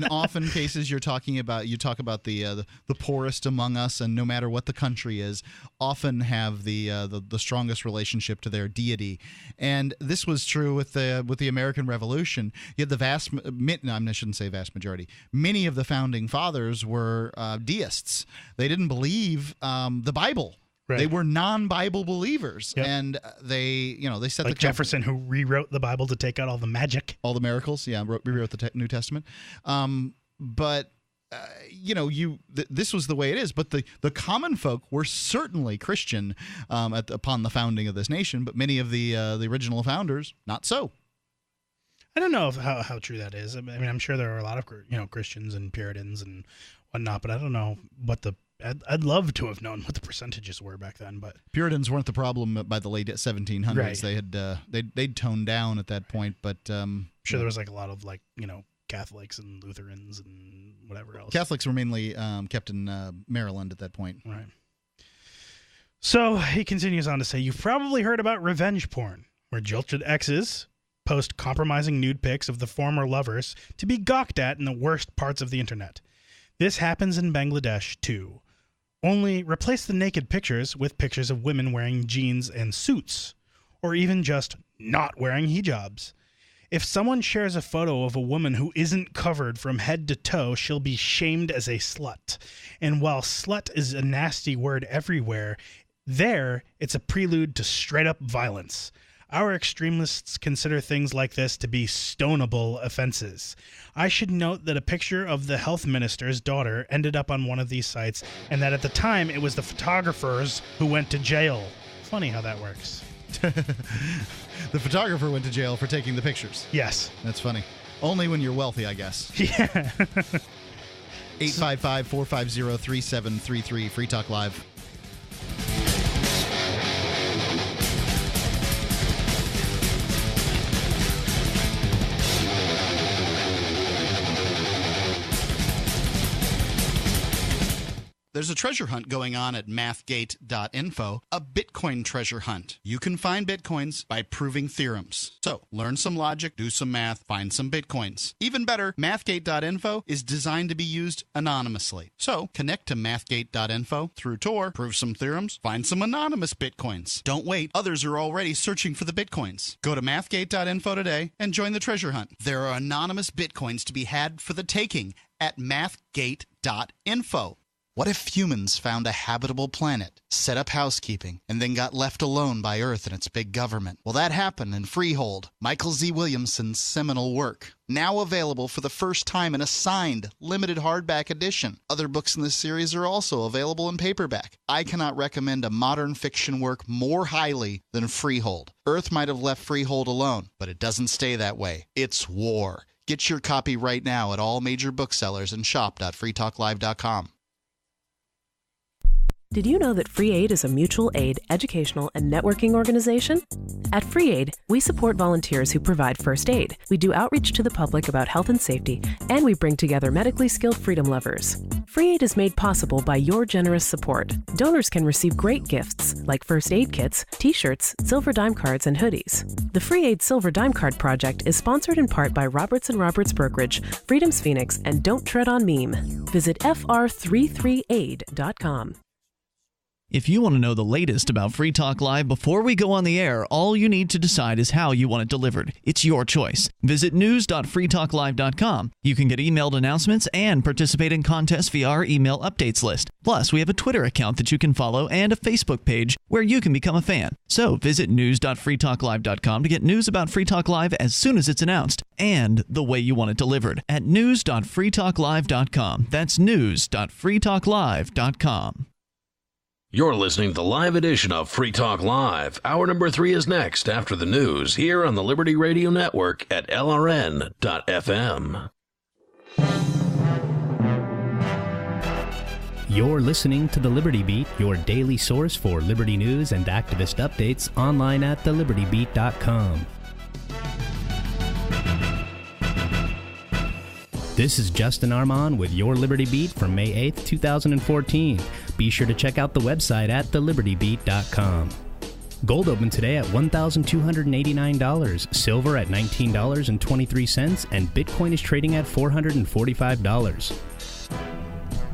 often cases you talk about the poorest among us, and no matter what the country is, often have the strongest relationship to their deity. And this was true with the American Revolution. You had I shouldn't say vast majority. Many of the founding fathers were deists. They didn't believe the Bible. Right. They were non-Bible believers, and they set like Jefferson, who rewrote the Bible to take out all the magic, all the miracles. Yeah, rewrote the New Testament. This was the way it is. But the common folk were certainly Christian upon the founding of this nation, but many of the original founders, not so. I don't know how true that is. I mean, I'm sure there are a lot of Christians and Puritans and whatnot, but I don't know what I'd love to have known what the percentages were back then. But Puritans weren't the problem by the late 1700s. Right. They had they'd toned down at that point, but I'm sure there was like a lot of Catholics and Lutherans and whatever else. Catholics were mainly kept in Maryland at that point. Right. So he continues on to say, you've probably heard about revenge porn, where jilted exes post compromising nude pics of the former lovers to be gawked at in the worst parts of the internet. This happens in Bangladesh, too. Only replace the naked pictures with pictures of women wearing jeans and suits, or even just not wearing hijabs. If someone shares a photo of a woman who isn't covered from head to toe, she'll be shamed as a slut. And while slut is a nasty word everywhere, there it's a prelude to straight-up violence. Our extremists consider things like this to be stonable offenses. I should note that a picture of the health minister's daughter ended up on one of these sites, and that at the time it was the photographers who went to jail. Funny how that works. The photographer went to jail for taking the pictures. Yes. That's funny. Only when you're wealthy, I guess. Yeah. 855-450-3733, Free Talk Live. There's a treasure hunt going on at mathgate.info, a Bitcoin treasure hunt. You can find Bitcoins by proving theorems. So, learn some logic, do some math, find some Bitcoins. Even better, mathgate.info is designed to be used anonymously. So, connect to mathgate.info through Tor, prove some theorems, find some anonymous Bitcoins. Don't wait, others are already searching for the Bitcoins. Go to mathgate.info today and join the treasure hunt. There are anonymous Bitcoins to be had for the taking at mathgate.info. What if humans found a habitable planet, set up housekeeping, and then got left alone by Earth and its big government? Well, that happened in Freehold, Michael Z. Williamson's seminal work. Now available for the first time in a signed, limited hardback edition. Other books in this series are also available in paperback. I cannot recommend a modern fiction work more highly than Freehold. Earth might have left Freehold alone, but it doesn't stay that way. It's war. Get your copy right now at all major booksellers and shop.freetalklive.com. Did you know that Free Aid is a mutual aid, educational, and networking organization? At Free Aid, we support volunteers who provide first aid. We do outreach to the public about health and safety, and we bring together medically skilled freedom lovers. Free Aid is made possible by your generous support. Donors can receive great gifts like first aid kits, t-shirts, silver dime cards, and hoodies. The Free Aid Silver Dime Card Project is sponsored in part by Roberts & Roberts Brokerage, Freedom's Phoenix, and Don't Tread on Meme. Visit fr33aid.com. If you want to know the latest about Free Talk Live before we go on the air, all you need to decide is how you want it delivered. It's your choice. Visit news.freetalklive.com. You can get emailed announcements and participate in contests via our email updates list. Plus, we have a Twitter account that you can follow and a Facebook page where you can become a fan. So visit news.freetalklive.com to get news about Free Talk Live as soon as it's announced and the way you want it delivered at news.freetalklive.com. That's news.freetalklive.com. You're listening to the live edition of Free Talk Live. Hour number 3 is next after the news here on the Liberty Radio Network at LRN.FM. You're listening to The Liberty Beat, your daily source for liberty news and activist updates online at thelibertybeat.com. This is Justin Armand with your Liberty Beat for May 8th, 2014. Be sure to check out the website at thelibertybeat.com. Gold opened today at $1,289, silver at $19.23, and Bitcoin is trading at $445.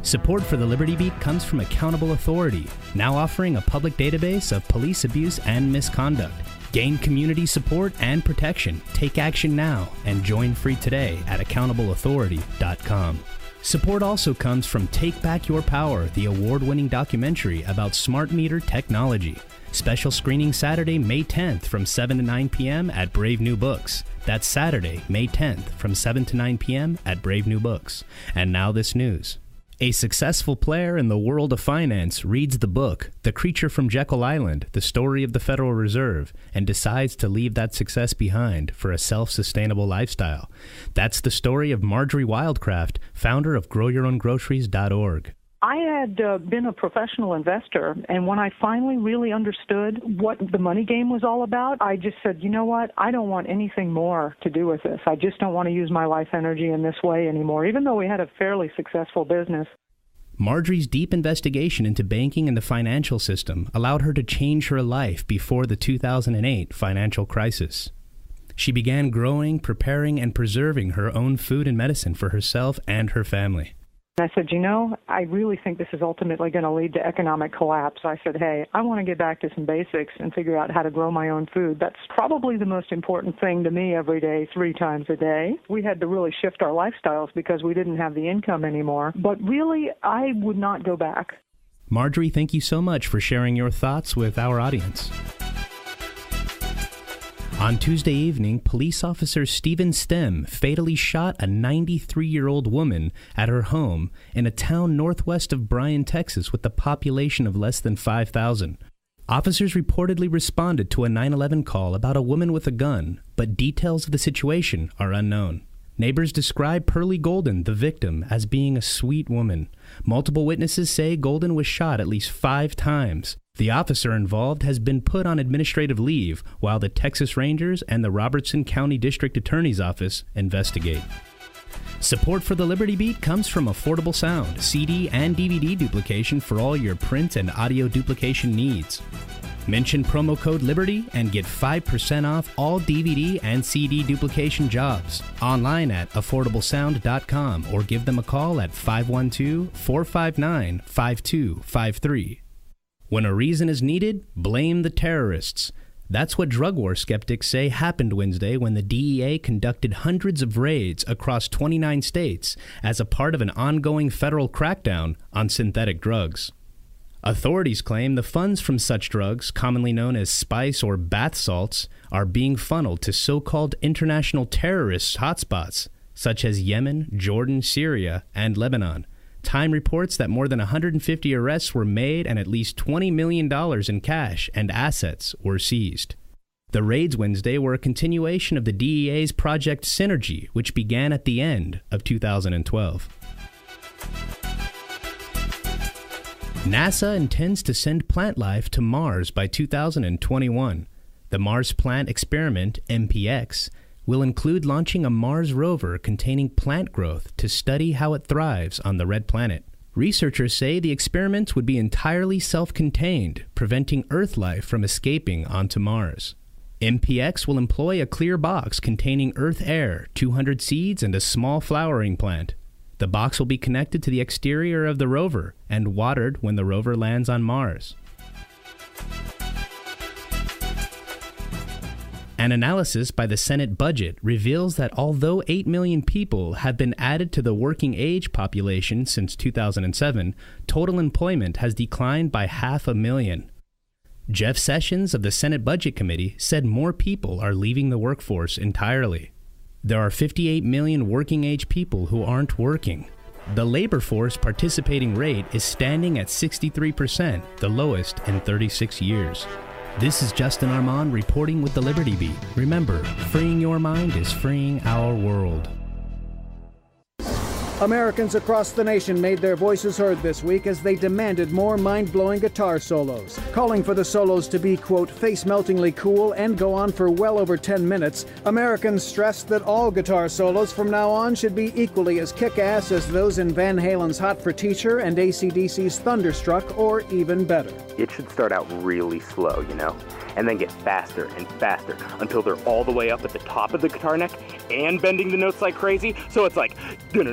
Support for the Liberty Beat comes from Accountable Authority, now offering a public database of police abuse and misconduct. Gain community support and protection. Take action now and join free today at accountableauthority.com. Support also comes from Take Back Your Power, the award-winning documentary about smart meter technology. Special screening Saturday, May 10th from 7 to 9 p.m. at Brave New Books. That's Saturday, May 10th from 7 to 9 p.m. at Brave New Books. And now this news. A successful player in the world of finance reads the book, The Creature from Jekyll Island, The Story of the Federal Reserve, and decides to leave that success behind for a self-sustainable lifestyle. That's the story of Marjorie Wildcraft, founder of GrowYourOwnGroceries.org. I had been a professional investor, and when I finally really understood what the money game was all about, I just said, you know what, I don't want anything more to do with this. I just don't want to use my life energy in this way anymore, even though we had a fairly successful business. Marjorie's deep investigation into banking and the financial system allowed her to change her life before the 2008 financial crisis. She began growing, preparing, and preserving her own food and medicine for herself and her family. I said, you know, I really think this is ultimately going to lead to economic collapse. I said, hey, I want to get back to some basics and figure out how to grow my own food. That's probably the most important thing to me every day, 3 times a day. We had to really shift our lifestyles because we didn't have the income anymore. But really, I would not go back. Marjorie, thank you so much for sharing your thoughts with our audience. On Tuesday evening, police officer Stephen Stem fatally shot a 93-year-old woman at her home in a town northwest of Bryan, Texas, with a population of less than 5,000. Officers reportedly responded to a 911 call about a woman with a gun, but details of the situation are unknown. Neighbors describe Pearlie Golden, the victim, as being a sweet woman. Multiple witnesses say Golden was shot at least 5 times. The officer involved has been put on administrative leave while the Texas Rangers and the Robertson County District Attorney's Office investigate. Support for the Liberty Beat comes from Affordable Sound, CD and DVD duplication for all your print and audio duplication needs. Mention promo code LIBERTY and get 5% off all DVD and CD duplication jobs. Online at affordablesound.com or give them a call at 512-459-5253. When a reason is needed, blame the terrorists. That's what drug war skeptics say happened Wednesday when the DEA conducted hundreds of raids across 29 states as a part of an ongoing federal crackdown on synthetic drugs. Authorities claim the funds from such drugs, commonly known as spice or bath salts, are being funneled to so-called international terrorist hotspots, such as Yemen, Jordan, Syria, and Lebanon. Time reports that more than 150 arrests were made and at least $20 million in cash and assets were seized. The raids Wednesday were a continuation of the DEA's Project Synergy, which began at the end of 2012. NASA intends to send plant life to Mars by 2021. The Mars Plant Experiment, MPX, will include launching a Mars rover containing plant growth to study how it thrives on the red planet. Researchers say the experiments would be entirely self-contained, preventing Earth life from escaping onto Mars. MPX will employ a clear box containing Earth air, 200 seeds, and a small flowering plant. The box will be connected to the exterior of the rover and watered when the rover lands on Mars. An analysis by the Senate budget reveals that although 8 million people have been added to the working age population since 2007, total employment has declined by 500,000. Jeff Sessions of the Senate Budget Committee said more people are leaving the workforce entirely. There are 58 million working age people who aren't working. The labor force participating rate is standing at 63%, the lowest in 36 years. This is Justin Armand reporting with the Liberty Beat. Remember, freeing your mind is freeing our world. Americans across the nation made their voices heard this week as they demanded more mind-blowing guitar solos. Calling for the solos to be, quote, face-meltingly cool and go on for well over 10 minutes, Americans stressed that all guitar solos from now on should be equally as kick-ass as those in Van Halen's Hot for Teacher and AC/DC's Thunderstruck, or even better. It should start out really slow, and then get faster and faster until they're all the way up at the top of the guitar neck and bending the notes like crazy, so it's like, and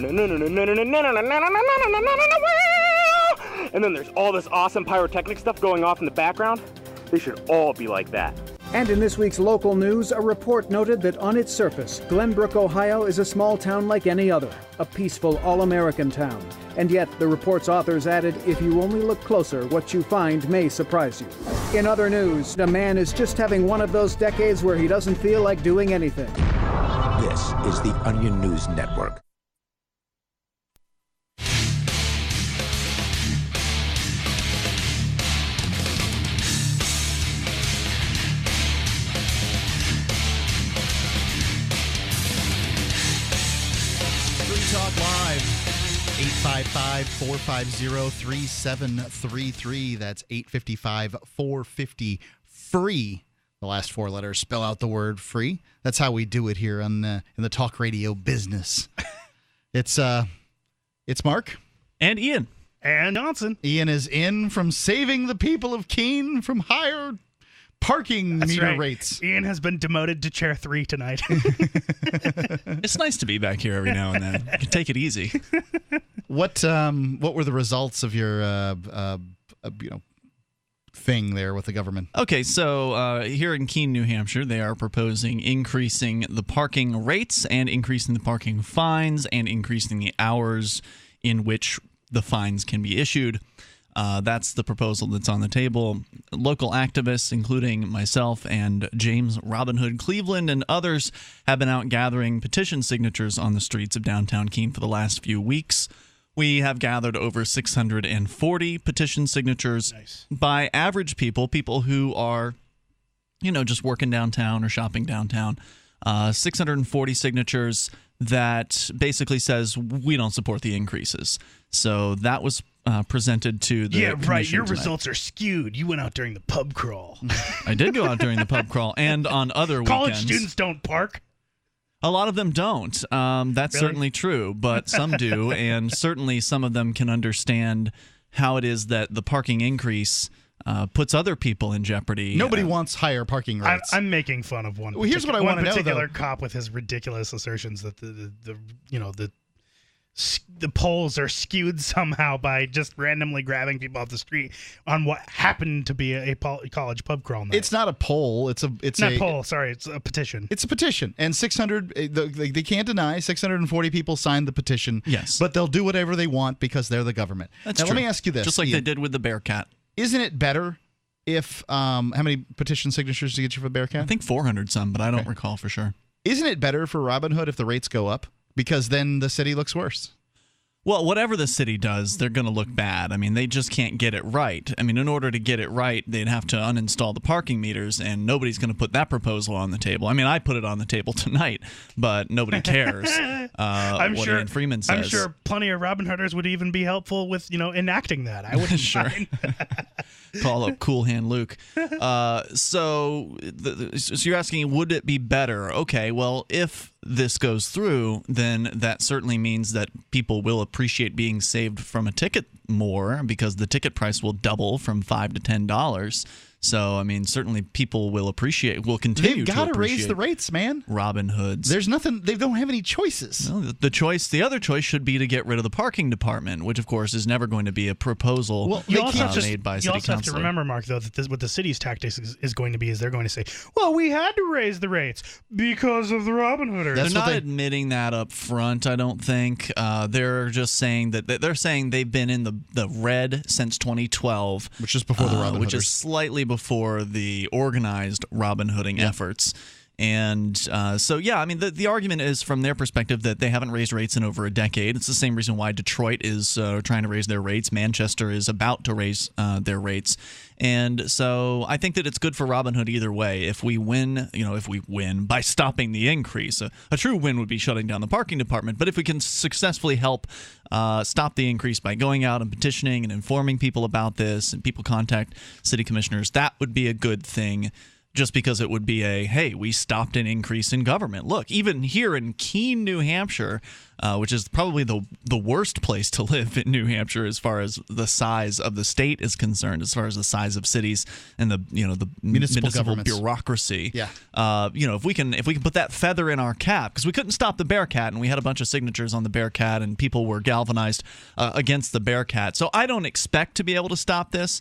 then there's all this awesome pyrotechnic stuff going off in the background. They should all be like that. And in this week's local news, a report noted that on its surface, Glenbrook, Ohio is a small town like any other, a peaceful, all-American town. And yet, the report's authors added, if you only look closer, what you find may surprise you. In other news, a man is just having one of those decades where he doesn't feel like doing anything. This is the Onion News Network. Talk Live, 855-450-3733. That's 855-450-FREE. The last four letters spell out the word free. That's how we do it here in the talk radio business. It's Mark. And Ian. And Johnson. Ian is in from saving the people of Keene from higher parking meter rates. Ian has been demoted to chair 3 tonight. It's nice to be back here every now and then. You can take it easy. What were the results of your thing there with the government? Okay, so here in Keene, New Hampshire, they are proposing increasing the parking rates and increasing the parking fines and increasing the hours in which the fines can be issued. That's the proposal that's on the table. Local activists, including myself and James Robin Hood Cleveland and others, have been out gathering petition signatures on the streets of downtown Keene for the last few weeks. We have gathered over 640 petition signatures by average people who are, just working downtown or shopping downtown. 640 signatures that basically says we don't support the increases. So that was presented to the commission Your tonight. Results are skewed. You went out during the pub crawl. I did go out during the pub crawl and on other College weekends. students don't park. A lot of them don't. That's certainly true, but some do, and certainly some of them can understand how it is that the parking increase puts other people in jeopardy. Nobody wants higher parking rates. I'm making fun of one. Well, here's what I want to know, though. One particular cop with his ridiculous assertions that the polls are skewed somehow by just randomly grabbing people off the street on what happened to be a college pub crawl night. It's not a poll. It's not a poll. Sorry, it's a petition. It's a petition, and 600. They can't deny 640 people signed the petition. Yes, but they'll do whatever they want because they're the government. That's now, true. Let me ask you this: just like they did with the Bearcat. Isn't it better if how many petition signatures to get you for the Bearcat? I think 400 some, but I don't recall for sure. Isn't it better for Robin Hood if the rates go up because then the city looks worse? Well, whatever the city does, they're going to look bad. I mean, they just can't get it right. I mean, in order to get it right, they'd have to uninstall the parking meters, and nobody's going to put that proposal on the table. I mean, I put it on the table tonight, but nobody cares I'm what sure, Ian Freeman says. I'm sure plenty of Robin Hooders would even be helpful with, enacting that. I wouldn't Sure. mind. Call up Cool Hand Luke. So you're asking, would it be better? Okay, well, if this goes through, then that certainly means that people will appreciate being saved from a ticket more, because the ticket price will double from $5 to $10. So, I mean, certainly people will continue to appreciate. They've got to raise the rates, man. Robin Hoods. There's nothing. They don't have any choices. No, the other choice should be to get rid of the parking department, which, of course, is never going to be a proposal Made by city council. You also have to remember, Mark, though, that what the city's tactics is going to be is they're going to say, well, we had to raise the rates because of the Robin Hooders. They're not admitting that up front, I don't think. They're just saying that they've been in the red since 2012. Which is before the Robin Hooders. Which is slightly before the organized Robin Hooding efforts. And so, yeah, I mean, the argument is from their perspective that they haven't raised rates in over a decade. It's the same reason why Detroit is trying to raise their rates. Manchester is about to raise their rates. And so I think that it's good for Robin Hood either way. If we win by stopping the increase, a true win would be shutting down the parking department. But if we can successfully help stop the increase by going out and petitioning and informing people about this, and people contact city commissioners, that would be a good thing. Just because it would be hey, we stopped an increase in government. Look, even here in Keene, New Hampshire, which is probably the worst place to live in New Hampshire as far as the size of the state is concerned, as far as the size of cities and the municipal bureaucracy. Yeah. If we can put that feather in our cap, because we couldn't stop the Bearcat, and we had a bunch of signatures on the Bearcat, and people were galvanized against the Bearcat. So I don't expect to be able to stop this.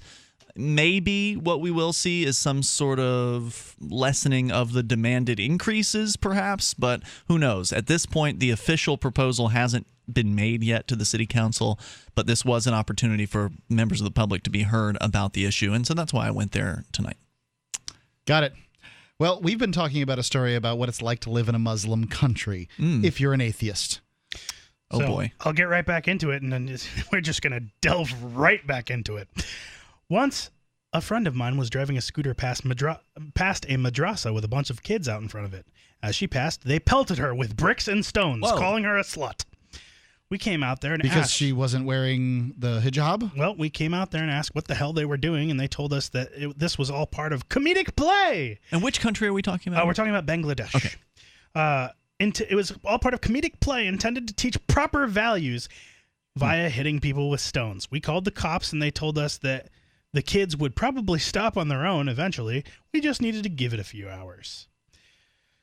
Maybe what we will see is some sort of lessening of the demanded increases, perhaps, but who knows? At this point, the official proposal hasn't been made yet to the city council, but this was an opportunity for members of the public to be heard about the issue, and so that's why I went there tonight. Got it. Well, we've been talking about a story about what it's like to live in a Muslim country if you're an atheist. Oh, boy. I'll get right back into it, and then we're just going to delve right back into it. Once, a friend of mine was driving a scooter past a madrasa with a bunch of kids out in front of it. As she passed, they pelted her with bricks and stones, calling her a slut. We came out there and asked... Because she wasn't wearing the hijab? Well, we came out there and asked what the hell they were doing, and they told us that this was all part of comedic play. And which country are we talking about? We're talking about Bangladesh. Okay. It was all part of comedic play intended to teach proper values via hitting people with stones. We called the cops, and they told us that the kids would probably stop on their own eventually. We just needed to give it a few hours.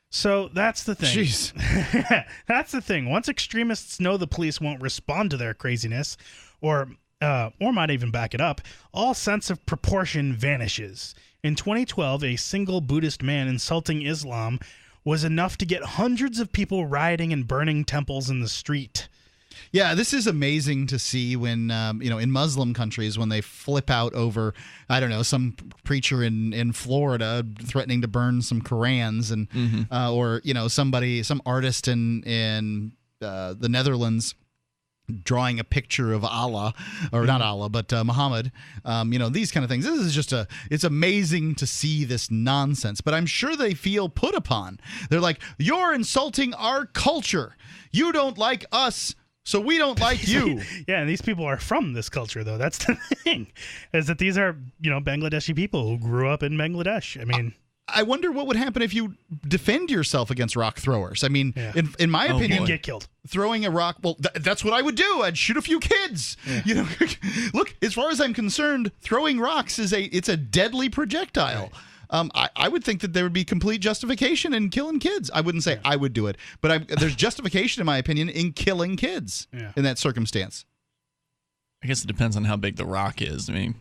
So that's the thing. Jeez. That's the thing. Once extremists know the police won't respond to their craziness, or might even back it up, all sense of proportion vanishes. In 2012, a single Buddhist man insulting Islam was enough to get hundreds of people rioting and burning temples in the street. Yeah, this is amazing to see when, in Muslim countries, when they flip out over, I don't know, some preacher in Florida threatening to burn some Korans, and or, some artist in the Netherlands drawing a picture of Allah, or not Allah, but Muhammad, these kind of things. This is it's amazing to see this nonsense, but I'm sure they feel put upon. They're like, you're insulting our culture. You don't like us, so we don't like you. Yeah, and these people are from this culture, though. That's the thing, is that these are, Bangladeshi people who grew up in Bangladesh. I mean... I wonder what would happen if you defend yourself against rock throwers. I mean, in my opinion, you'd get killed. Throwing a rock, well, that's what I would do. I'd shoot a few kids. Yeah. Look, as far as I'm concerned, throwing rocks it's a deadly projectile. Right. I would think that there would be complete justification in killing kids. I wouldn't say I would do it, but there's justification, in my opinion, in killing kids in that circumstance. I guess it depends on how big the rock is. I mean,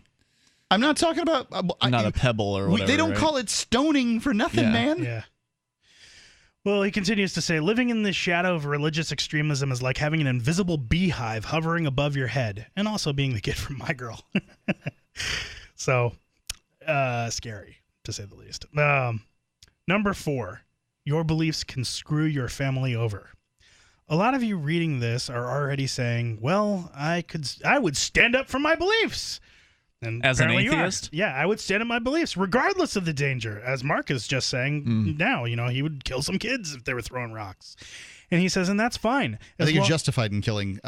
I'm not talking about... not a pebble or whatever. They don't call it stoning for nothing, man. Yeah. Well, he continues to say, living in the shadow of religious extremism is like having an invisible beehive hovering above your head, and also being the kid from My Girl. So, scary, to say the least. Number 4, your beliefs can screw your family over. a lot of you reading this are already saying, well, I would stand up for my beliefs. And as an atheist? Yeah, I would stand up my beliefs regardless of the danger. As Mark is just saying now, he would kill some kids if they were throwing rocks. And he says, and that's fine. I think you're justified in killing,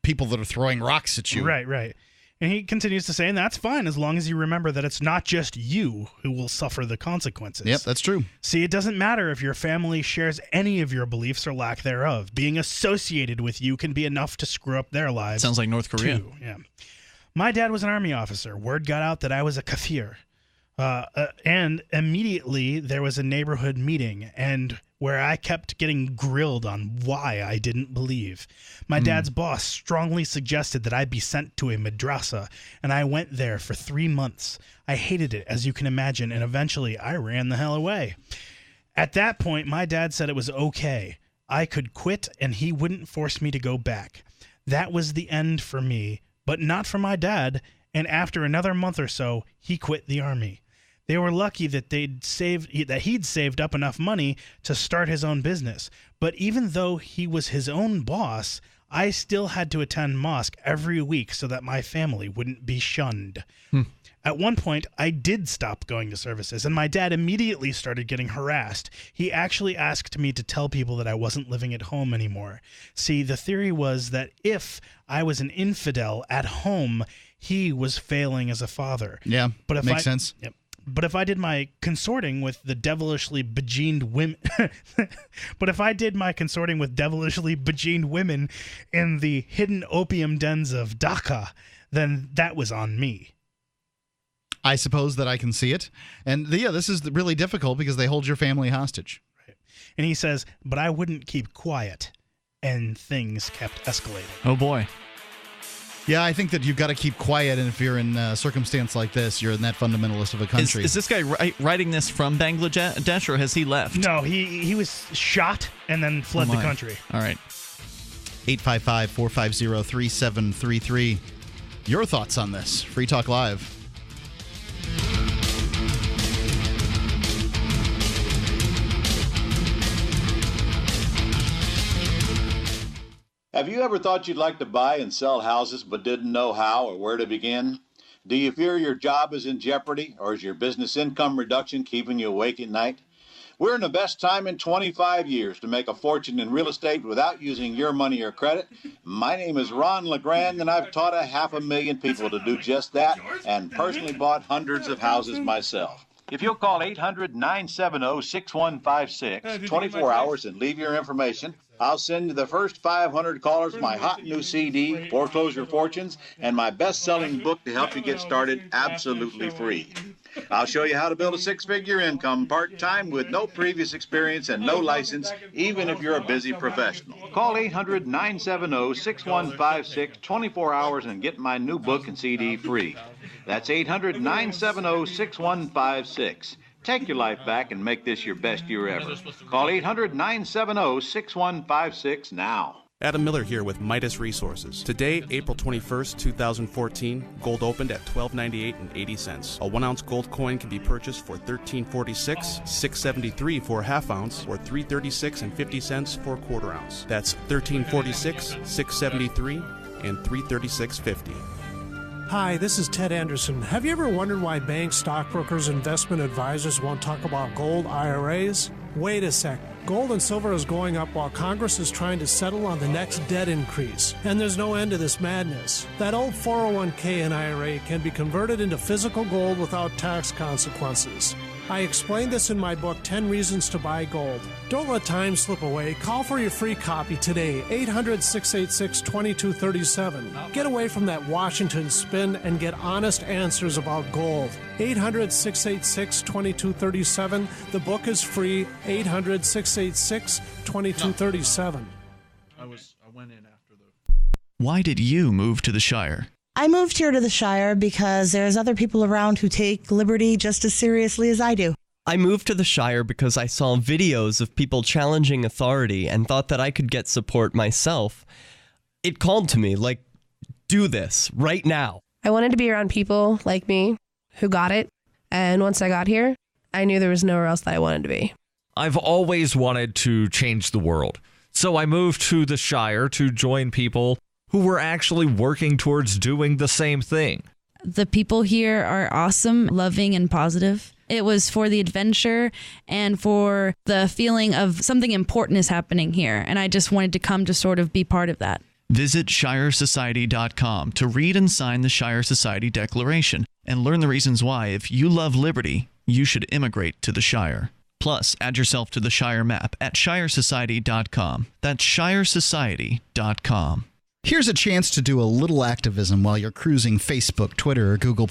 people that are throwing rocks at you. Right. And he continues to say, and that's fine as long as you remember that it's not just you who will suffer the consequences. Yep, that's true. See, it doesn't matter if your family shares any of your beliefs or lack thereof. Being associated with you can be enough to screw up their lives. Sounds like North Korea. Too. Yeah. My dad was an army officer. Word got out that I was a kafir. And immediately there was a neighborhood meeting and where I kept getting grilled on why I didn't believe. My dad's boss strongly suggested that I be sent to a madrasa, and I went there for 3 months. I hated it, as you can imagine, and eventually I ran the hell away. At that point, my dad said it was okay. I could quit, and he wouldn't force me to go back. That was the end for me, but not for my dad, and after another month or so, he quit the army. They were lucky that he'd saved up enough money to start his own business. But even though he was his own boss, I still had to attend mosque every week so that my family wouldn't be shunned. At one point, I did stop going to services, and my dad immediately started getting harassed. He actually asked me to tell people that I wasn't living at home anymore. See, the theory was that if I was an infidel at home, he was failing as a father. Yeah, but makes sense. Yep. But if I did my consorting with the devilishly bejeaned women, in the hidden opium dens of Dhaka, then that was on me. I suppose that I can see it. And this is really difficult because they hold your family hostage. Right. And he says, but I wouldn't keep quiet. And things kept escalating. Oh, boy. Yeah, I think that you've got to keep quiet, and if you're in a circumstance like this, you're in that fundamentalist of a country. Is this guy writing this from Bangladesh, or has he left? No, he was shot and then fled the country. All right. 855-450-3733. Your thoughts on this? Free Talk Live. Have you ever thought you'd like to buy and sell houses but didn't know how or where to begin? Do you fear your job is in jeopardy, or is your business income reduction keeping you awake at night? We're in the best time in 25 years to make a fortune in real estate without using your money or credit. My name is Ron LeGrand, and I've taught 500,000 people to do just that and personally bought hundreds of houses myself. If you'll call 800-970-6156, 24 hours, and leave your information, I'll send you the first 500 callers my hot new CD, Foreclosure Fortunes, and my best-selling book to help you get started absolutely free. I'll show you how to build a six-figure income part-time with no previous experience and no license, even if you're a busy professional. Call 800-970-6156, 24 hours, and get my new book and CD free. That's 800-970-6156. Take your life back and make this your best year ever. Call 800-970-6156 now. Adam Miller here with Midas Resources. Today, April 21st, 2014, gold opened at $12.98 A 1-ounce gold coin can be purchased for $13.46, $6.73 for a half ounce, or $3.36.50 for a quarter ounce. That's $13.46, $6.73, and $3.36.50. Hi, this is Ted Anderson. Have you ever wondered why banks, stockbrokers, investment advisors won't talk about gold IRAs? Wait a sec. Gold and silver is going up while Congress is trying to settle on the next debt increase. And there's no end to this madness. That old 401k and IRA can be converted into physical gold without tax consequences. I explained this in my book, 10 Reasons to Buy Gold. Don't let time slip away. Call for your free copy today, 800-686-2237. Get away from that Washington spin and get honest answers about gold. 800-686-2237. The book is free, 800-686-2237. I went in after the... Why did you move to the Shire? I moved here to the Shire because there's other people around who take liberty just as seriously as I do. I moved to the Shire because I saw videos of people challenging authority and thought that I could get support myself. It called to me, like, do this right now. I wanted to be around people like me who got it. And once I got here, I knew there was nowhere else that I wanted to be. I've always wanted to change the world. So I moved to the Shire to join people who were actually working towards doing the same thing. The people here are awesome, loving, and positive. It was for the adventure and for the feeling of something important is happening here. And I just wanted to come to sort of be part of that. Visit ShireSociety.com to read and sign the Shire Society Declaration and learn the reasons why, if you love liberty, you should immigrate to the Shire. Plus, add yourself to the Shire map at ShireSociety.com. That's ShireSociety.com. Here's a chance to do a little activism while you're cruising Facebook, Twitter, or Google+.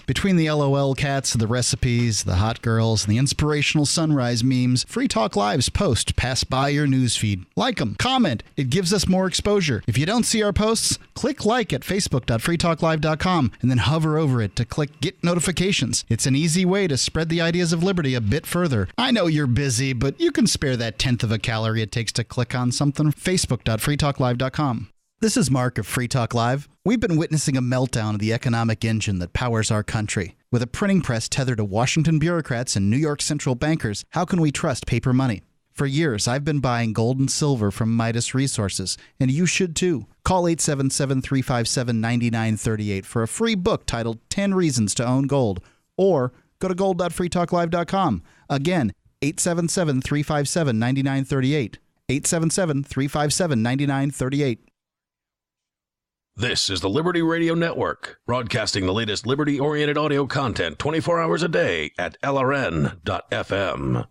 Between the LOL cats, the recipes, the hot girls, and the inspirational sunrise memes, Free Talk Live's posts pass by your newsfeed. Like them, comment. It gives us more exposure. If you don't see our posts, click like at facebook.freetalklive.com and then hover over it to click Get Notifications. It's an easy way to spread the ideas of liberty a bit further. I know you're busy, but you can spare that 1/10 of a calorie it takes to click on something. facebook.freetalklive.com. This is Mark of Free Talk Live. We've been witnessing a meltdown of the economic engine that powers our country. With a printing press tethered to Washington bureaucrats and New York central bankers, how can we trust paper money? For years, I've been buying gold and silver from Midas Resources, and you should too. Call 877-357-9938 for a free book titled 10 Reasons to Own Gold, or go to gold.freetalklive.com. Again, 877-357-9938. 877-357-9938. This is the Liberty Radio Network, broadcasting the latest liberty-oriented audio content 24 hours a day at LRN.FM.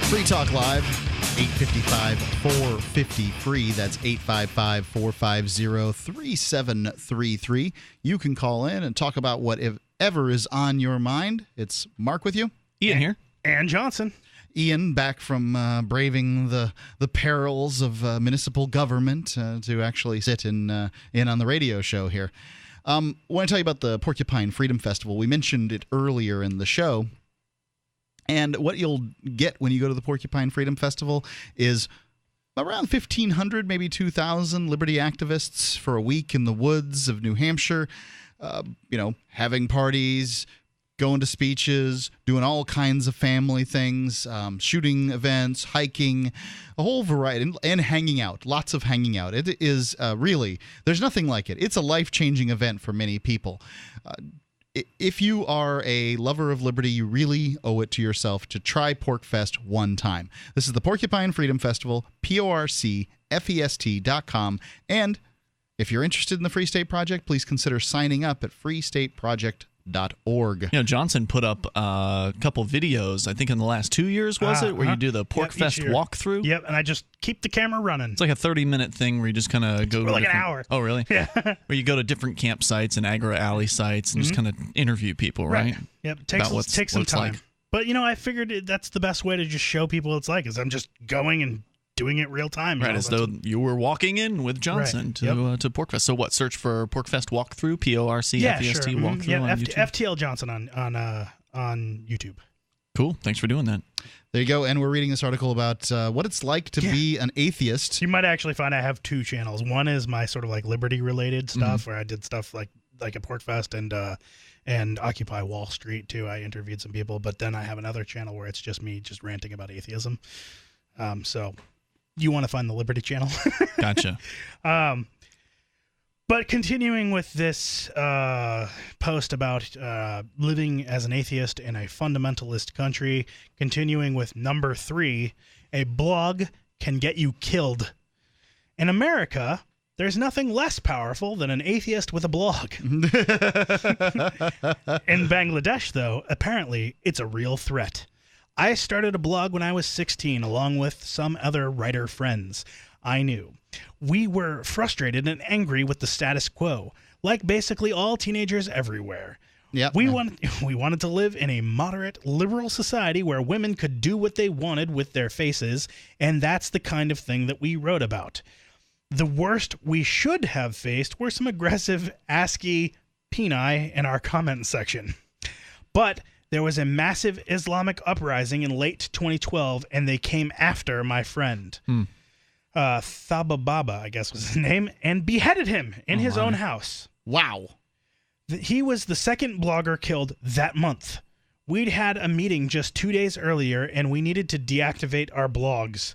Free Talk Live, 855-450-FREE. That's 855-450-3733. You can call in and talk about whatever is on your mind. It's Mark with you. Ian here. And Johnson. Ian, back from braving the perils of municipal government to actually sit in on the radio show here. I want to tell you about the Porcupine Freedom Festival. We mentioned it earlier in the show. And what you'll get when you go to the Porcupine Freedom Festival is around 1,500, maybe 2,000 liberty activists for a week in the woods of New Hampshire, having parties, going to speeches, doing all kinds of family things, shooting events, hiking, a whole variety, and hanging out, lots of hanging out. It is really, there's nothing like it. It's a life-changing event for many people. If you are a lover of liberty, you really owe it to yourself to try PorcFest one time. This is the Porcupine Freedom Festival, PORCFEST.com. And if you're interested in the Free State Project, please consider signing up at freestateproject.org. Johnson put up a couple videos, I think in the last 2 years, where you do the PorcFest walkthrough? Yep, and I just keep the camera running. It's like a 30-minute thing where you just kind of go to like an hour. Oh, really? Yeah. Where you go to different campsites and agri-alley sites and just kind of interview people, right? Yep, takes some time. Like. But, I figured that's the best way to just show people what it's like, is I'm just going and doing it real time. Right, as though you were walking in with Johnson to PorcFest. So what, search for PorcFest walkthrough, PORCFEST walkthrough on YouTube? FTL Johnson on YouTube. Cool, thanks for doing that. There you go, and we're reading this article about what it's like to be an atheist. You might actually find I have two channels. One is my sort of like liberty-related stuff, where I did stuff like at PorcFest and Occupy Wall Street, too. I interviewed some people, but then I have another channel where it's just me just ranting about atheism. So you want to find the Liberty Channel. Gotcha. But continuing with this post about living as an atheist in a fundamentalist country, continuing with number 3, a blog can get you killed. In America, there's nothing less powerful than an atheist with a blog. In Bangladesh, though, apparently it's a real threat. I started a blog when I was 16, along with some other writer friends I knew. We were frustrated and angry with the status quo, like basically all teenagers everywhere. Yep. We wanted to live in a moderate, liberal society where women could do what they wanted with their faces, and that's the kind of thing that we wrote about. The worst we should have faced were some aggressive ASCII peni in our comment section. But there was a massive Islamic uprising in late 2012, and they came after my friend. Thabababa, I guess was his name, and beheaded him in his own house. Wow. He was the second blogger killed that month. We'd had a meeting just 2 days earlier, and we needed to deactivate our blogs.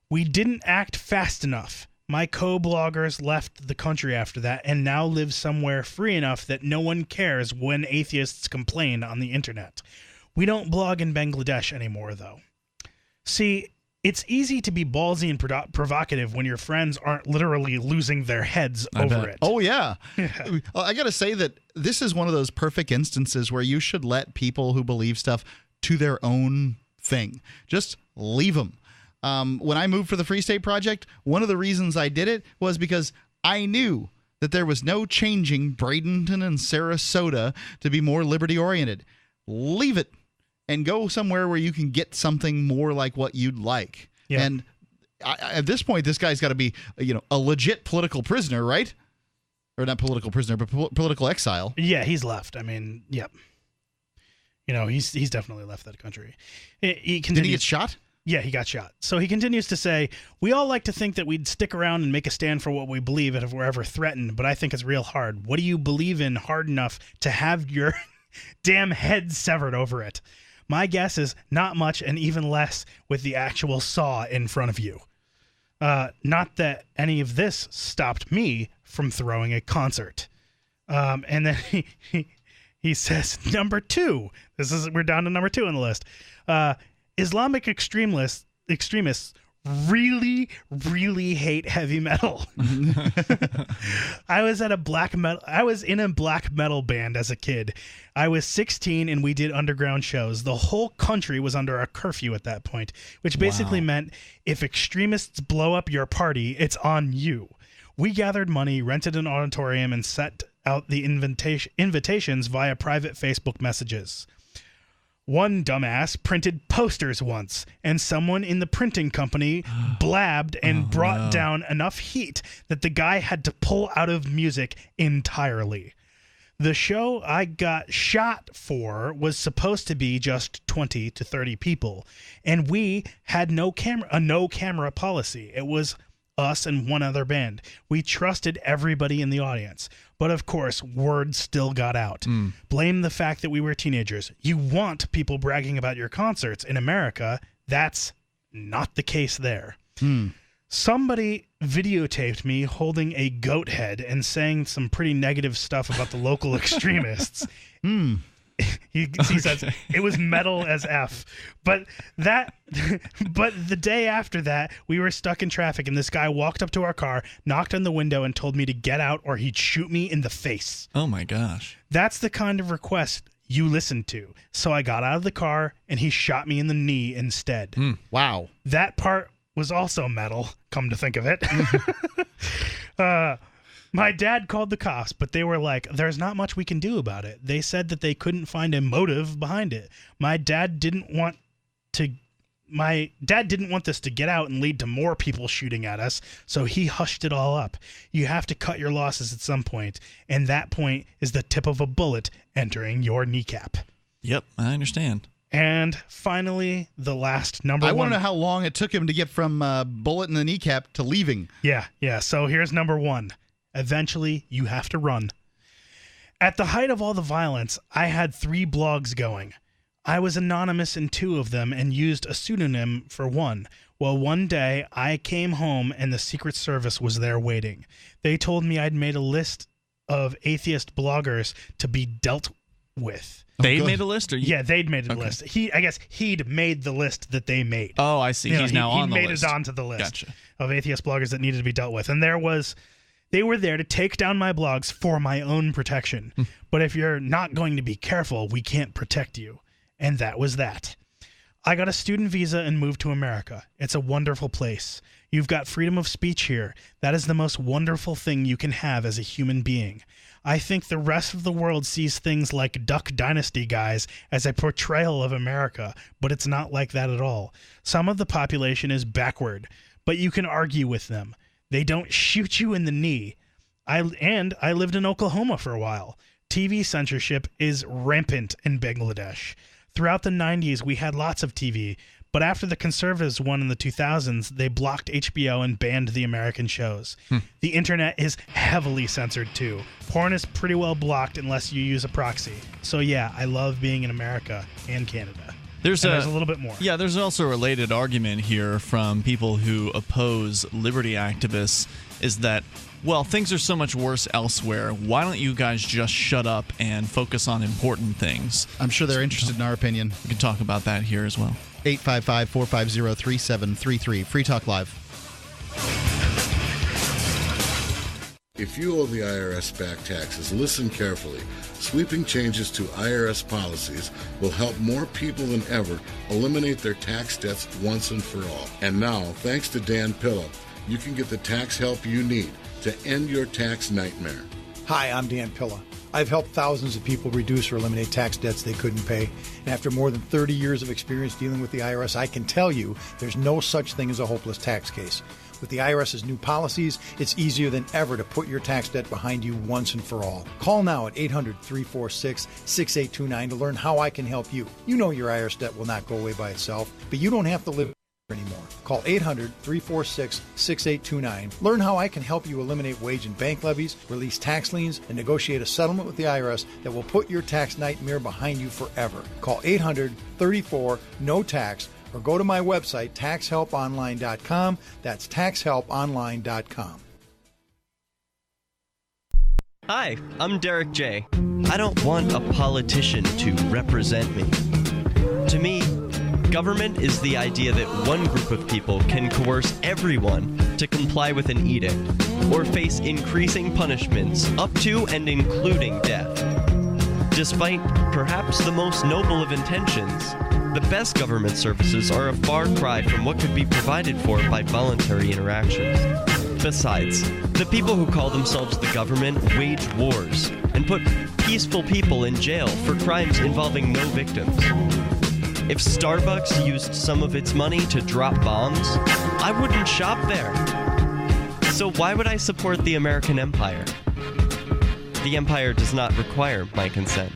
We didn't act fast enough. My co-bloggers left the country after that and now live somewhere free enough that no one cares when atheists complain on the internet. We don't blog in Bangladesh anymore, though. See, it's easy to be ballsy and provocative when your friends aren't literally losing their heads over it. Oh, yeah. Well, I got to say that this is one of those perfect instances where you should let people who believe stuff to their own thing. Just leave them. When I moved for the Free State Project, one of the reasons I did it was because I knew that there was no changing Bradenton and Sarasota to be more liberty-oriented. Leave it and go somewhere where you can get something more like what you'd like. Yeah. And at this point, this guy's got to be, a legit political prisoner, right? Or not political prisoner, but political exile. Yeah, he's left. I mean, yep. He's definitely left that country. Did he get shot? Yeah, he got shot. So he continues to say, we all like to think that we'd stick around and make a stand for what we believe if we're ever threatened, but I think it's real hard. What do you believe in hard enough to have your damn head severed over it? My guess is not much, and even less with the actual saw in front of you. Not that any of this stopped me from throwing a concert. And then he says, number 2. We're down to number 2 on the list. Islamic extremists really, really hate heavy metal. I was in a black metal band as a kid. I was 16 and we did underground shows. The whole country was under a curfew at that point, which basically meant if extremists blow up your party, it's on you. We gathered money, rented an auditorium, and sent out the invitations via private Facebook messages. One dumbass printed posters once, and someone in the printing company blabbed and brought down enough heat that the guy had to pull out of music entirely. The show I got shot for was supposed to be just 20 to 30 people, and we had no camera policy. It was us and one other band. We trusted everybody in the audience. But of course, word still got out. Blame the fact that we were teenagers. You want people bragging about your concerts in America. That's not the case there. Somebody videotaped me holding a goat head and saying some pretty negative stuff about the local extremists. He says it was metal as F. But the day after that, we were stuck in traffic and this guy walked up to our car, knocked on the window, and told me to get out or he'd shoot me in the face. Oh my gosh. That's the kind of request you listen to. So I got out of the car and he shot me in the knee instead. Wow. That part was also metal, come to think of it. My dad called the cops, but they were like, there's not much we can do about it. They said that they couldn't find a motive behind it. My dad didn't want this to get out and lead to more people shooting at us, so he hushed it all up. You have to cut your losses at some point, and that point is the tip of a bullet entering your kneecap. Yep, I understand. And finally, the last number 1. I want to know how long it took him to get from bullet in the kneecap to leaving. Yeah. So here's number 1. Eventually, you have to run. At the height of all the violence, I had 3 blogs going. I was anonymous in 2 of them and used a pseudonym for one. Well, one day, I came home and the Secret Service was there waiting. They told me I'd made a list of atheist bloggers to be dealt with. They'd made a list? Or you? Yeah, they'd made a list. I guess he'd made the list that they made. Oh, I see. He's now on the list. He made it onto the list Gotcha. of atheist bloggers that needed to be dealt with. And they were there to take down my blogs for my own protection. But if you're not going to be careful, we can't protect you. And that was that. I got a student visa and moved to America. It's a wonderful place. You've got freedom of speech here. That is the most wonderful thing you can have as a human being. I think the rest of the world sees things like Duck Dynasty guys as a portrayal of America, but it's not like that at all. Some of the population is backward, but you can argue with them. They don't shoot you in the knee. I lived in Oklahoma for a while. TV censorship is rampant in Bangladesh. Throughout the 90s, we had lots of TV, But after the conservatives won in the 2000s, they blocked HBO and banned the American shows. The internet is heavily censored too. Porn is pretty well blocked unless you use a proxy. So yeah, I love being in America and Canada. There's a little bit more. Yeah, there's also a related argument here from people who oppose liberty activists is that, well, things are so much worse elsewhere. Why don't you guys just shut up and focus on important things? I'm sure they're interested in our opinion. We can talk about that here as well. 855-450-3733. Free Talk Live. If you owe the IRS back taxes, listen carefully. Sweeping changes to IRS policies will help more people than ever eliminate their tax debts once and for all. And now, thanks to Dan Pilla, you can get the tax help you need to end your tax nightmare. Hi, I'm Dan Pilla. I've helped thousands of people reduce or eliminate tax debts they couldn't pay. And after more than 30 years of experience dealing with the IRS, I can tell you there's no such thing as a hopeless tax case. With the IRS's new policies, it's easier than ever to put your tax debt behind you once and for all. Call now at 800-346-6829 to learn how I can help you. You know your IRS debt will not go away by itself, but you don't have to live anymore. Call 800-346-6829. Learn how I can help you eliminate wage and bank levies, release tax liens, and negotiate a settlement with the IRS that will put your tax nightmare behind you forever. Call 800-34-NO-TAX or go to my website, taxhelponline.com. That's taxhelponline.com. Hi, I'm Derek J. I don't want a politician to represent me. To me, government is the idea that one group of people can coerce everyone to comply with an edict or face increasing punishments up to and including death. Despite perhaps the most noble of intentions, the best government services are a far cry from what could be provided for by voluntary interactions. Besides, the people who call themselves the government wage wars and put peaceful people in jail for crimes involving no victims. If Starbucks used some of its money to drop bombs, I wouldn't shop there. So why would I support the American empire? The empire does not require my consent.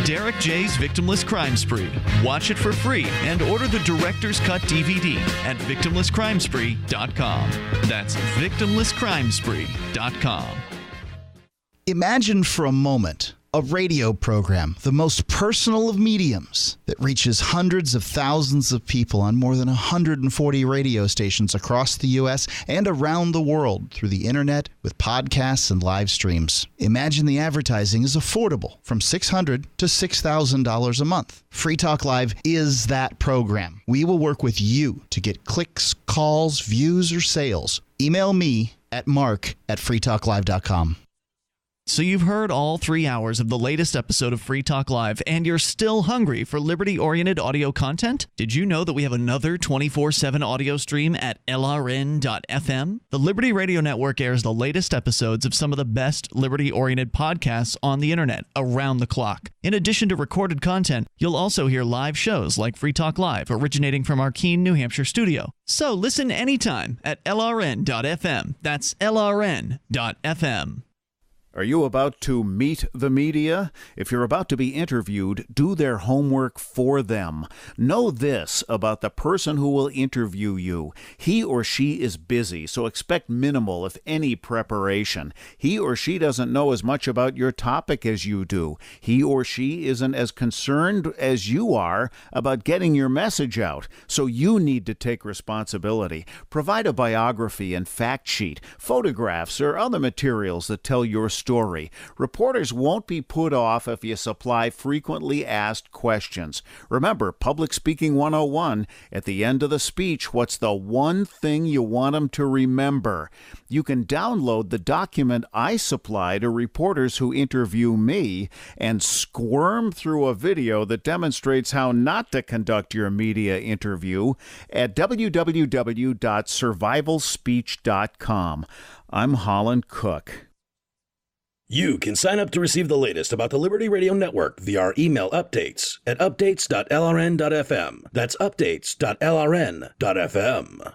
Derek J's Victimless Crime Spree. Watch it for free and order the Director's Cut DVD at victimlesscrimespree.com. That's victimlesscrimespree.com. Imagine for a moment a radio program, the most personal of mediums, that reaches hundreds of thousands of people on more than 140 radio stations across the U.S. and around the world through the internet with podcasts and live streams. Imagine the advertising is affordable from $600 to $6,000 a month. Free Talk Live is that program. We will work with you to get clicks, calls, views, or sales. Email me at mark@freetalklive.com. So you've heard all 3 hours of the latest episode of Free Talk Live, and you're still hungry for liberty-oriented audio content? Did you know that we have another 24/7 audio stream at LRN.FM? The Liberty Radio Network airs the latest episodes of some of the best liberty-oriented podcasts on the internet around the clock. In addition to recorded content, you'll also hear live shows like Free Talk Live, originating from our Keene, New Hampshire studio. So listen anytime at LRN.FM. That's LRN.FM. Are you about to meet the media? If you're about to be interviewed, do their homework for them. Know this about the person who will interview you. He or she is busy, so expect minimal, if any, preparation. He or she doesn't know as much about your topic as you do. He or she isn't as concerned as you are about getting your message out. So you need to take responsibility. Provide a biography and fact sheet, photographs, or other materials that tell your story. Reporters won't be put off if you supply frequently asked questions. Remember, Public Speaking 101, at the end of the speech, what's the one thing you want them to remember? You can download the document I supply to reporters who interview me and squirm through a video that demonstrates how not to conduct your media interview at www.survivalspeech.com. I'm Holland Cook. You can sign up to receive the latest about the Liberty Radio Network via our email updates at updates.lrn.fm. That's updates.lrn.fm.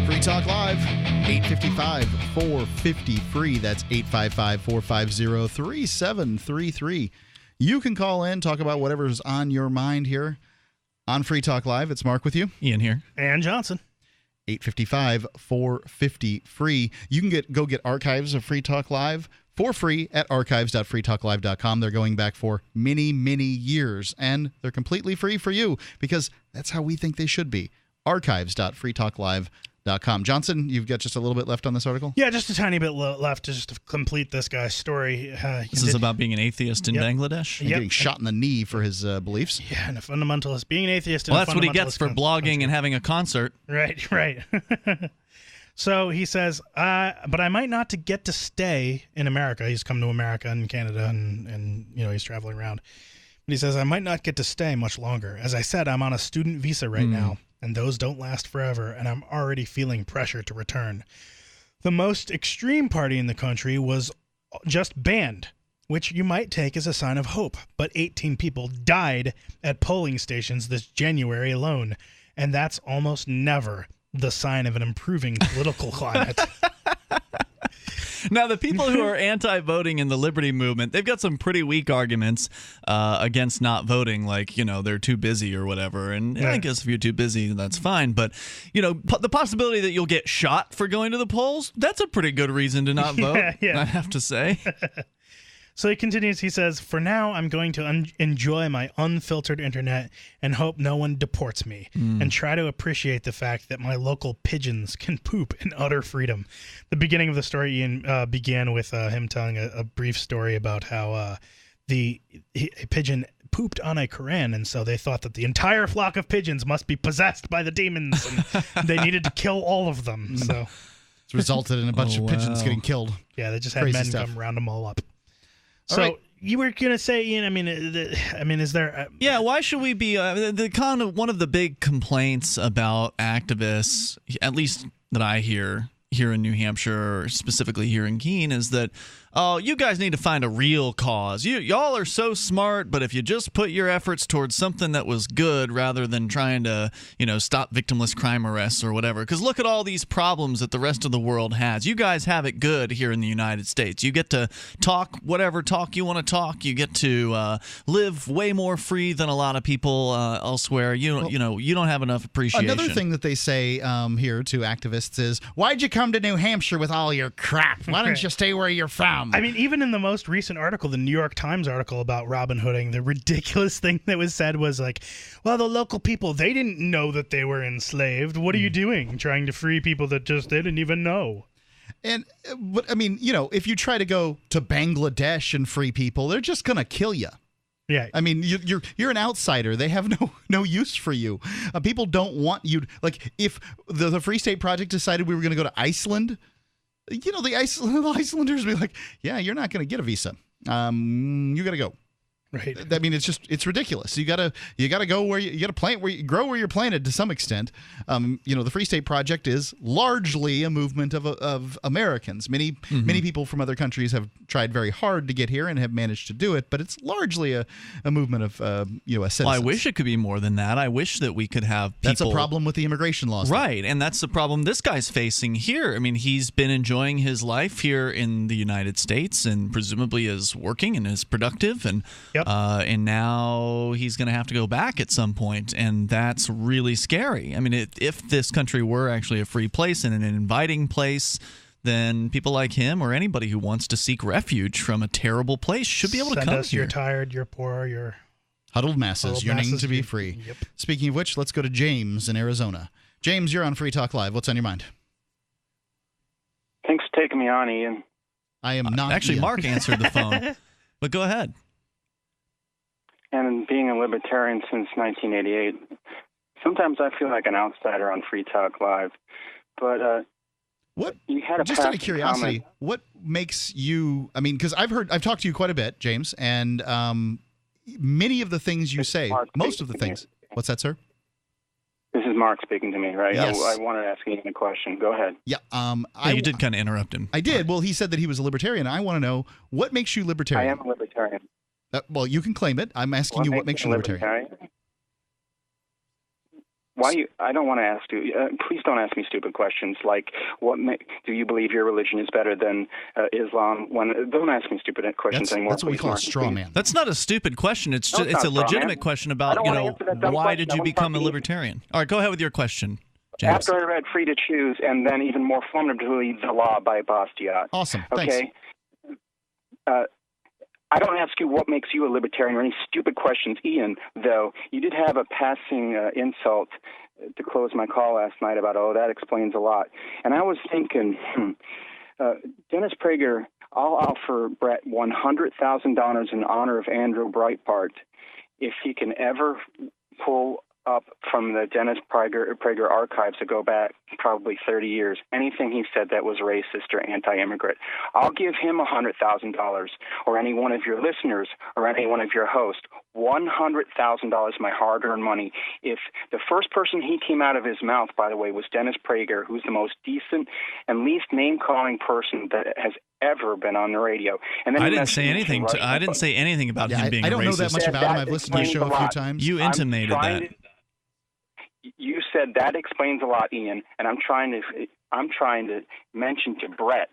Free Talk Live, 855-450-FREE. That's 855-450-3733. You can call in, talk about whatever's on your mind here on Free Talk Live. It's Mark with you. Ian here. And Johnson. 855-450-FREE. You can go get archives of Free Talk Live for free at archives.freetalklive.com. They're going back for many, many years, and they're completely free for you because that's how we think they should be. archives.freetalklive.com. Johnson, you've got just a little bit left on this article? Yeah, just a tiny bit left just to complete this guy's story. This is about being an atheist in Bangladesh? And getting shot in the knee for his beliefs. Yeah, and a fundamentalist. Being an atheist in well, a fundamentalist. That's what he gets for blogging and having a concert. Right, right. So he says, but I might not get to stay in America. He's come to America and Canada and he's traveling around. But he says, I might not get to stay much longer. As I said, I'm on a student visa right now, and those don't last forever, and I'm already feeling pressure to return. The most extreme party in the country was just banned, which you might take as a sign of hope. But 18 people died at polling stations this January alone, and that's almost never the sign of an improving political climate. Now, the people who are anti-voting in the liberty movement, they've got some pretty weak arguments against not voting, like, they're too busy or whatever. And I guess if you're too busy, that's fine. But, the possibility that you'll get shot for going to the polls, that's a pretty good reason to not vote, I have to say. So he continues, he says, for now, I'm going to enjoy my unfiltered internet and hope no one deports me and try to appreciate the fact that my local pigeons can poop in utter freedom. The beginning of the story, Ian, began with him telling a brief story about how a pigeon pooped on a Koran, and so they thought that the entire flock of pigeons must be possessed by the demons, and they needed to kill all of them. So it's resulted in a bunch of pigeons getting killed. Yeah, they just had men come round them all up. So you were going to say, Ian, is there... yeah, why should we be... one of the big complaints about activists, at least that I hear here in New Hampshire, or specifically here in Keene, is that, you guys need to find a real cause. Y'all are so smart, but if you just put your efforts towards something that was good rather than trying to, stop victimless crime arrests or whatever. Because look at all these problems that the rest of the world has. You guys have it good here in the United States. You get to talk whatever talk you want to talk. You get to live way more free than a lot of people elsewhere. You don't have enough appreciation. Another thing that they say here to activists is, why'd you come to New Hampshire with all your crap? Why don't you stay where you're from? Even in the most recent article, the New York Times article about Robin Hooding, the ridiculous thing that was said was like, well, the local people, they didn't know that they were enslaved. What are you doing, trying to free people that just didn't even know? And, if you try to go to Bangladesh and free people, they're just going to kill you. Yeah. You're an outsider. They have no use for you. People don't want you. Like, if the Free State Project decided we were going to go to Iceland, the Icelanders would be like, yeah, you're not going to get a visa. You got to go. Right. It's ridiculous. You gotta go where you gotta plant where you grow where you're planted to some extent. The Free State Project is largely a movement of Americans. Many people from other countries have tried very hard to get here and have managed to do it, but it's largely a movement of U.S. citizens. Well, I wish it could be more than that. I wish that we could have people. That's a problem with the immigration laws, right? And that's the problem this guy's facing here. He's been enjoying his life here in the United States and presumably is working and is productive and. Yep. And now he's going to have to go back at some point, and that's really scary. If this country were actually a free place and an inviting place, then people like him or anybody who wants to seek refuge from a terrible place should be able to come Send us here. You're tired, you're poor, you're... Huddled masses yearning to be free. Yep. Speaking of which, let's go to James in Arizona. James, you're on Free Talk Live. What's on your mind? Thanks for taking me on, Ian. I am not Actually, Ian. Mark answered the phone, but go ahead. And being a libertarian since 1988, sometimes I feel like an outsider on Free Talk Live. But what you had a just out of passing curiosity, comment. what makes you? Because I've talked to you quite a bit, James, and many of the things you say, most of the things. What's that, sir? This is Mark speaking to me, right? Yes. I wanted to ask Ian a question. Go ahead. Yeah. You did kind of interrupt him. I did. Well, he said that he was a libertarian. I want to know what makes you libertarian. I am a libertarian. Well, you can claim it. I'm asking you what makes you libertarian. I don't want to ask you. Please don't ask me stupid questions like, do you believe your religion is better than Islam? Don't ask me stupid questions anymore. That's what we call a straw man. That's not a stupid question. It's a legitimate question about, why did you become a libertarian? All right, go ahead with your question, James. After I read Free to Choose, and then even more formatively, The Law by Bastiat. Awesome. Okay. I don't ask you what makes you a libertarian or any stupid questions, Ian, though. You did have a passing insult to close my call last night about, that explains a lot. And I was thinking, Dennis Prager, I'll offer Brett $100,000 in honor of Andrew Breitbart if he can ever pull up from the Dennis Prager archives to go back probably 30 years, anything he said that was racist or anti-immigrant. I'll give him $100,000, or any one of your listeners, or any one of your hosts, $100,000, my hard-earned money. If the first person he came out of his mouth, by the way, was Dennis Prager, who's the most decent and least name-calling person that has ever been on the radio. And then I didn't say anything. I didn't say anything about him being racist. I don't know that much about him. I've listened to the show a few times. You intimated that. You said that explains a lot, Ian, and I'm trying to mention to Brett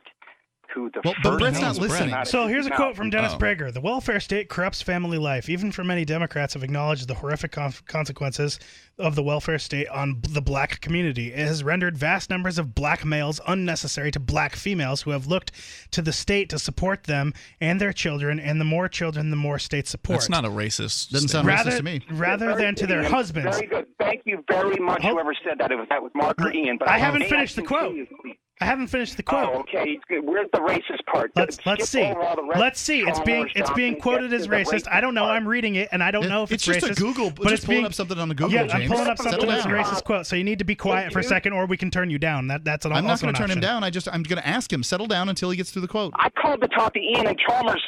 who the but Brett's not listening. So here's a quote from Dennis Prager. The welfare state corrupts family life. Even for many Democrats have acknowledged the horrific consequences of the welfare state on the black community. It has rendered vast numbers of black males unnecessary to black females who have looked to the state to support them and their children, and the more children, the more state support. That's not a racist. Doesn't sound racist to me. Rather than to their husbands. Very good. Thank you very much, whoever said that. That was Mark or Ian. But I haven't finished the quote. I haven't finished the quote. Oh, okay. Where's the racist part? Let's see. Let's see. It's being quoted as racist. I don't know. I'm reading it, and I don't know if it's racist. It's just a Google. But it's pulling up something on the Google. Yeah, James. I'm pulling up something that's a Settle down. racist quote. So you need to be quiet for a second, or we can turn you down. That's an. I'm not going to turn him option. down. I'm going to ask him. Settle down until he gets through the quote. I called to talk to Ian and Chalmers.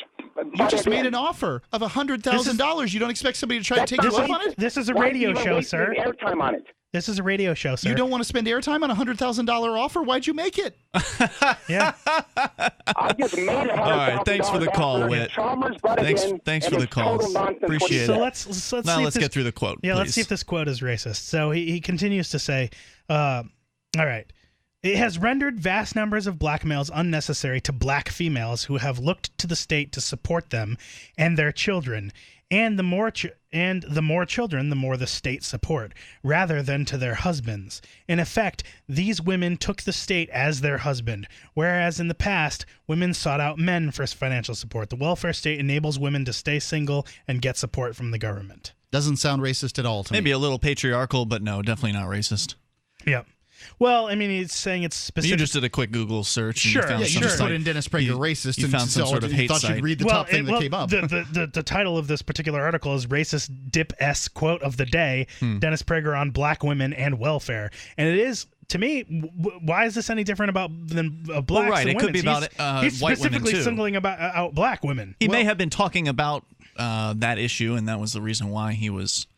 You just made an offer of $100,000. You don't expect somebody to try to take you up on it? This is a radio show, sir. Airtime on it. This is a radio show, sir. You don't want to spend airtime on a $100,000 offer? Why'd you make it? Yeah. I just made $100,000. All right, thanks for the call, Whit. Thanks for the calls. Appreciate so it. Let's get through the quote. Yeah, please. let's see if this quote is racist. So he continues to say, all right. It has rendered vast numbers of black males unnecessary to black females who have looked to the state to support them and their children, and the more children, the more the state support, rather than to their husbands. In effect, these women took the state as their husband, whereas in the past, women sought out men for financial support. The welfare state enables women to stay single and get support from the government. Doesn't sound racist at all to me. Maybe a little patriarchal, but no, definitely not racist. Yeah. Well, I mean, he's saying it's specific. You just did a quick Google search. And Sure. you found You just put in Dennis Prager racist you and found some sort of hate thought site. you'd read the top thing that came up. The title of this particular article is Racist Dip-S Quote of the Day, Dennis Prager on Black Women and Welfare. And it is, to me, why is this any different than blacks well, right. and It women? could be about he's white women, specifically too. singling out black women. He may have been talking about that issue, and that was the reason why he was...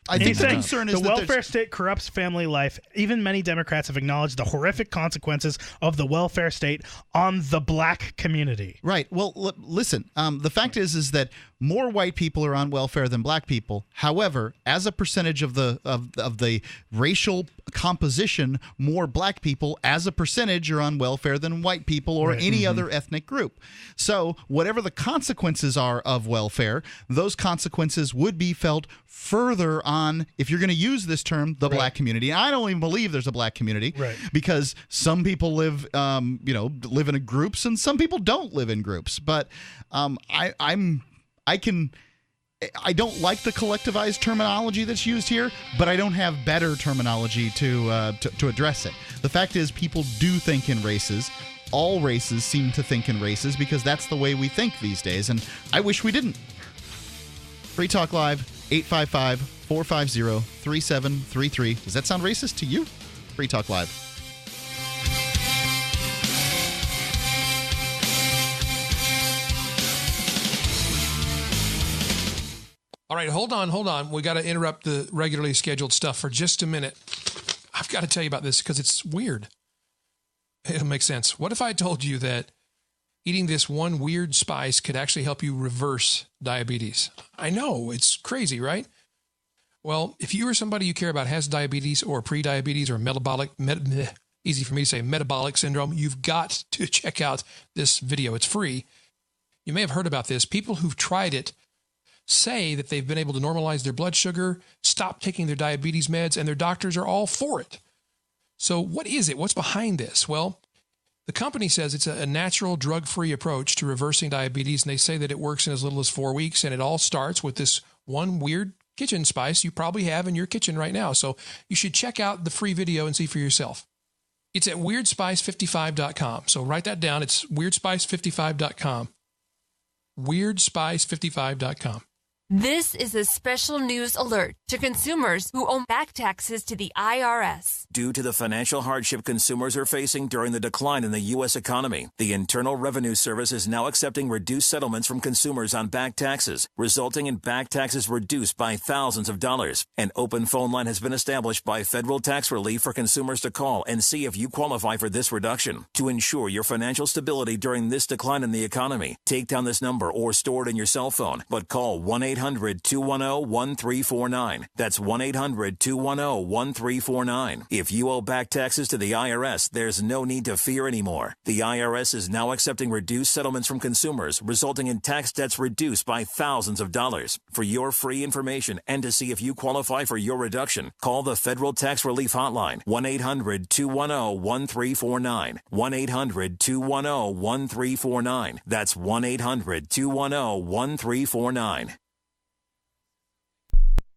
I think the concern is the that welfare state corrupts family life. Even many Democrats have acknowledged the horrific consequences of the welfare state on the black community. Right. Well, listen. The fact is that more white people are on welfare than black people. However, as a percentage of the racial composition, more black people as a percentage are on welfare than white people or any other ethnic group. So whatever the consequences are of welfare, those consequences would be felt further on, if you're going to use this term, the black community. I don't even believe there's a black community, because some people live in groups and some people don't live in groups. But I don't like the collectivized terminology that's used here, but I don't have better terminology to address it. The fact is, people do think in races. All races seem to think in races because that's the way we think these days, and I wish we didn't. Free Talk Live, 855-450-3733. Does that sound racist to you? Free Talk Live. All right, hold on. We got to interrupt the regularly scheduled stuff for just a minute. I've got to tell you about this because it's weird. It'll make sense. What if I told you that eating this one weird spice could actually help you reverse diabetes? I know, it's crazy, right? Well, if you or somebody you care about has diabetes or pre-diabetes or easy for me to say, metabolic syndrome, you've got to check out this video. It's free. You may have heard about this. People who've tried it say that they've been able to normalize their blood sugar, stop taking their diabetes meds, and their doctors are all for it. So what is it? What's behind this? Well, the company says it's a natural, drug-free approach to reversing diabetes, and they say that it works in as little as 4 weeks, and it all starts with this one weird kitchen spice you probably have in your kitchen right now. So you should check out the free video and see for yourself. It's at WeirdSpice55.com. So write that down. It's WeirdSpice55.com. WeirdSpice55.com. This is a special news alert to consumers who owe back taxes to the IRS. Due to the financial hardship consumers are facing during the decline in the U.S. economy, the Internal Revenue Service is now accepting reduced settlements from consumers on back taxes, resulting in back taxes reduced by thousands of dollars. An open phone line has been established by Federal Tax Relief for consumers to call and see if you qualify for this reduction. To ensure your financial stability during this decline in the economy, take down this number or store it in your cell phone, but call 1-800-210-1349. That's 1-800-210-1349. If you owe back taxes to the IRS, there's no need to fear anymore. The IRS is now accepting reduced settlements from consumers, resulting in tax debts reduced by thousands of dollars. For your free information and to see if you qualify for your reduction, call the Federal Tax Relief Hotline, 1-800-210-1349. 1-800-210-1349. That's 1-800-210-1349.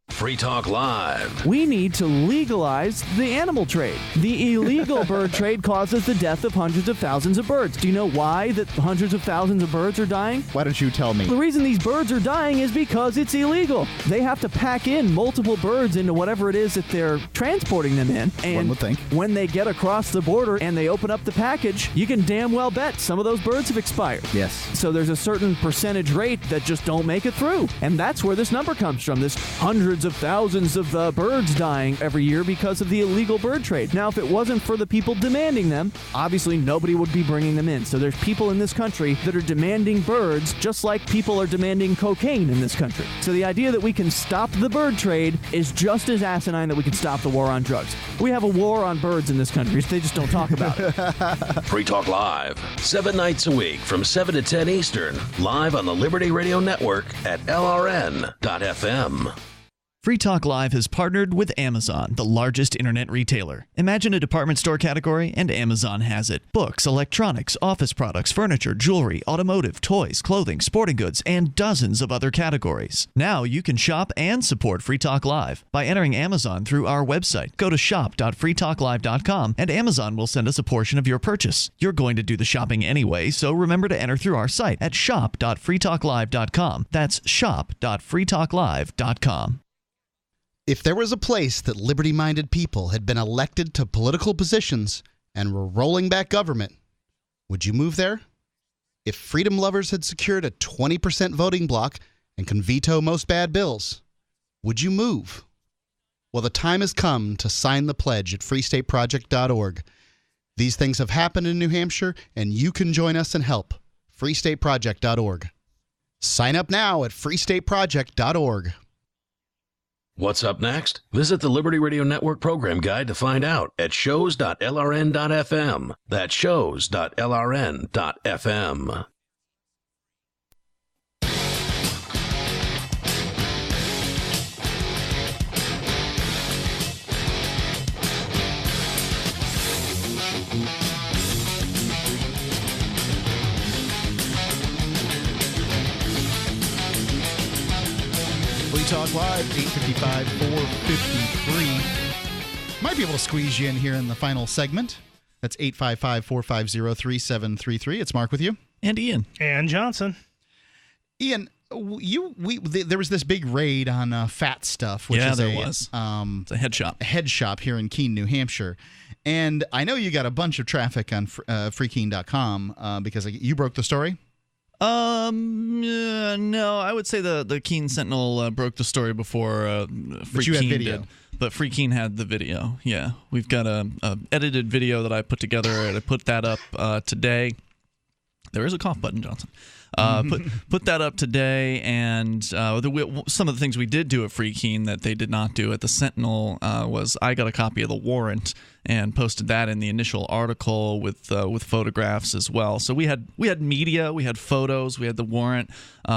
Free Talk Live. We need to legalize the animal trade. The illegal bird trade causes the death of hundreds of thousands of birds. Do you know why that hundreds of thousands of birds are dying? Why don't you tell me? The reason these birds are dying is because it's illegal. They have to pack in multiple birds into whatever it is that they're transporting them in. And one would think. When they get across the border and they open up the package, you can damn well bet some of those birds have expired. Yes. So there's a certain percentage rate that just don't make it through. And that's where this number comes from, this hundreds of thousands of birds dying every year because of the illegal bird trade. Now, if it wasn't for the people demanding them, obviously nobody would be bringing them in. So there's people in this country that are demanding birds just like people are demanding cocaine in this country. So the idea that we can stop the bird trade is just as asinine that we can stop the war on drugs. We have a war on birds in this country. They just don't talk about it. Free Talk Live, 7 nights a week from 7 to 10 Eastern, live on the Liberty Radio Network at LRN.FM. Free Talk Live has partnered with Amazon, the largest internet retailer. Imagine a department store category, and Amazon has it. Books, electronics, office products, furniture, jewelry, automotive, toys, clothing, sporting goods, and dozens of other categories. Now you can shop and support Free Talk Live by entering Amazon through our website. Go to shop.freetalklive.com, and Amazon will send us a portion of your purchase. You're going to do the shopping anyway, so remember to enter through our site at shop.freetalklive.com. That's shop.freetalklive.com. If there was a place that liberty-minded people had been elected to political positions and were rolling back government, would you move there? If freedom lovers had secured a 20% voting bloc and can veto most bad bills, would you move? Well, the time has come to sign the pledge at freestateproject.org. These things have happened in New Hampshire, and you can join us and help. freestateproject.org. Sign up now at freestateproject.org. What's up next? Visit the Liberty Radio Network program guide to find out at shows.lrn.fm. That's shows.lrn.fm. Talk Live, 855 453. Might be able to squeeze you in here in the final segment. That's 855-450-3733. It's Mark with you. And Ian. And Johnson. Ian, there was this big raid on Phat stuff, which is it's a head shop. A head shop here in Keene, New Hampshire. And I know you got a bunch of traffic on freekeene.com because you broke the story. No, I would say the Keene Sentinel broke the story before Free Keene did. But Free Keene had the video. Yeah, we've got a edited video that I put together, and I put that up today. There is a cough button, Johnson. Put that up today, and some of the things we did do at Free Keene that they did not do at the Sentinel was I got a copy of the warrant and posted that in the initial article with photographs as well. So we had media, we had photos, we had the warrant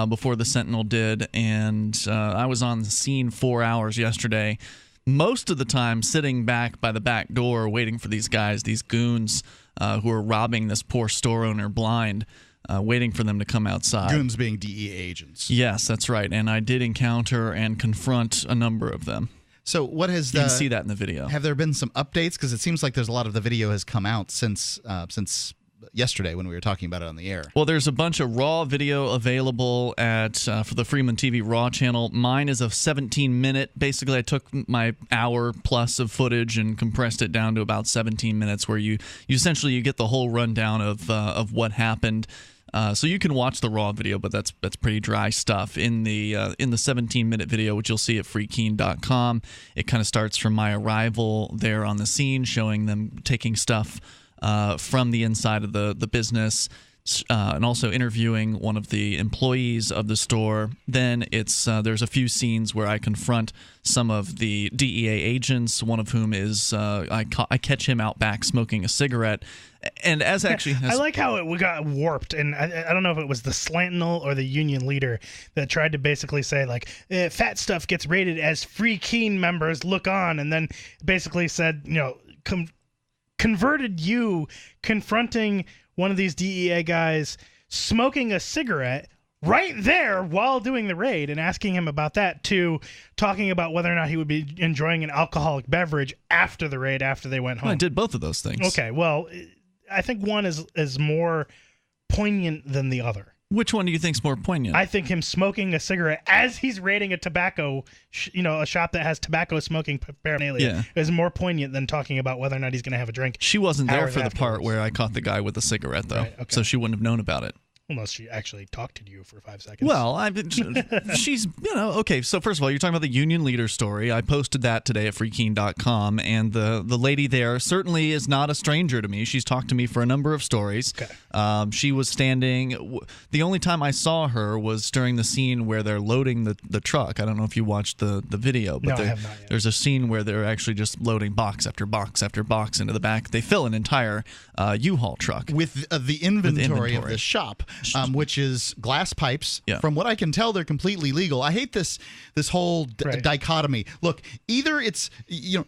before the Sentinel did, and I was on the scene 4 hours yesterday. Most of the time sitting back by the back door waiting for these guys, these goons who are robbing this poor store owner blind, waiting for them to come outside. Goons being DEA agents. Yes, that's right. And I did encounter and confront a number of them. So what has you can see that in the video. Have there been some updates? Because it seems like there's a lot of the video has come out since yesterday when we were talking about it on the air. Well, there's a bunch of raw video available for the Freeman TV Raw channel. Mine is a 17-minute. Basically, I took my hour plus of footage and compressed it down to about 17 minutes, where you essentially get the whole rundown of what happened. So you can watch the raw video, but that's pretty dry stuff. In the 17-minute video, which you'll see at freekeene.com, it kind of starts from my arrival there on the scene, showing them taking stuff from the inside of the business, and also interviewing one of the employees of the store. Then there's a few scenes where I confront some of the DEA agents, one of whom is I catch him out back smoking a cigarette. And I like how it got warped, and I don't know if it was the Sentinel or the Union leader that tried to basically say, like, Phat stuff gets rated as Free Keene members, look on, and then basically said, converted you confronting one of these DEA guys smoking a cigarette right there while doing the raid and asking him about that, to talking about whether or not he would be enjoying an alcoholic beverage after the raid, after they went home. Well, I did both of those things. Okay, well, I think one is more poignant than the other. Which one do you think's more poignant? I think him smoking a cigarette as he's raiding a tobacco, a shop that has tobacco smoking paraphernalia, is more poignant than talking about whether or not he's going to have a drink. She wasn't there for the part where I caught the guy with the cigarette, though, right, okay. So she wouldn't have known about it. Unless she actually talked to you for 5 seconds. Well, she's, okay, so first of all, you're talking about the Union leader story. I posted that today at freekeene.com, and the lady there certainly is not a stranger to me. She's talked to me for a number of stories. Okay. She was standing, the only time I saw her was during the scene where they're loading the truck. I don't know if you watched the video, but no, I have not yet. There's a scene where they're actually just loading box after box after box into the back. They fill an entire U-Haul truck. With the inventory of the shop. Which is glass pipes. Yeah. From what I can tell, they're completely legal. I hate this whole dichotomy. Look, either it's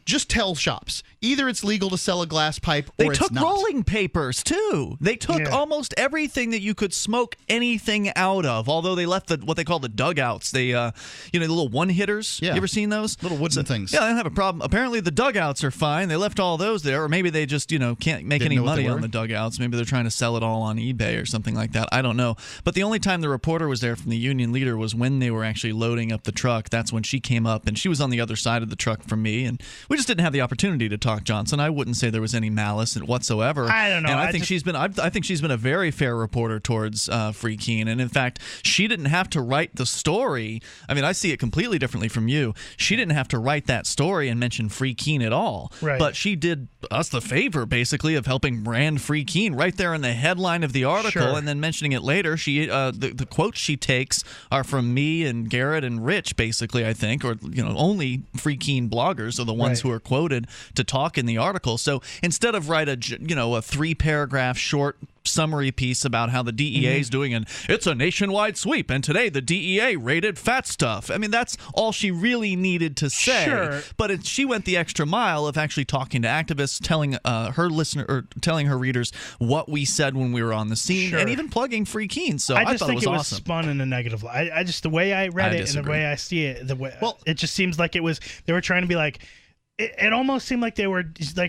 just tell shops. Either it's legal to sell a glass pipe, or it's not. They took rolling papers too. They took almost everything that you could smoke anything out of. Although they left what they call the dugouts. They the little one hitters. Yeah. You ever seen those? Little wooden things. Yeah, I don't have a problem. Apparently the dugouts are fine. They left all those there, or maybe they just can't make any money on the dugouts. Maybe they're trying to sell it all on eBay or something like that. I don't know. But the only time the reporter was there from the Union leader was when they were actually loading up the truck. That's when she came up, and she was on the other side of the truck from me, and we just didn't have the opportunity to talk, Johnson. I wouldn't say there was any malice whatsoever. I don't know. And I think she's been a very fair reporter towards Free Keene, and in fact, she didn't have to write the story. I mean, I see it completely differently from you. She didn't have to write that story and mention Free Keene at all. Right. But she did us the favor, basically, of helping brand Free Keene right there in the headline of the article, and then mentioning it later. She the quotes she takes are from me and Garrett and Rich, basically, I think, or only Free Keene bloggers are the ones who are quoted to talk in the article. So instead of write a 3-paragraph short summary piece about how the DEA is doing, and it's a nationwide sweep, and today the DEA raided Phat stuff. I mean, that's all she really needed to say. Sure. But she went the extra mile of actually talking to activists, telling telling her readers what we said when we were on the scene, and even plugging Free Keene. So I just thought think it was it was awesome. Spun in a negative light. I just, the way I read it and the way I see it, it just seems like they were trying to be like. It almost seemed like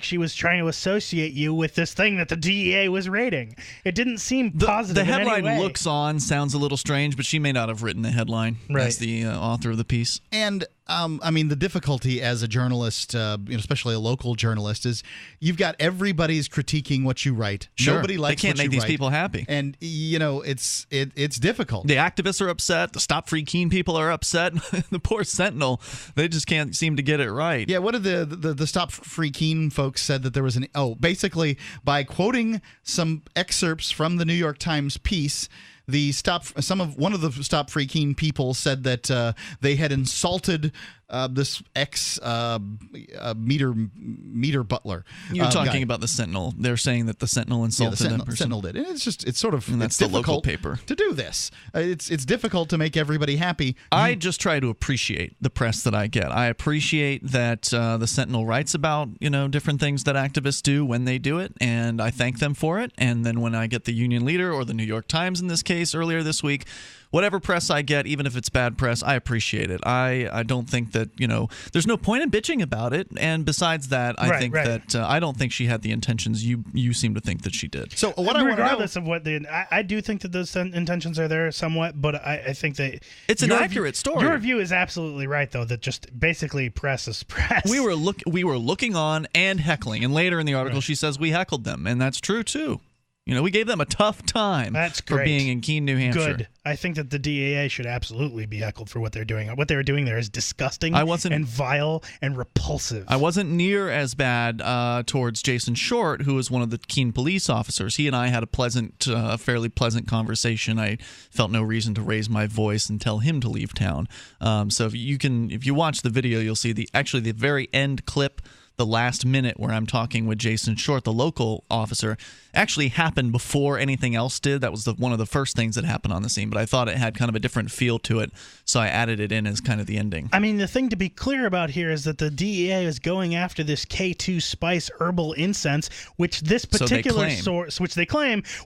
she was trying to associate you with this thing that the DEA was raiding. It didn't seem positive. The headline in any way. looks on, sounds a little strange, but she may not have written the headline as the author of the piece. And I mean, the difficulty as a journalist, especially a local journalist, is you've got everybody's critiquing what you write. Sure. Nobody likes they can't what make you these people happy, and it's difficult. The activists are upset. The Stop Free Keene people are upset. The poor Sentinel, they just can't seem to get it right. Yeah, what did the Stop Free Keene folks said that there was basically by quoting some excerpts from the New York Times piece, one of the Stop Free Keene people said that they had insulted this meter butler. You're talking guy. about the Sentinel. They're saying that the Sentinel insulted him. The Sentinel did. And it's sort of and that's the difficult local paper to do this. It's difficult to make everybody happy. I just try to appreciate the press that I get. I appreciate that the Sentinel writes about different things that activists do when they do it, and I thank them for it. And then when I get the Union Leader or the New York Times in this case earlier this week, whatever press I get, even if it's bad press, I appreciate it. I don't think that, there's no point in bitching about it. And besides that, I think that I don't think she had the intentions you seem to think that she did. So regardless of what I do think that those intentions are there somewhat, but I think that it's an accurate story. Your view is absolutely right, though, that just basically press is press. We were looking on and heckling. And later in the article, she says we heckled them. And that's true, too. We gave them a tough time for being in Keene, New Hampshire. Good. I think that the DAA should absolutely be heckled for what they're doing. What they were doing there is disgusting and vile and repulsive. I wasn't near as bad towards Jason Short, who was one of the Keene police officers. He and I had a fairly pleasant conversation. I felt no reason to raise my voice and tell him to leave town. So if you watch the video, you'll see the very end clip. The last minute where I'm talking with Jason Short, the local officer, actually happened before anything else did. That was one of the first things that happened on the scene, but I thought it had kind of a different feel to it, so I added it in as kind of the ending. I mean, the thing to be clear about here is that the DEA is going after this K2 Spice herbal incense, which this particular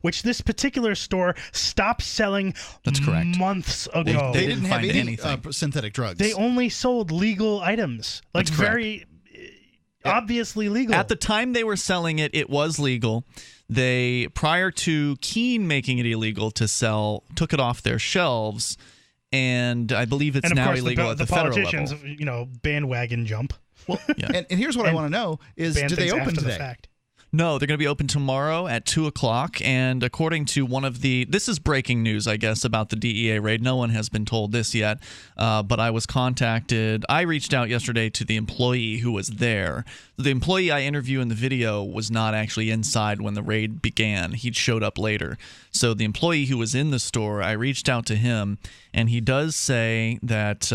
which this particular store stopped selling That's correct. months ago. They didn't have any synthetic drugs. They only sold legal items. That's very obviously legal. At the time they were selling it, it was legal. They, prior to Keene making it illegal to sell, took it off their shelves, and I believe it's now illegal at the federal level. The politicians, bandwagon jump. Well, and here's what I want to know is, do they open today? No, they're going to be open tomorrow at 2 o'clock, and according to this is breaking news, I guess, about the DEA raid. No one has been told this yet, but I was contacted. I reached out yesterday to the employee who was there. The employee I interview in the video was not actually inside when the raid began. He showed up later. So the employee who was in the store, I reached out to him, and he does say that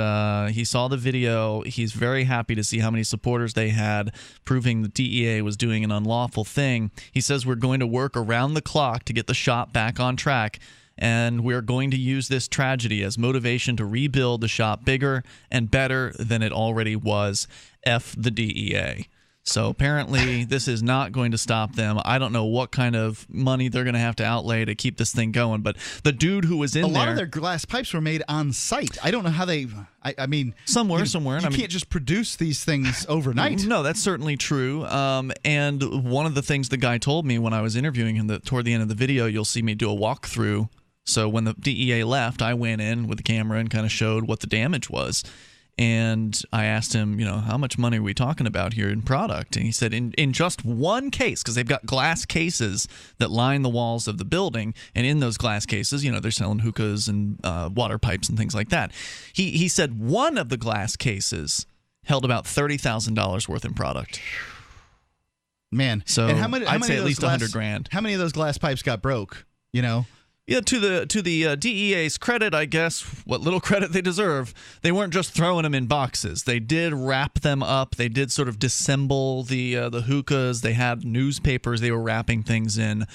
he saw the video. He's very happy to see how many supporters they had, proving the DEA was doing an unlawful thing. He says we're going to work around the clock to get the shop back on track, and we're going to use this tragedy as motivation to rebuild the shop bigger and better than it already was. F the DEA. So apparently this is not going to stop them. I don't know what kind of money they're going to have to outlay to keep this thing going, but the dude who was in there... A lot of their glass pipes were made on site. I don't know how they... I mean... Somewhere. You can't just produce these things overnight. No, that's certainly true. And one of the things the guy told me when I was interviewing him, that toward the end of the video, you'll see me do a walkthrough. So when the DEA left, I went in with the camera and kind of showed what the damage was. And I asked him, how much money are we talking about here in product? And he said in just one case, because they've got glass cases that line the walls of the building, and in those glass cases, they're selling hookahs and water pipes and things like that. He said one of the glass cases held about $30,000 worth in product. Man, so I'd say at least $100,000. How many of those glass pipes got broke? Yeah, to the DEA's credit, I guess, what little credit they deserve, they weren't just throwing them in boxes. They did wrap them up. They did sort of dissemble the hookahs. They had newspapers they were wrapping things in.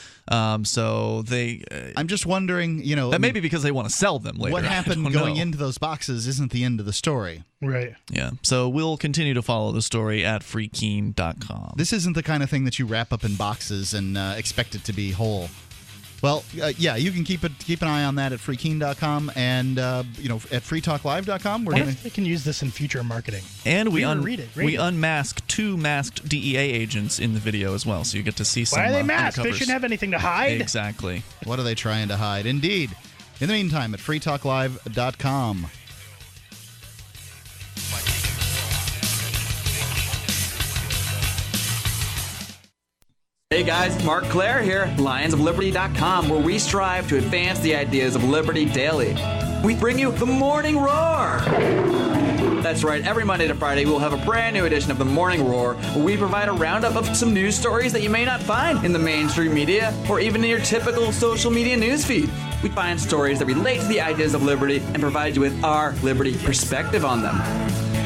So they... I'm just wondering, that may be because they want to sell them later. What happened going into those boxes isn't the end of the story. Right. Yeah. So we'll continue to follow the story at freekeene.com. This isn't the kind of thing that you wrap up in boxes and expect it to be whole. Well, you can keep an eye on that at freekeene.com and at freetalklive.com. We can use this in future marketing. And we unmask 2 masked DEA agents in the video as well, so you get to see some. Why are they masked? Undercovers. They shouldn't have anything to hide. Exactly. What are they trying to hide? Indeed. In the meantime, at freetalklive.com. Hey guys, Mark Claire here, lionsofliberty.com, where we strive to advance the ideas of liberty daily. We bring you the Morning Roar. That's right, every Monday to Friday we'll have a brand new edition of the Morning Roar, where we provide a roundup of some news stories that you may not find in the mainstream media or even in your typical social media newsfeed. we find stories that relate to the ideas of liberty and provide you with our liberty perspective on them.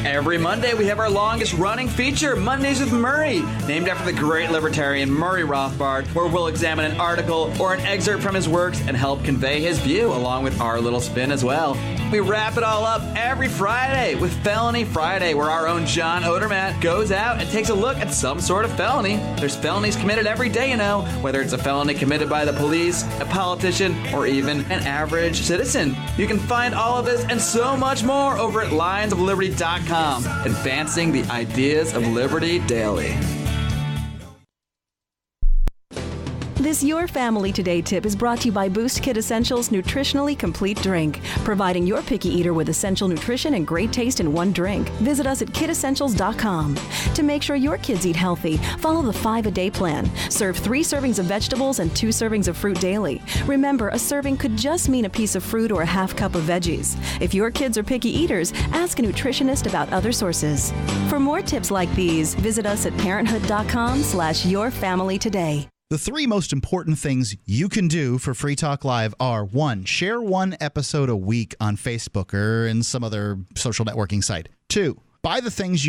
Every Monday, we have our longest-running feature, Mondays with Murray, named after the great libertarian Murray Rothbard, where we'll examine an article or an excerpt from his works and help convey his view, along with our little spin as well. We wrap it all up every Friday with Felony Friday, where our own John Odermatt goes out and takes a look at some sort of felony. There's felonies committed every day, you know, whether it's a felony committed by the police, a politician, or even an average citizen. You can find all of this and so much more over at lionsofliberty.com. Advancing the ideas of liberty daily. This Your Family Today tip is brought to you by Boost Kid Essentials Nutritionally Complete Drink, providing your picky eater with essential nutrition and great taste in one drink. Visit us at kidessentials.com. To make sure your kids eat healthy, follow the 5-a-day plan. Serve 3 servings of vegetables and 2 servings of fruit daily. Remember, a serving could just mean a piece of fruit or a half cup of veggies. If your kids are picky eaters, ask a nutritionist about other sources. For more tips like these, visit us at parenthood.com/yourfamilytoday. The 3 most important things you can do for Free Talk Live are: 1, share 1 episode a week on Facebook or in some other social networking site. 2, buy the things you